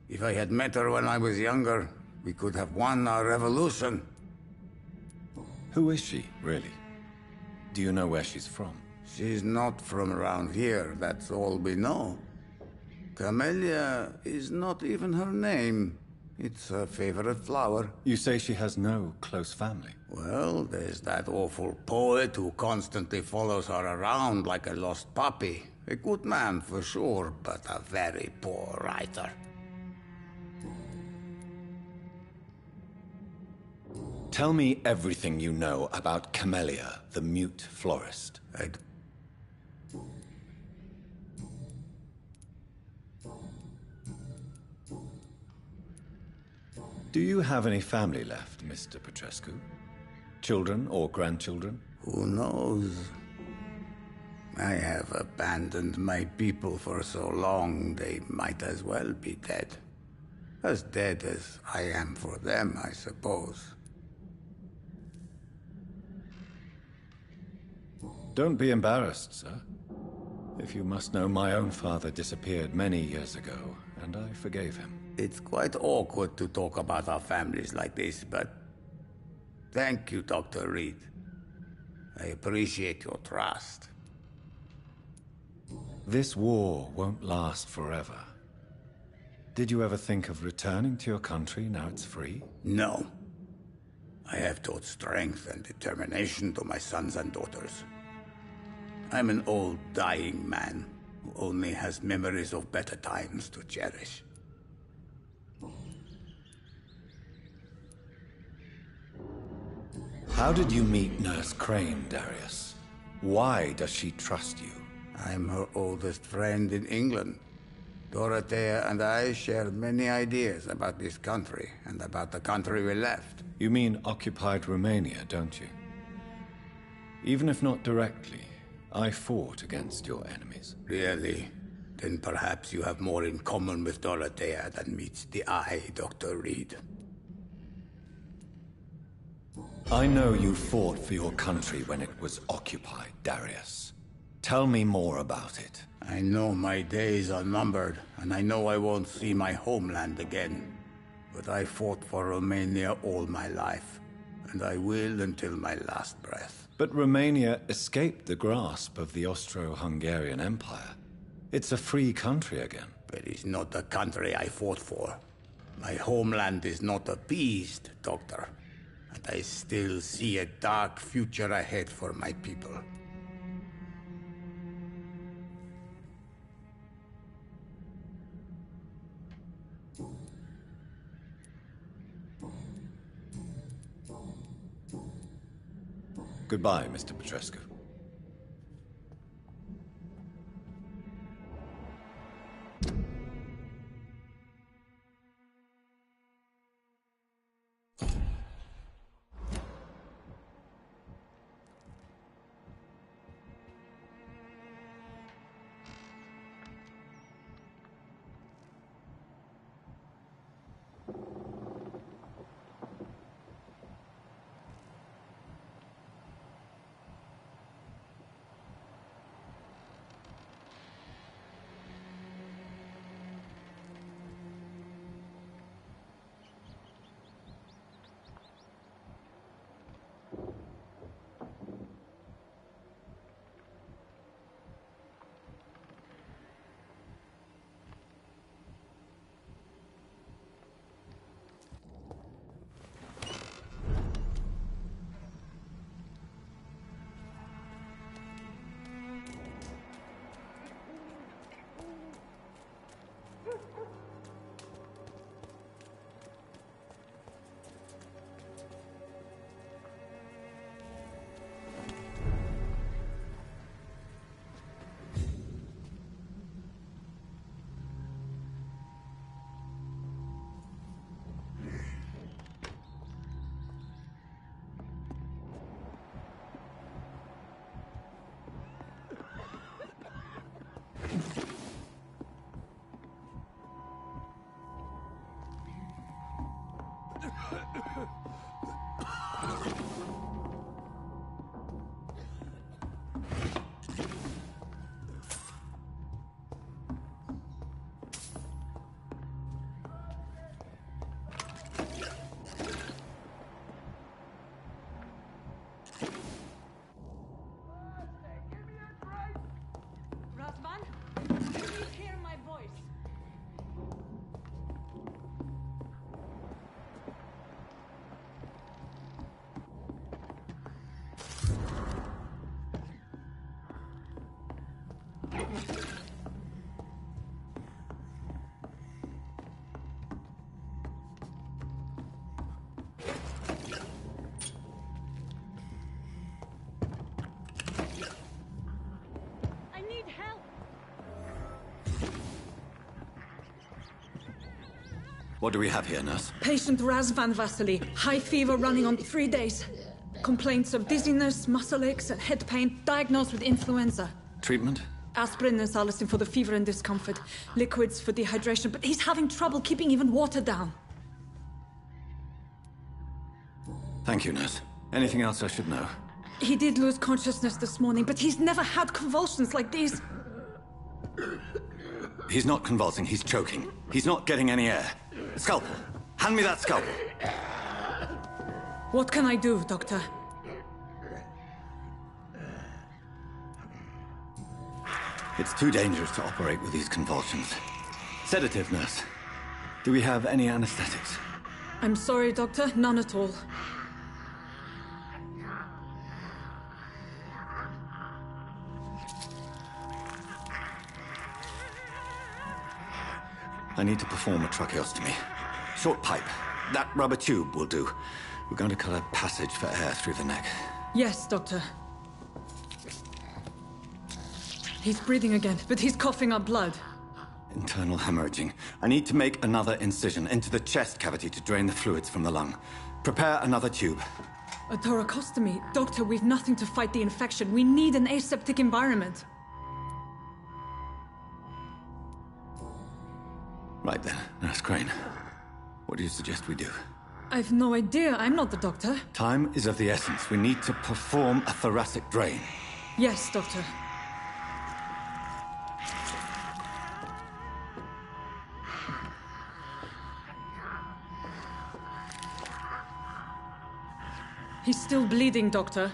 If I had met her when I was younger, we could have won our revolution. Who is she, really? Do you know where she's from? She's not from around here, that's all we know. Camellia is not even her name. It's her favorite flower. You say she has no close family? Well, there's that awful poet who constantly follows her around like a lost puppy. A good man for sure, but a very poor writer. Tell me everything you know about Camellia, the mute florist. Do you have any family left, Mr. Petrescu? Children or grandchildren? Who knows? I have abandoned my people for so long, they might as well be dead. As dead as I am for them, I suppose. Don't be embarrassed, sir. If you must know, my own father disappeared many years ago, and I forgave him. It's quite awkward to talk about our families like this, but... Thank you, Dr. Reed. I appreciate your trust. This war won't last forever. Did you ever think of returning to your country now it's free? No. I have taught strength and determination to my sons and daughters. I'm an old, dying man who only has memories of better times to cherish. How did you meet Nurse Crane, Darius? Why does she trust you? I'm her oldest friend in England. Dorothea and I share many ideas about this country and about the country we left. You mean occupied Romania, don't you? Even if not directly, I fought against your enemies. Really? Then perhaps you have more in common with Dorothea than meets the eye, Dr. Reed. I know you fought for your country when it was occupied, Darius. Tell me more about it. I know my days are numbered, and I know I won't see my homeland again. But I fought for Romania all my life, and I will until my last breath. But Romania escaped the grasp of the Austro-Hungarian Empire. It's a free country again. But it's not the country I fought for. My homeland is not appeased, Doctor. And I still see a dark future ahead for my people. Goodbye, Mr. Petrescu. What do we have here, nurse? Patient Raz Van Vasily. High fever running on 3 days. Complaints of dizziness, muscle aches, and head pain. Diagnosed with influenza. Treatment? Aspirin and salicin for the fever and discomfort. Liquids for dehydration, but he's having trouble keeping even water down. Thank you, nurse. Anything else I should know? He did lose consciousness this morning, but he's never had convulsions like these. He's not convulsing, he's choking. He's not getting any air. Scalpel! Hand me that scalpel! What can I do, Doctor? It's too dangerous to operate with these convulsions. Sedative, nurse. Do we have any anesthetics? I'm sorry, Doctor. None at all. I need to perform a tracheostomy. Short pipe. That rubber tube will do. We're going to cut a passage for air through the neck. Yes, Doctor. He's breathing again, but he's coughing up blood. Internal hemorrhaging. I need to make another incision into the chest cavity to drain the fluids from the lung. Prepare another tube. A thoracostomy? Doctor, we've nothing to fight the infection. We need an aseptic environment. Right then, Nurse Crane. What do you suggest we do? I've no idea. I'm not the doctor. Time is of the essence. We need to perform a thoracic drain. Yes, Doctor. He's still bleeding, Doctor.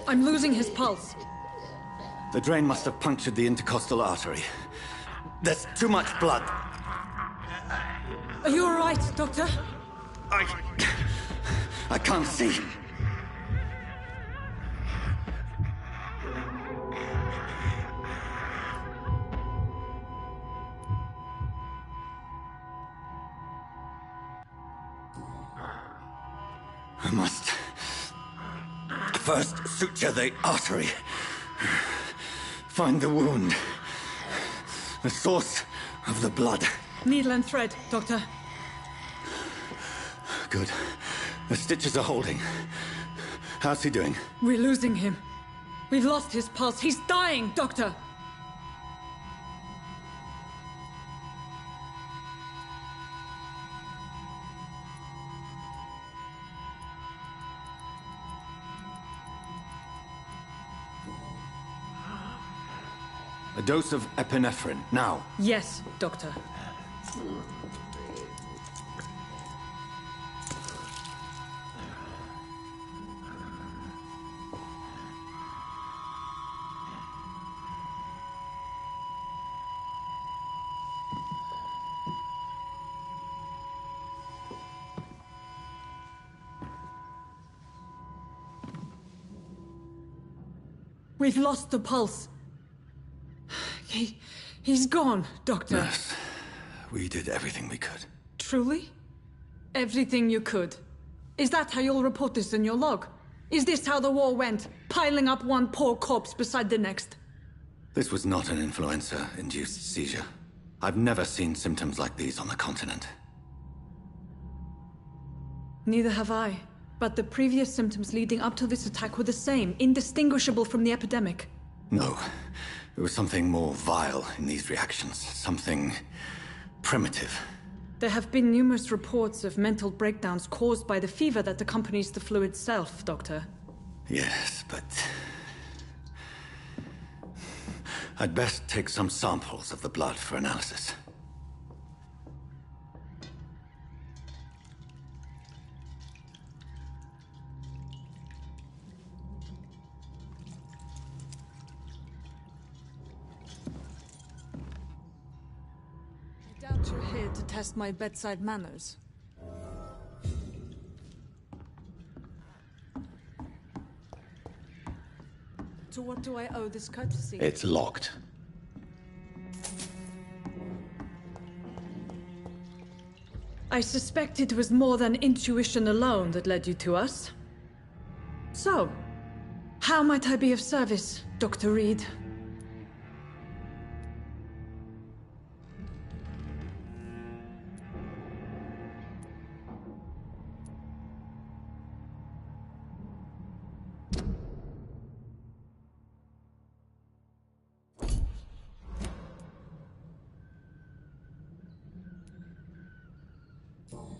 I'm losing his pulse. The drain must have punctured the intercostal artery. There's too much blood. Are you all right, Doctor? I can't see. I must first suture the artery. Find the wound. The source of the blood. Needle and thread, Doctor. Good. The stitches are holding. How's he doing? We're losing him. We've lost his pulse. He's dying, Doctor! A dose of epinephrine, now. Yes, Doctor. We've lost the pulse. He's gone, Doctor. Nurse, we did everything we could. Truly? Everything you could? Is that how you'll report this in your log? Is this how the war went? Piling up one poor corpse beside the next? This was not an influenza-induced seizure. I've never seen symptoms like these on the continent. Neither have I. But the previous symptoms leading up to this attack were the same, indistinguishable from the epidemic. No. There was something more vile in these reactions. Something primitive. There have been numerous reports of mental breakdowns caused by the fever that accompanies the flu itself, Doctor. Yes, but... I'd best take some samples of the blood for analysis. You're here to test my bedside manners. To what do I owe this courtesy? It's locked. I suspect it was more than intuition alone that led you to us. So, how might I be of service, Dr. Reed?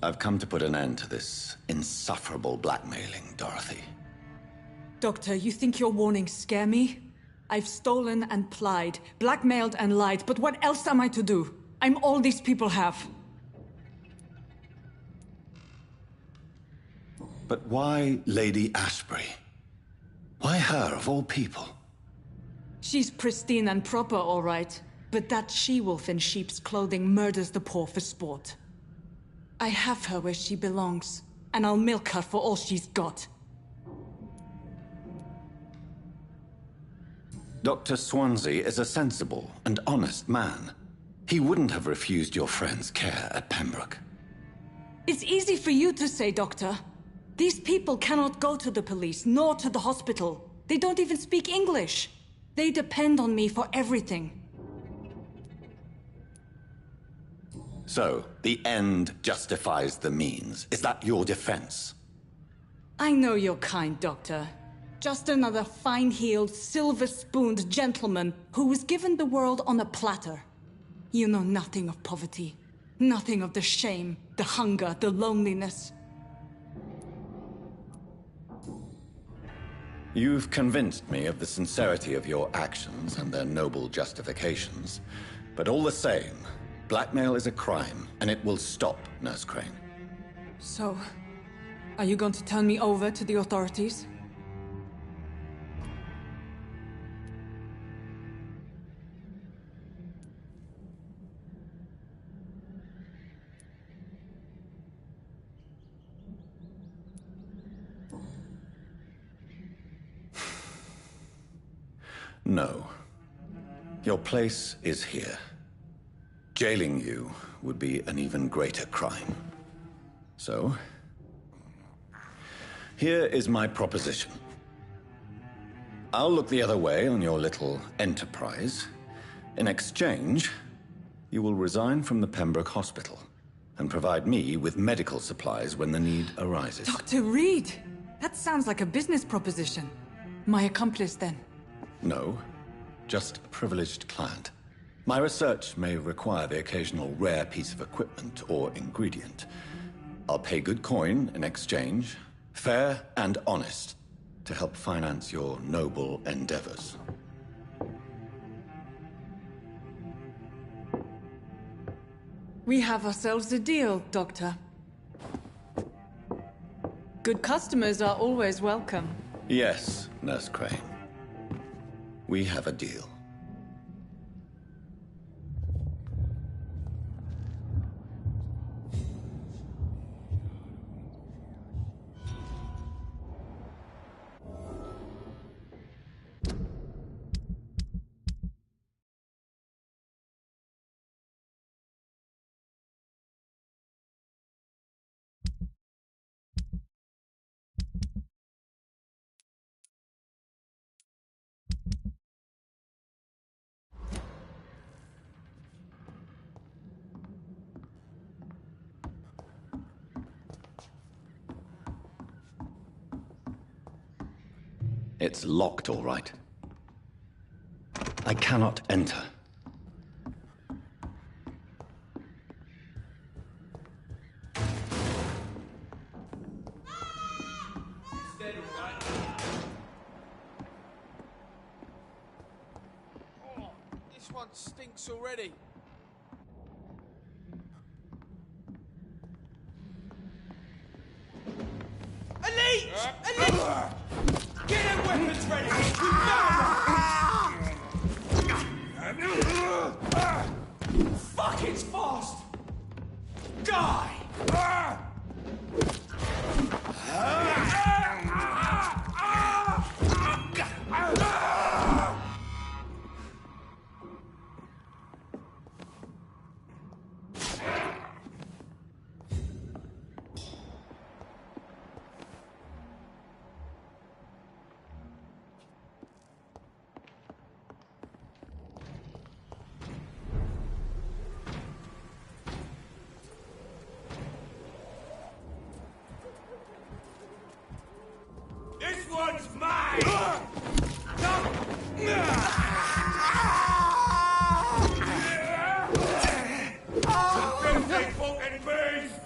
I've come to put an end to this insufferable blackmailing, Dorothy. Doctor, you think your warnings scare me? I've stolen and plied, blackmailed and lied, but what else am I to do? I'm all these people have. But why Lady Ashbury? Why her, of all people? She's pristine and proper, all right. But that she-wolf in sheep's clothing murders the poor for sport. I have her where she belongs, and I'll milk her for all she's got. Dr. Swansea is a sensible and honest man. He wouldn't have refused your friend's care at Pembroke. It's easy for you to say, Doctor. These people cannot go to the police, nor to the hospital. They don't even speak English. They depend on me for everything. So, the end justifies the means. Is that your defense? I know you're kind, Doctor. Just another fine-heeled, silver-spooned gentleman who was given the world on a platter. You know nothing of poverty. Nothing of the shame, the hunger, the loneliness. You've convinced me of the sincerity of your actions and their noble justifications. But all the same, blackmail is a crime, and it will stop, Nurse Crane. So, are you going to turn me over to the authorities? No. Your place is here. Jailing you would be an even greater crime. So, here is my proposition. I'll look the other way on your little enterprise. In exchange, you will resign from the Pembroke Hospital and provide me with medical supplies when the need arises. Dr. Reed! That sounds like a business proposition. My accomplice, then? No, just a privileged client. My research may require the occasional rare piece of equipment or ingredient. I'll pay good coin in exchange, fair and honest, to help finance your noble endeavors. We have ourselves a deal, Doctor. Good customers are always welcome. Yes, Nurse Crane. We have a deal. It's locked, all right. I cannot enter. Oh, this one stinks already. Elite! Elite! Get their weapons ready! Fuck, it's fast! Die! This one's mine! Filthy fucking beast!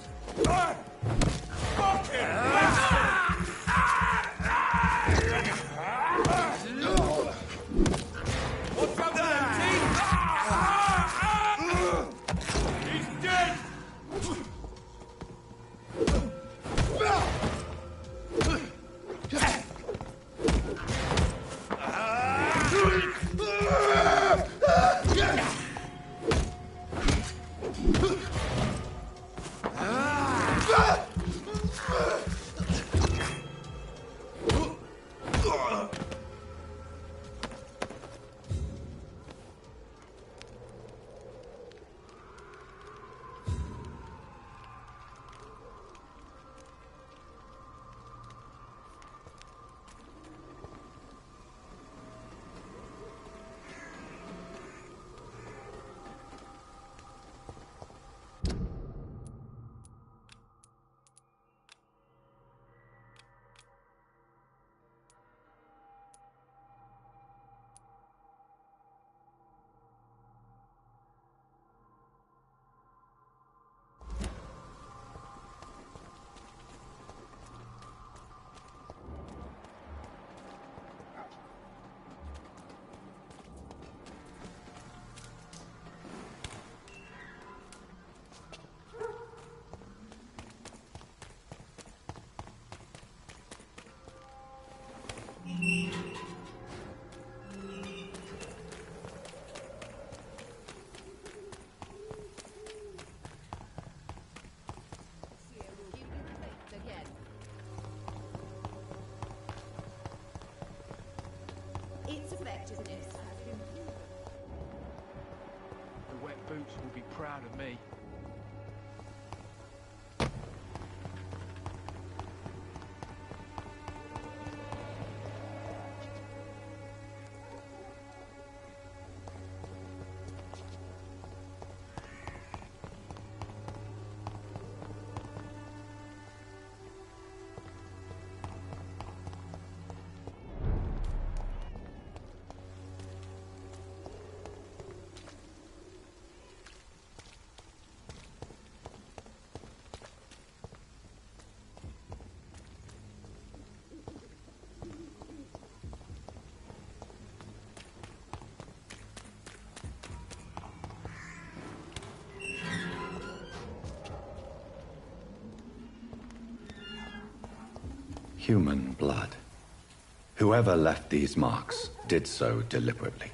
Its effectiveness has been proven. The wet boots will be proud of me. Human blood. Whoever left these marks did so deliberately.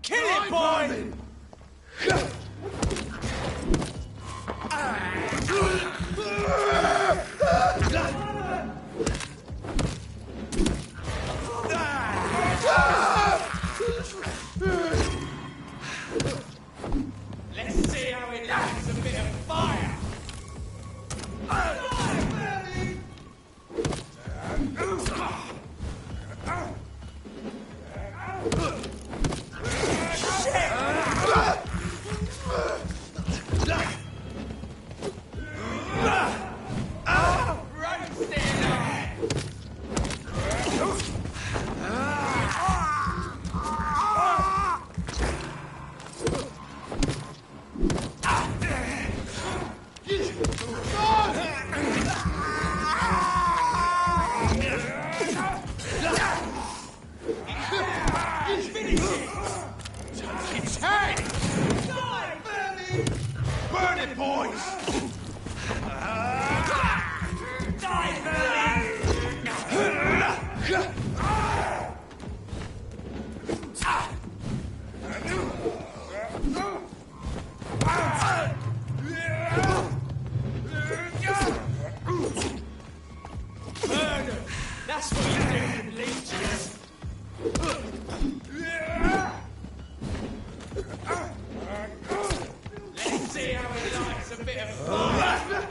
Kill it, boy! Let's see how it likes a bit of fire! It's hurt! Die, Burn it, boys! Die, Murder! That's what you do, leeches! Let's see how he likes a bit of fire!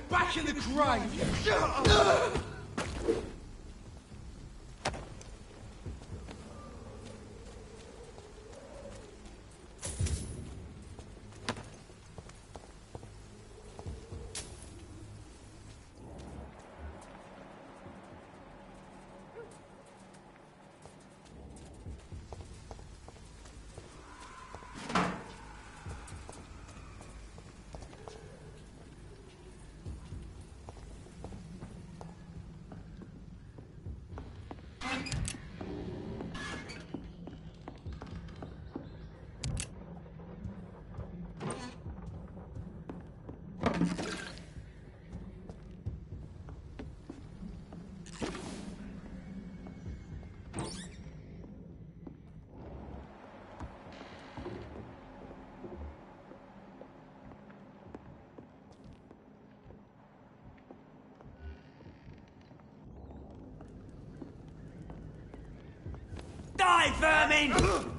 Back in the grave! Die, vermin!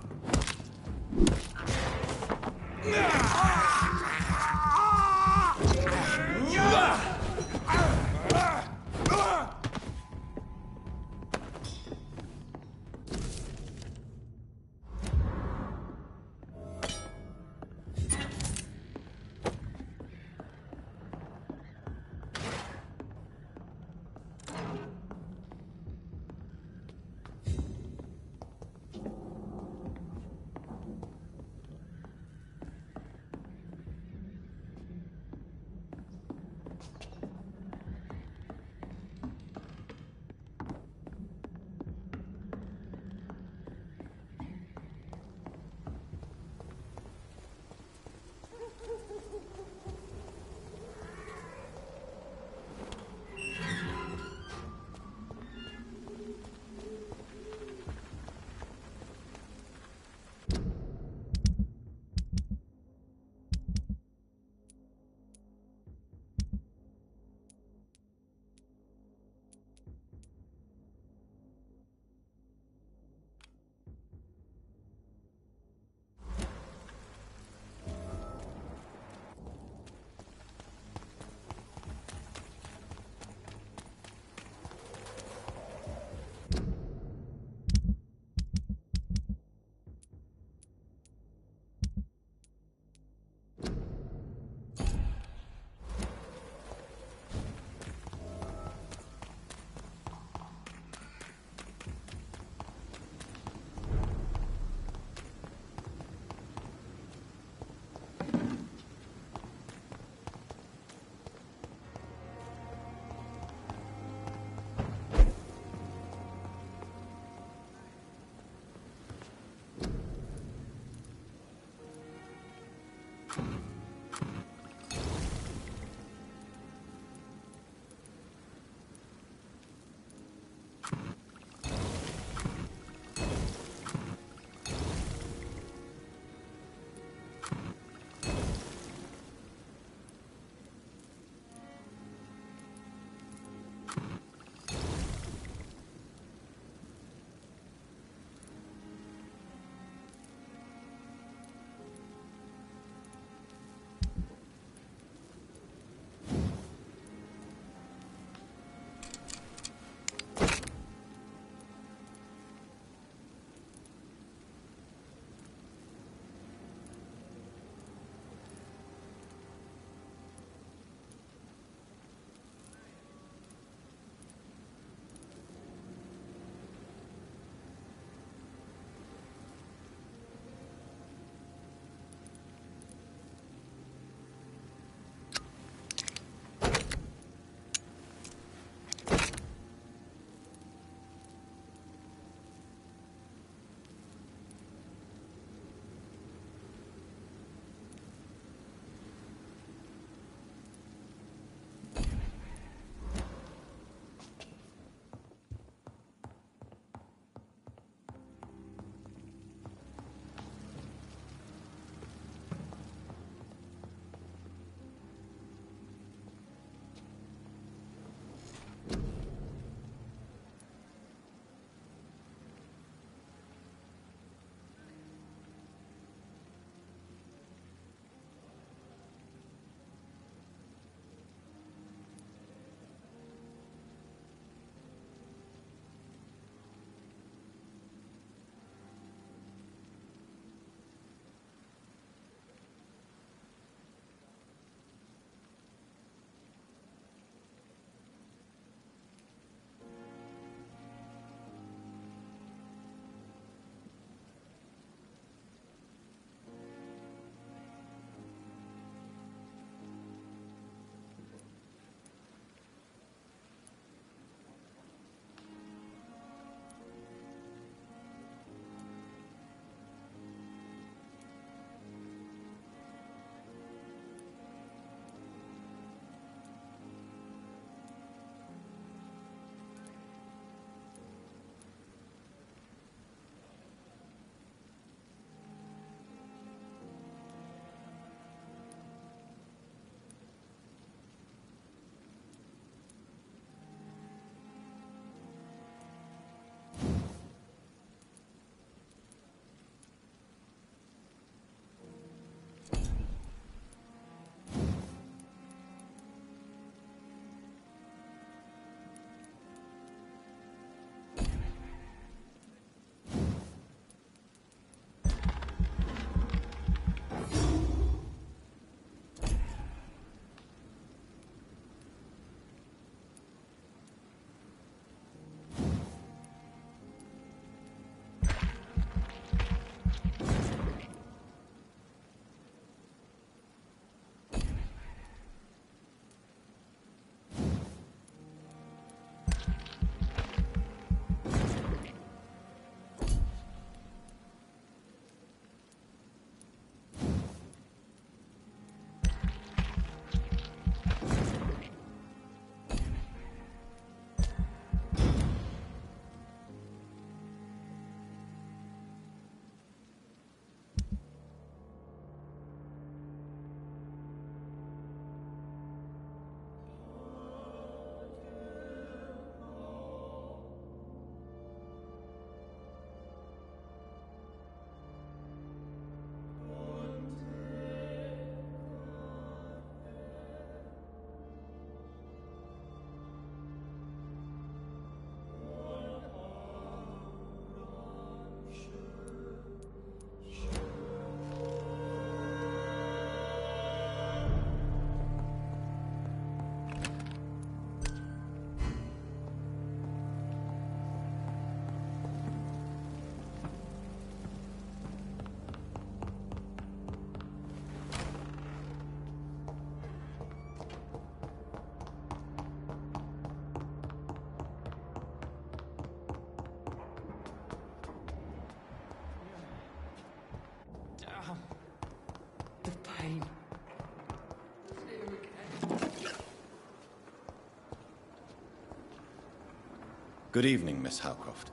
Good evening, Miss Howcroft.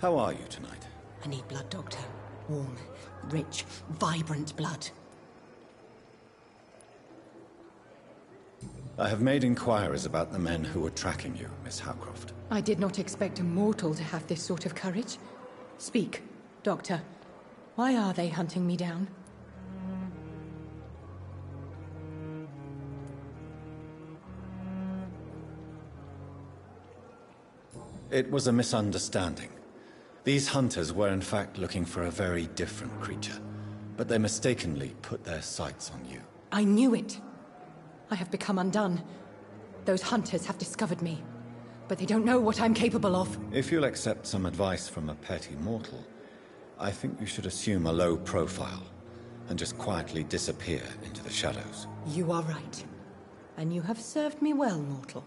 How are you tonight? I need blood, Doctor. Warm, rich, vibrant blood. I have made inquiries about the men who were tracking you, Miss Howcroft. I did not expect a mortal to have this sort of courage. Speak, Doctor. Why are they hunting me down? It was a misunderstanding. These hunters were in fact looking for a very different creature, but they mistakenly put their sights on you. I knew it. I have become undone. Those hunters have discovered me, but they don't know what I'm capable of. If you'll accept some advice from a petty mortal, I think you should assume a low profile and just quietly disappear into the shadows. You are right. And you have served me well, mortal.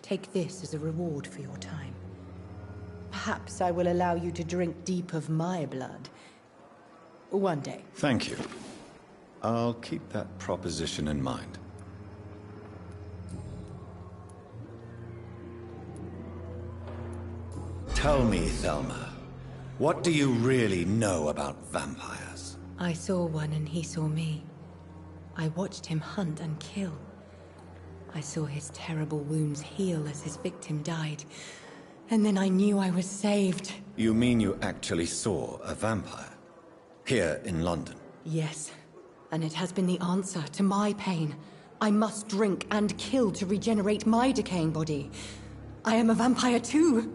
Take this as a reward for your time. Perhaps I will allow you to drink deep of my blood. One day. Thank you. I'll keep that proposition in mind. Tell me, Thelma, what do you really know about vampires? I saw one and he saw me. I watched him hunt and kill. I saw his terrible wounds heal as his victim died. And then I knew I was saved. You mean you actually saw a vampire? Here in London? Yes. And it has been the answer to my pain. I must drink and kill to regenerate my decaying body. I am a vampire too.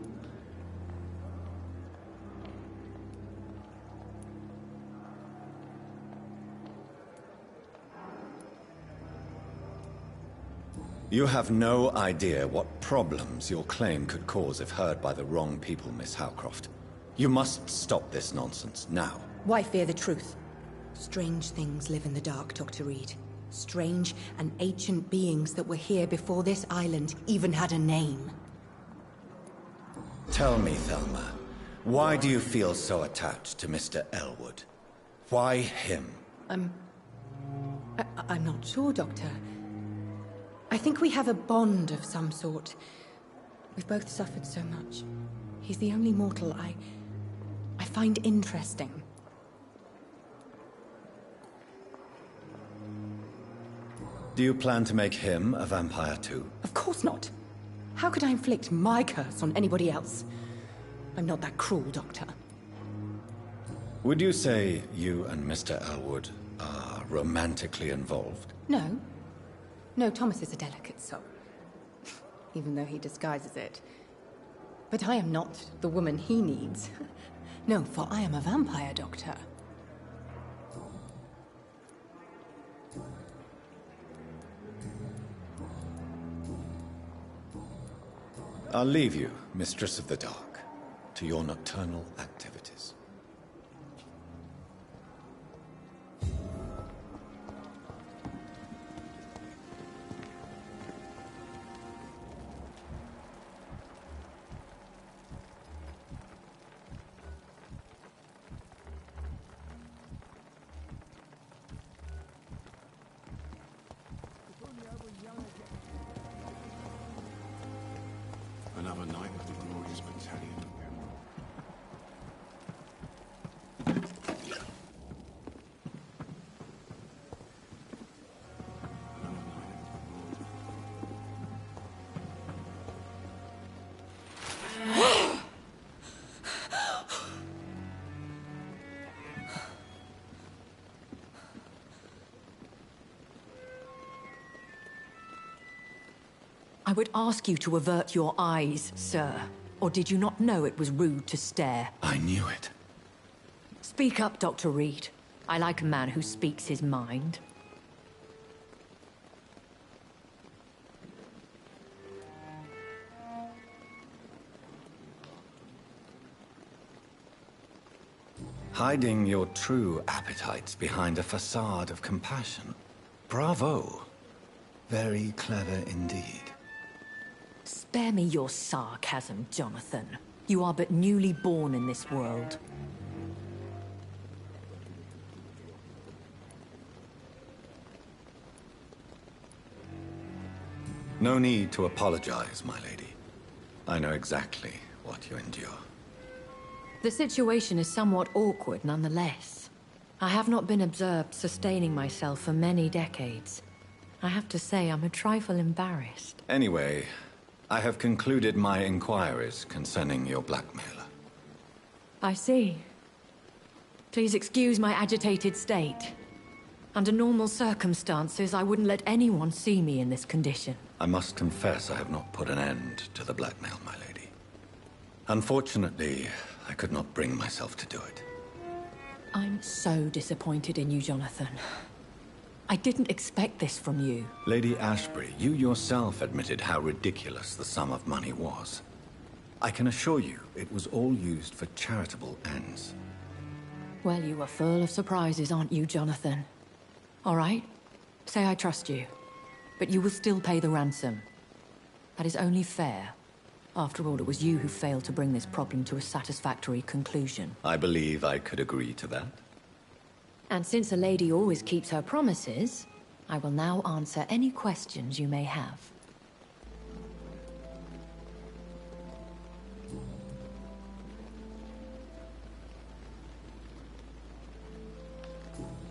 You have no idea what problems your claim could cause if heard by the wrong people, Miss Howcroft. You must stop this nonsense, now. Why fear the truth? Strange things live in the dark, Dr. Reed. Strange and ancient beings that were here before this island even had a name. Tell me, Thelma, why do you feel so attached to Mr. Elwood? Why him? I'm not sure, Doctor. I think we have a bond of some sort. We've both suffered so much. He's the only mortal I find interesting. Do you plan to make him a vampire too? Of course not. How could I inflict my curse on anybody else? I'm not that cruel, Doctor. Would you say you and Mr. Elwood are romantically involved? No. No, Thomas is a delicate soul. Even though he disguises it. But I am not the woman he needs. No, for I am a vampire, Doctor. I'll leave you, Mistress of the Dark, to your nocturnal activities. Another night of the glorious battalion. I would ask you to avert your eyes, sir. Or did you not know it was rude to stare? I knew it. Speak up, Dr. Reed. I like a man who speaks his mind. Hiding your true appetites behind a facade of compassion. Bravo. Very clever indeed. Spare me your sarcasm, Jonathan. You are but newly born in this world. No need to apologize, my lady. I know exactly what you endure. The situation is somewhat awkward nonetheless. I have not been observed sustaining myself for many decades. I have to say I'm a trifle embarrassed. Anyway, I have concluded my inquiries concerning your blackmailer. I see. Please excuse my agitated state. Under normal circumstances, I wouldn't let anyone see me in this condition. I must confess I have not put an end to the blackmail, my lady. Unfortunately, I could not bring myself to do it. I'm so disappointed in you, Jonathan. I didn't expect this from you. Lady Ashbury, you yourself admitted how ridiculous the sum of money was. I can assure you, it was all used for charitable ends. Well, you are full of surprises, aren't you, Jonathan? All right, say I trust you, but you will still pay the ransom. That is only fair. After all, it was you who failed to bring this problem to a satisfactory conclusion. I believe I could agree to that. And since a lady always keeps her promises, I will now answer any questions you may have.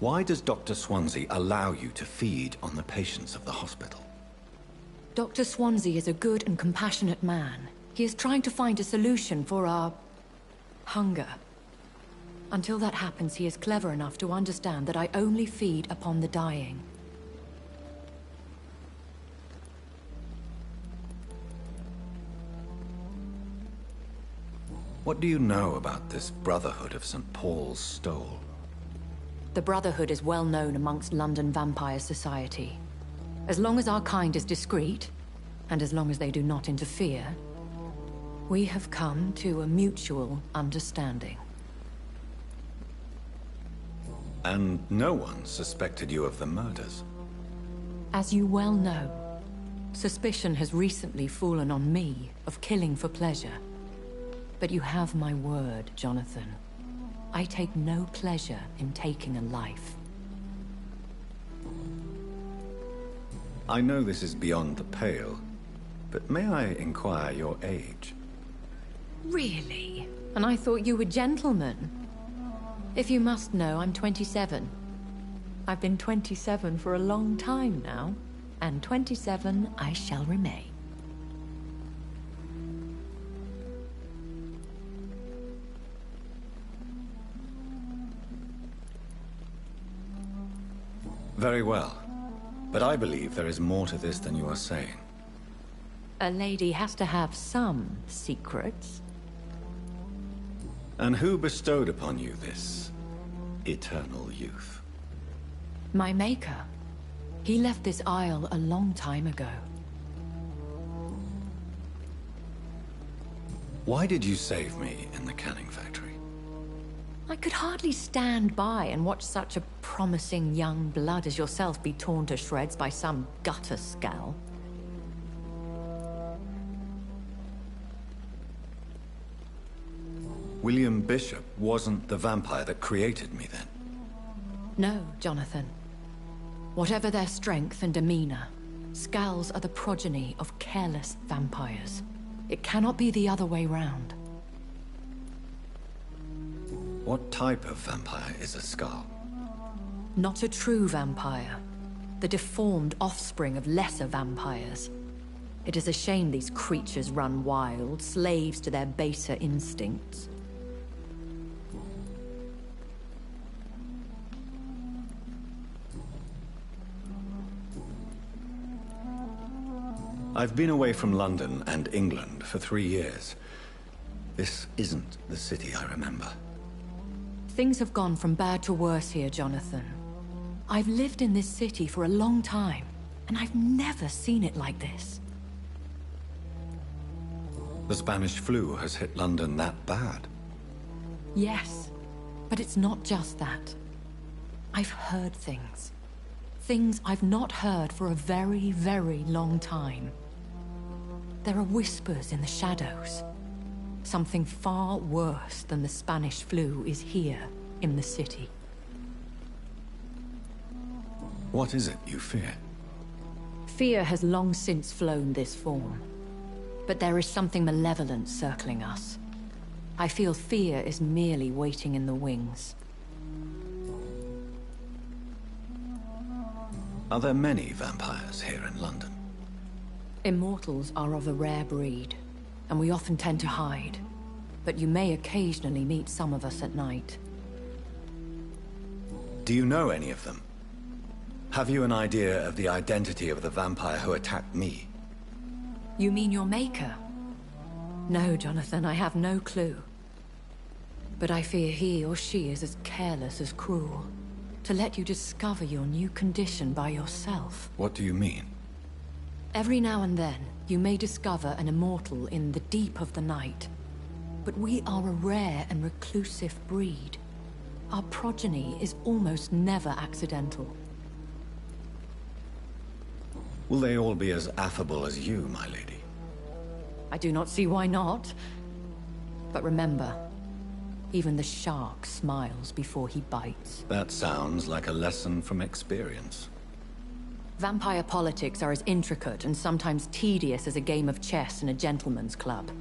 Why does Dr. Swansea allow you to feed on the patients of the hospital? Dr. Swansea is a good and compassionate man. He is trying to find a solution for our hunger. Until that happens, he is clever enough to understand that I only feed upon the dying. What do you know about this Brotherhood of St. Paul's Stole? The Brotherhood is well known amongst London vampire society. As long as our kind is discreet, and as long as they do not interfere, we have come to a mutual understanding. And no one suspected you of the murders? As you well know, suspicion has recently fallen on me of killing for pleasure. But you have my word, Jonathan. I take no pleasure in taking a life. I know this is beyond the pale, but may I inquire your age? Really? And I thought you were gentlemen. If you must know, I'm 27. I've been 27 for a long time now, and 27 I shall remain. Very well. But I believe there is more to this than you are saying. A lady has to have some secrets. And who bestowed upon you this eternal youth? My maker. He left this isle a long time ago. Why did you save me in the canning factory? I could hardly stand by and watch such a promising young blood as yourself be torn to shreds by some gutter scowl. William Bishop wasn't the vampire that created me then? No, Jonathan. Whatever their strength and demeanor, scowls are the progeny of careless vampires. It cannot be the other way round. What type of vampire is a Skull? Not a true vampire. The deformed offspring of lesser vampires. It is a shame these creatures run wild, slaves to their baser instincts. I've been away from London and England for 3 years. This isn't the city I remember. Things have gone from bad to worse here, Jonathan. I've lived in this city for a long time, and I've never seen it like this. The Spanish flu has hit London that bad? Yes, but it's not just that. I've heard things. Things I've not heard for a very, very long time. There are whispers in the shadows. Something far worse than the Spanish flu is here in the city. What is it you fear? Fear has long since flown this form. But there is something malevolent circling us. I feel fear is merely waiting in the wings. Are there many vampires here in London? Immortals are of a rare breed, and we often tend to hide. But you may occasionally meet some of us at night. Do you know any of them? Have you an idea of the identity of the vampire who attacked me? You mean your maker? No, Jonathan, I have no clue. But I fear he or she is as careless as cruel. To let you discover your new condition by yourself. What do you mean? Every now and then, you may discover an immortal in the deep of the night. But we are a rare and reclusive breed. Our progeny is almost never accidental. Will they all be as affable as you, my lady? I do not see why not. But remember, even the shark smiles before he bites. That sounds like a lesson from experience. Vampire politics are as intricate and sometimes tedious as a game of chess in a gentleman's club.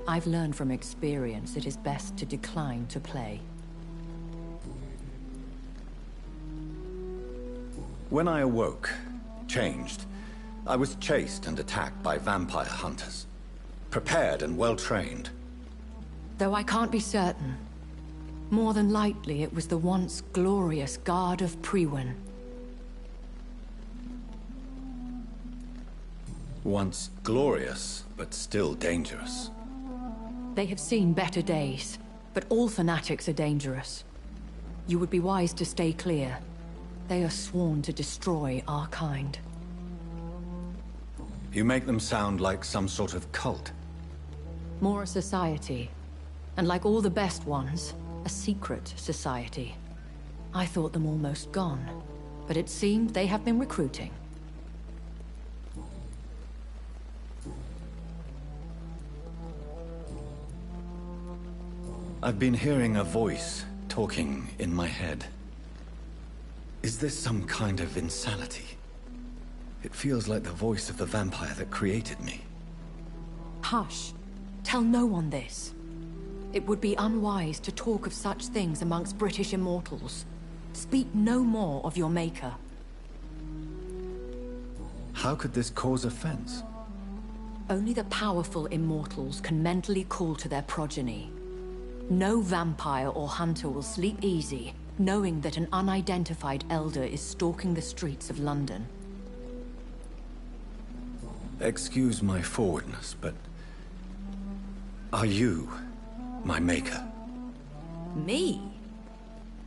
I've learned from experience it is best to decline to play. When I awoke, changed, I was chased and attacked by vampire hunters. Prepared and well-trained. Though I can't be certain, more than likely it was the once glorious Guard of Priwen. Once glorious, but still dangerous. They have seen better days, but all fanatics are dangerous. You would be wise to stay clear. They are sworn to destroy our kind. You make them sound like some sort of cult. More a society. And like all the best ones, a secret society. I thought them almost gone, but it seemed they have been recruiting. I've been hearing a voice talking in my head. Is this some kind of insanity? It feels like the voice of the vampire that created me. Hush. Tell no one this. It would be unwise to talk of such things amongst British immortals. Speak no more of your maker. How could this cause offense? Only the powerful immortals can mentally call to their progeny. No vampire or hunter will sleep easy, knowing that an unidentified elder is stalking the streets of London. Excuse my forwardness, but... are you my maker? Me?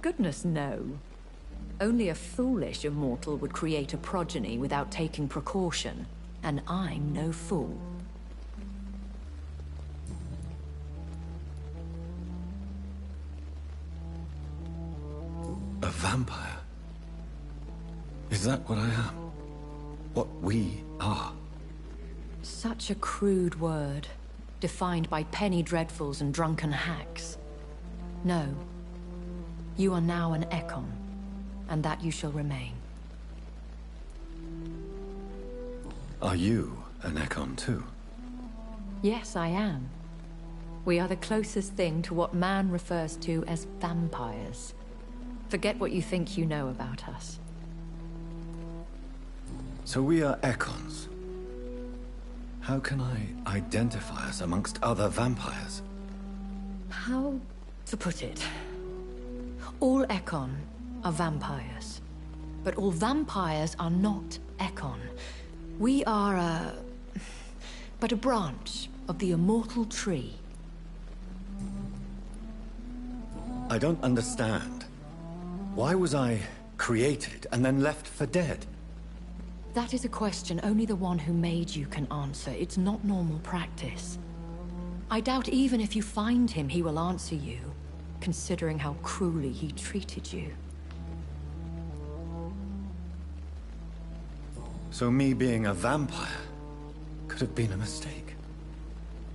Goodness, no. Only a foolish immortal would create a progeny without taking precaution, and I'm no fool. A vampire? Is that what I am? What we are? Such a crude word, defined by penny dreadfuls and drunken hacks. No. You are now an Ekon, and that you shall remain. Are you an Ekon too? Yes, I am. We are the closest thing to what man refers to as vampires. Forget what you think you know about us. So we are Ekons. How can I identify us amongst other vampires? How to put it? All Ekon are vampires. But all vampires are not Ekon. We are but a branch of the immortal tree. I don't understand. Why was I created and then left for dead? That is a question only the one who made you can answer. It's not normal practice. I doubt even if you find him, he will answer you, considering how cruelly he treated you. So me being a vampire could have been a mistake.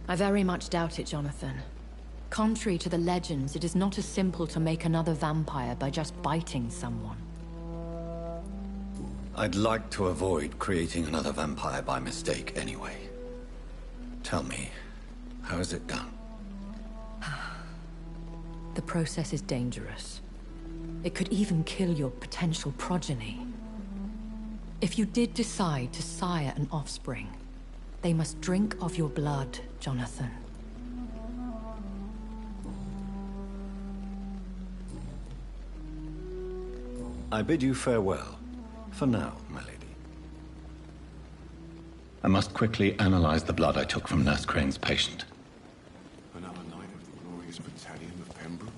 I very much doubt it, Jonathan. Contrary to the legends, it is not as simple to make another vampire by just biting someone. I'd like to avoid creating another vampire by mistake anyway. Tell me, how is it done? The process is dangerous. It could even kill your potential progeny. If you did decide to sire an offspring, they must drink of your blood, Jonathan. I bid you farewell, for now, my lady. I must quickly analyze the blood I took from Nurse Crane's patient. Another night of the glorious battalion of Pembroke.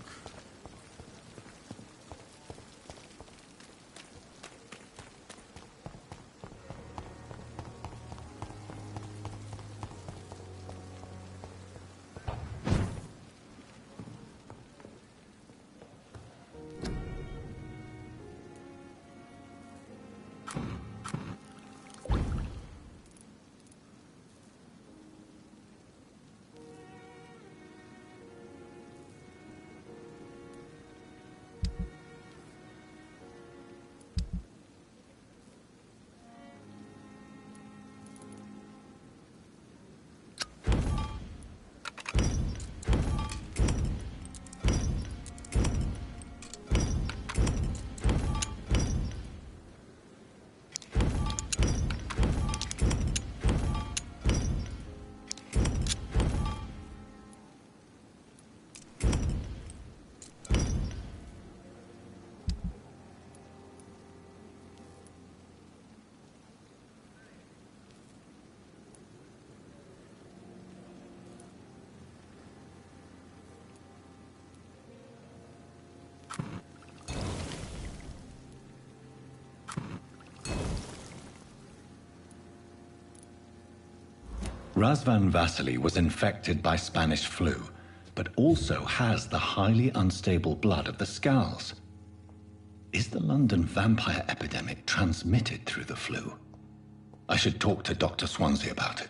Razvan Vasily was infected by Spanish flu, but also has the highly unstable blood of the Scowls. Is the London vampire epidemic transmitted through the flu? I should talk to Dr. Swansea about it.